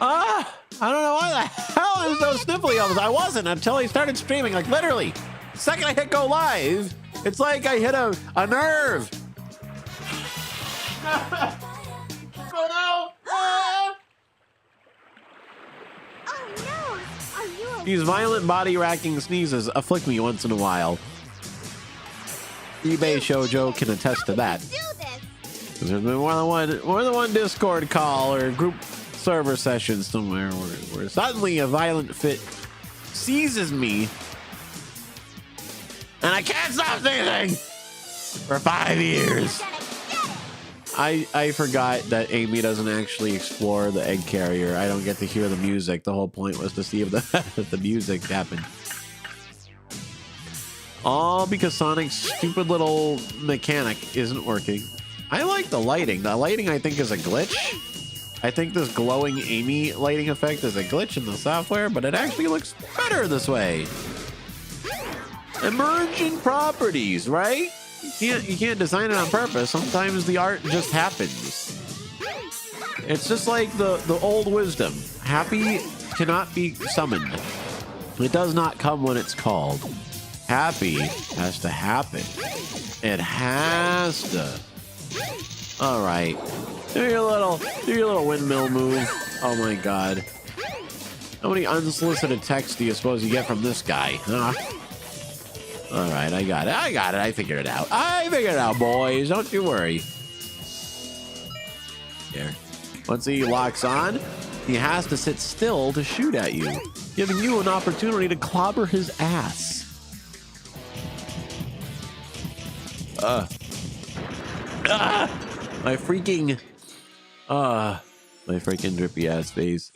I don't know why the hell I'm so sniffly all this. I wasn't until I started streaming. Like literally, the second I hit go live, it's like I hit a nerve. Oh no! Oh no! Are you okay? These violent body-racking sneezes afflict me once in a while. eBay Shoujo can attest to that. Do this! There's been more than one Discord call or group server session somewhere where suddenly a violent fit seizes me and I can't stop sneezing for 5 years. I forgot that Amy doesn't actually explore the egg carrier. I don't get to hear the music. The whole point was to see if the music happened. All because Sonic's stupid little mechanic isn't working. I like the lighting. The lighting, I think, is a glitch. I think this glowing Amy lighting effect is a glitch in the software, but it actually looks better this way. Emergent properties, right? You can't design it on purpose. Sometimes the art just happens. It's just like the old wisdom. Happy cannot be summoned. It does not come when it's called. Happy has to happen. It has to. All right. Do your little windmill move. Oh my god. How many unsolicited texts do you suppose you get from this guy? Huh? All right, I got it. I figured it out. Boys. Don't you worry. There. Once he locks on, he has to sit still to shoot at you, giving you an opportunity to clobber his ass. My freaking drippy ass face.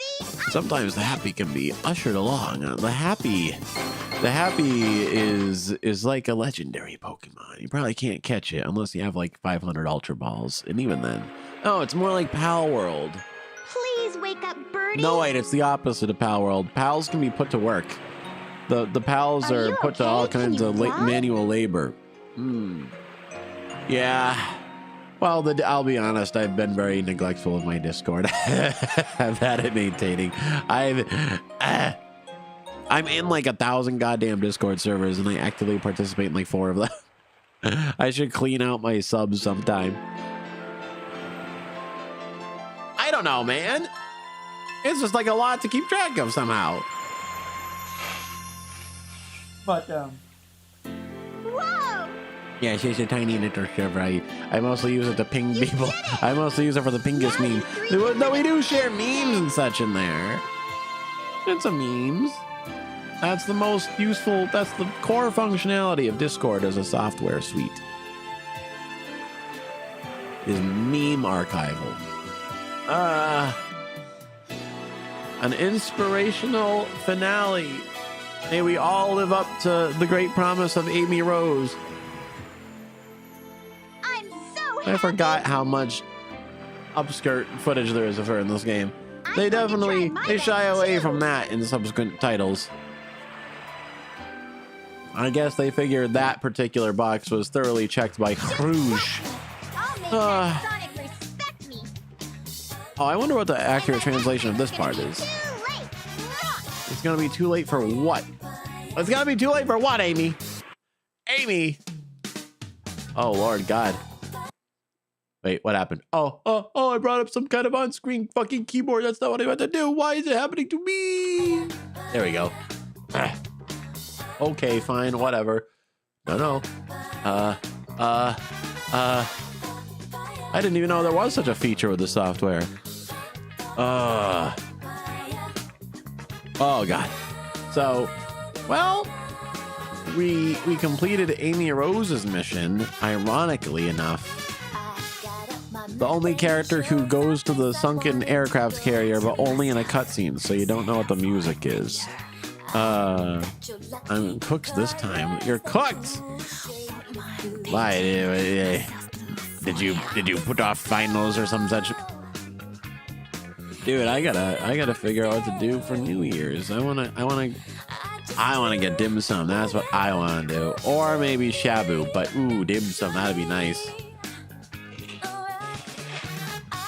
Sometimes the happy can be ushered along. The happy is like a legendary Pokemon. You probably can't catch it unless you have like 500 Ultra Balls, and even then. Oh, it's more like Pal World. Please wake up, Birdie. No, wait, it's the opposite of Pal World. Pals can be put to work. The pals are put to all kinds of manual labor. Yeah. Well, I'll be honest, I've been very neglectful of my Discord. I've had it maintaining. I'm in like 1,000 goddamn Discord servers, and I actively participate in like 4 of them. I should clean out my subs sometime. I don't know, man. It's just like a lot to keep track of somehow. But Whoa! Yeah, she's a tiny little server. I mostly use it to ping people. I mostly use it for the pingus meme. No, we do share memes and such in there. It's a memes. That's the most useful, that's the core functionality of Discord as a software suite. Is meme archival. An inspirational finale. May we all live up to the great promise of Amy Rose. I'm so happy. I forgot how much upskirt footage there is of her in this game. I'm They going to definitely, try my they shy best, away too. from that in subsequent titles. I guess they figured that particular box was thoroughly checked by Rouge. I'll make that Sonic respect me. Oh, I wonder what the accurate translation of this part is. Too late. It's gonna be too late for what? It's gonna be too late for what, Amy? Amy! Oh, Lord God. Wait, what happened? Oh, I brought up some kind of on-screen fucking keyboard. That's not what I meant to do. Why is it happening to me? There we go. Okay, fine, whatever. No. I didn't even know there was such a feature with the software. Oh, God. So, well, we completed Amy Rose's mission, ironically enough. The only character who goes to the sunken aircraft carrier, but only in a cutscene, so you don't know what the music is. I'm cooked this time. You're cooked. Why? Did you put off finals or some such? Dude, I gotta figure out what to do for New Year's. I wanna get dim sum. That's what I wanna do, or maybe shabu. But ooh, dim sum, that'd be nice.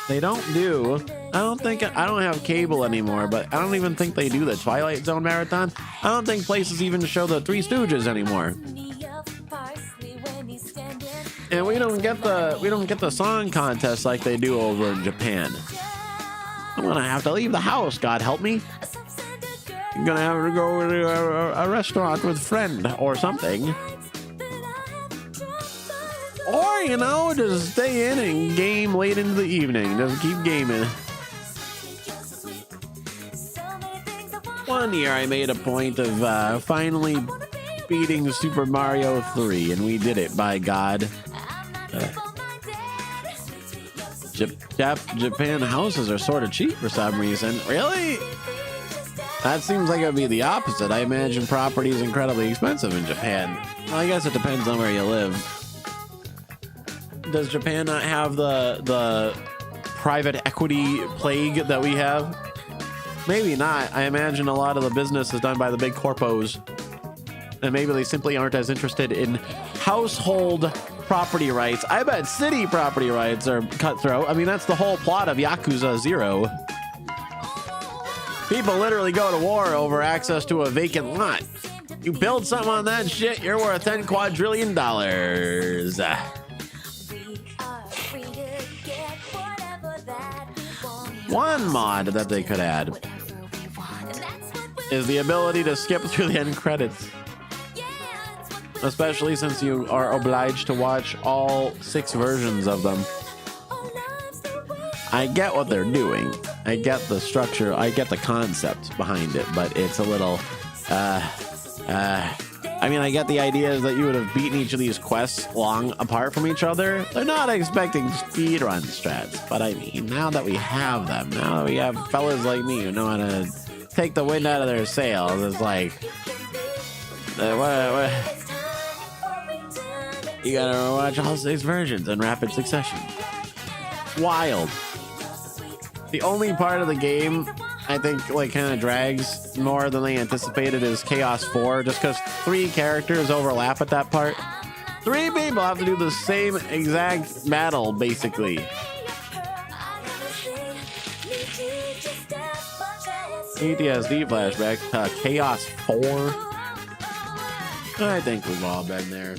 They don't do. I don't have cable anymore, but I don't even think they do the Twilight Zone marathon. I don't think places even show the Three Stooges anymore. And we don't get the song contest like they do over in Japan. I'm gonna have to leave the house, God help me. I'm gonna have to go to a restaurant with a friend or something. Or, just stay in and game late into the evening. Just keep gaming. One year I made a point of finally beating Super Mario 3, and we did it, by God. Japan houses are sort of cheap for some reason. Really? That seems like it would be the opposite. I imagine property is incredibly expensive in Japan. Well, I guess it depends on where you live. Does Japan not have the private equity plague that we have? Maybe not. I imagine a lot of the business is done by the big corpos. And maybe they simply aren't as interested in household property rights. I bet city property rights are cutthroat. I mean, that's the whole plot of Yakuza 0. People literally go to war over access to a vacant lot. You build something on that shit, you're worth $10 quadrillion. One mod that they could add is the ability to skip through the end credits. Especially since you are obliged to watch all 6 versions of them. I get what they're doing. I get the structure. I get the concept behind it, but it's a little, I mean, I get the idea is that you would have beaten each of these quests long apart from each other. They're not expecting speedrun strats, but I mean, now that we have them, now that we have fellas like me who know how to take the wind out of their sails, it's like, you gotta watch all 6 versions in rapid succession. Wild. The only part of the game I think like kind of drags more than they anticipated is Chaos 4, just because 3 characters overlap at that part. 3 people have to do the same exact battle, basically. PTSD flashback to Chaos 4. I think we've all been there.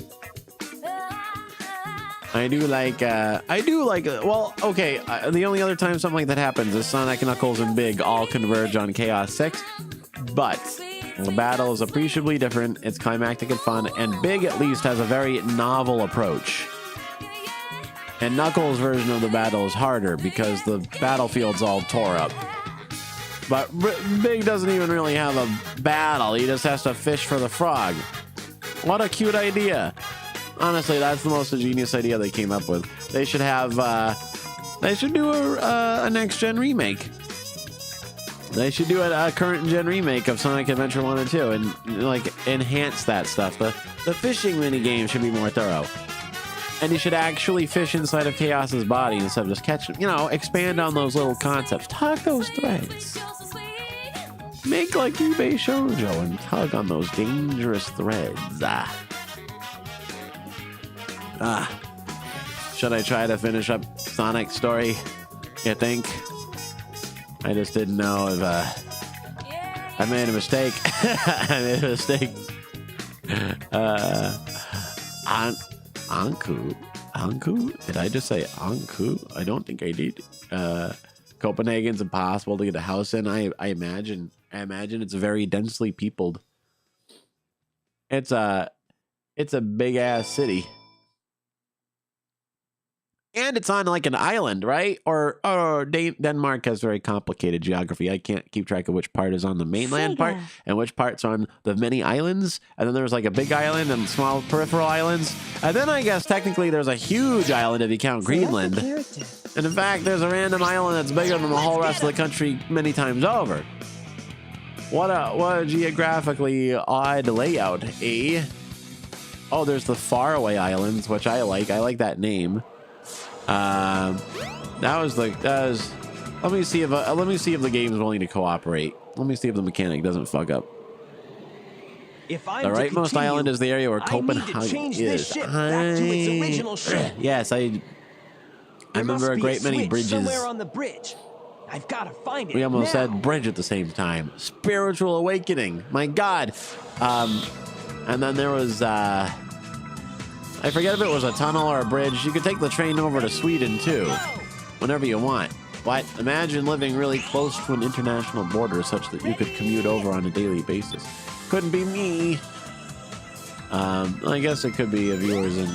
I do like, well, okay. The only other time something like that happens is Sonic, Knuckles, and Big all converge on Chaos 6. But the battle is appreciably different. It's climactic and fun. And Big, at least, has a very novel approach. And Knuckles' version of the battle is harder because the battlefield's all tore up. But Big doesn't even really have a battle. He just has to fish for the frog. What a cute idea. Honestly, that's the most ingenious idea they came up with. They should have, they should do a next-gen remake. They should do a current-gen remake of Sonic Adventure 1 and 2 and, like, enhance that stuff. The fishing minigame should be more thorough. And you should actually fish inside of Chaos's body instead of just catch, you know, expand on those little concepts. Tug those threads. Make like eBay Shoujo and tug on those dangerous threads. Should I try to finish up Sonic's story, you think? I just didn't know if I made a mistake. I made a mistake. Anku? Did I just say Anku? I don't think I did. Copenhagen's impossible to get a house in. I imagine it's very densely peopled. It's a big ass city. And it's on like an island, right? Or Denmark has very complicated geography. I can't keep track of which part is on the mainland part and which parts are on the many islands. And then there's like a big island and small peripheral islands. And then I guess technically there's a huge island if you count Greenland. And in fact, there's a random island that's bigger than the whole rest of the country many times over. What a geographically odd layout, eh? Oh, there's the faraway islands, which I like. I like that name. Let me see if the game's willing to cooperate. Let me see if the mechanic doesn't fuck up. The rightmost island is the area where Copenhagen is. Back to its original shape. Yes, I remember a great many bridges. Somewhere on the bridge. I've got to find it. We almost now. said bridge at the same time. Spiritual awakening. My God. And then there was I forget if it was a tunnel or a bridge. You could take the train over to Sweden too, whenever you want. But imagine living really close to an international border such that you could commute over on a daily basis. Couldn't be me. I guess it could be a viewers in.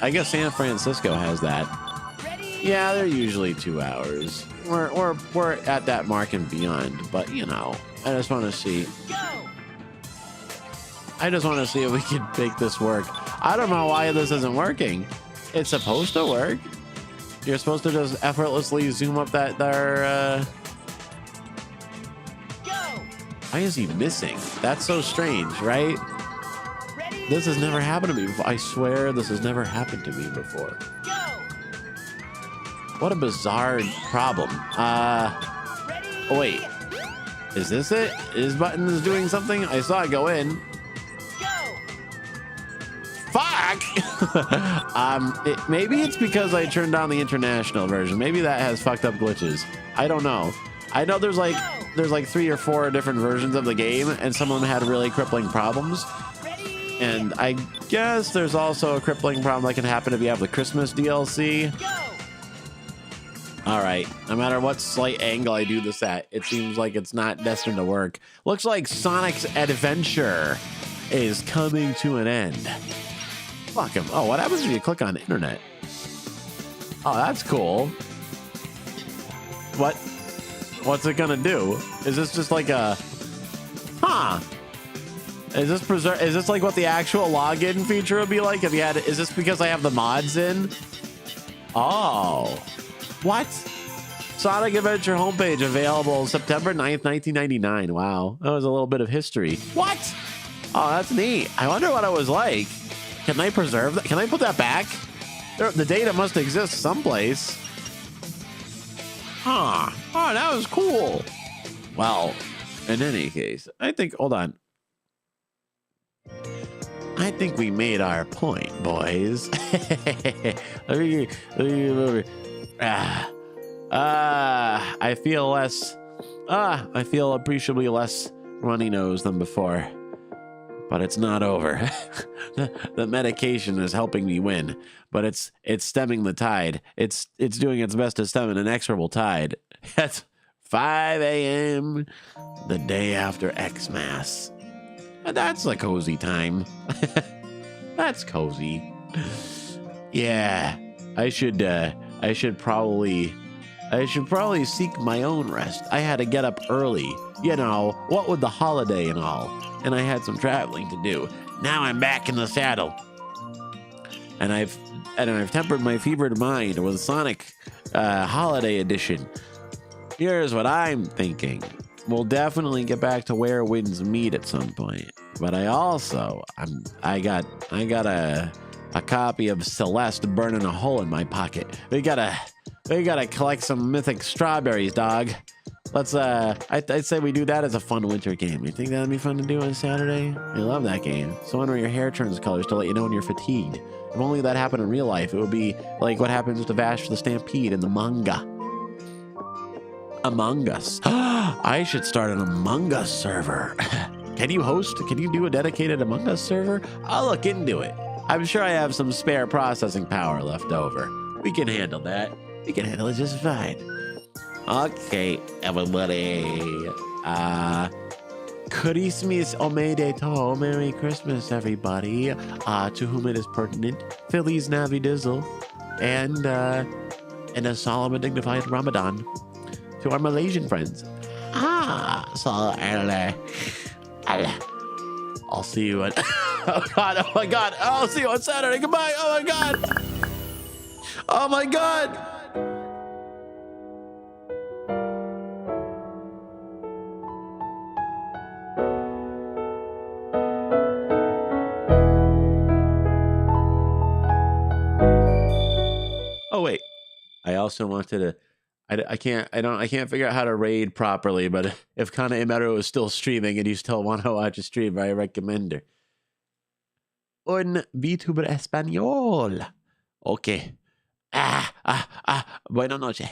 I guess San Francisco has that. Yeah, they're usually 2 hours. We're at that mark and beyond. But you know, I just want to see. I just want to see if we can make this work. I don't know why this isn't working. It's supposed to work. You're supposed to just effortlessly zoom up that there. Why is he missing? That's so strange, right? This has never happened to me before. I swear this has never happened to me before. What a bizarre problem. Oh wait. Is this it? His button is doing something? I saw it go in. Fuck! Maybe it's because I turned on the international version. Maybe that has fucked up glitches. I don't know. I know there's like 3 or 4 different versions of the game, and some of them had really crippling problems. And I guess there's also a crippling problem that can happen if you have the Christmas DLC. All right. No matter what slight angle I do this at, it seems like it's not destined to work. Looks like Sonic's adventure is coming to an end. Fuck him. Oh, what happens when you click on internet? Oh, that's cool. What's it gonna do? Is this just like a... Huh. Is this like what the actual login feature would be like if you had... Is this because I have the mods in? Oh. What? Sonic Adventure homepage available September 9th, 1999. Wow. That was a little bit of history. What? Oh, that's neat. I wonder what it was like. Can I preserve that? Can I put that back? The data must exist someplace. Huh. Oh, that was cool. Well, in any case, I think... Hold on. I think we made our point, boys. I feel less... I feel appreciably less runny nose than before. but it's not over. The medication is helping me win, but it's stemming the tide. It's doing its best to stem an inexorable tide. That's 5 a.m. the day after Xmas. That's a cozy time. That's cozy. Yeah, I should probably seek my own rest. I had to get up early, you know, what with the holiday and all, and I had some traveling to do. Now I'm back in the saddle, and I've tempered my fevered mind with Sonic Holiday Edition. Here's what I'm thinking. We'll definitely get back to where winds meet at some point, but I got a copy of Celeste burning a hole in my pocket. We gotta collect some mythic strawberries, dog. Let's I'd say we do that as a fun winter game. You think that'd be fun to do on Saturday? I love that game. So when your hair turns colors to let you know when you're fatigued. If only that happened in real life, it would be like what happens to Vash the Stampede in the manga. Among Us. I should start an Among Us server. Can you do a dedicated Among Us server? I'll look into it. I'm sure I have some spare processing power left over. We can handle that. We can handle it just fine. Okay, everybody. Christmas omedeto. Merry Christmas, everybody. To whom it is pertinent. Feliz Navidizzle. And a solemn and dignified Ramadan. To our Malaysian friends. I'll see you at... Oh my God. I'll see you on Saturday. Goodbye. Oh my God. Oh my God. Oh wait. I also wanted to... I can't figure out how to raid properly, but if Kana Emeru is still streaming and you still want to watch a stream, I recommend her. Un Vtuber español. Okay. Buenas noches.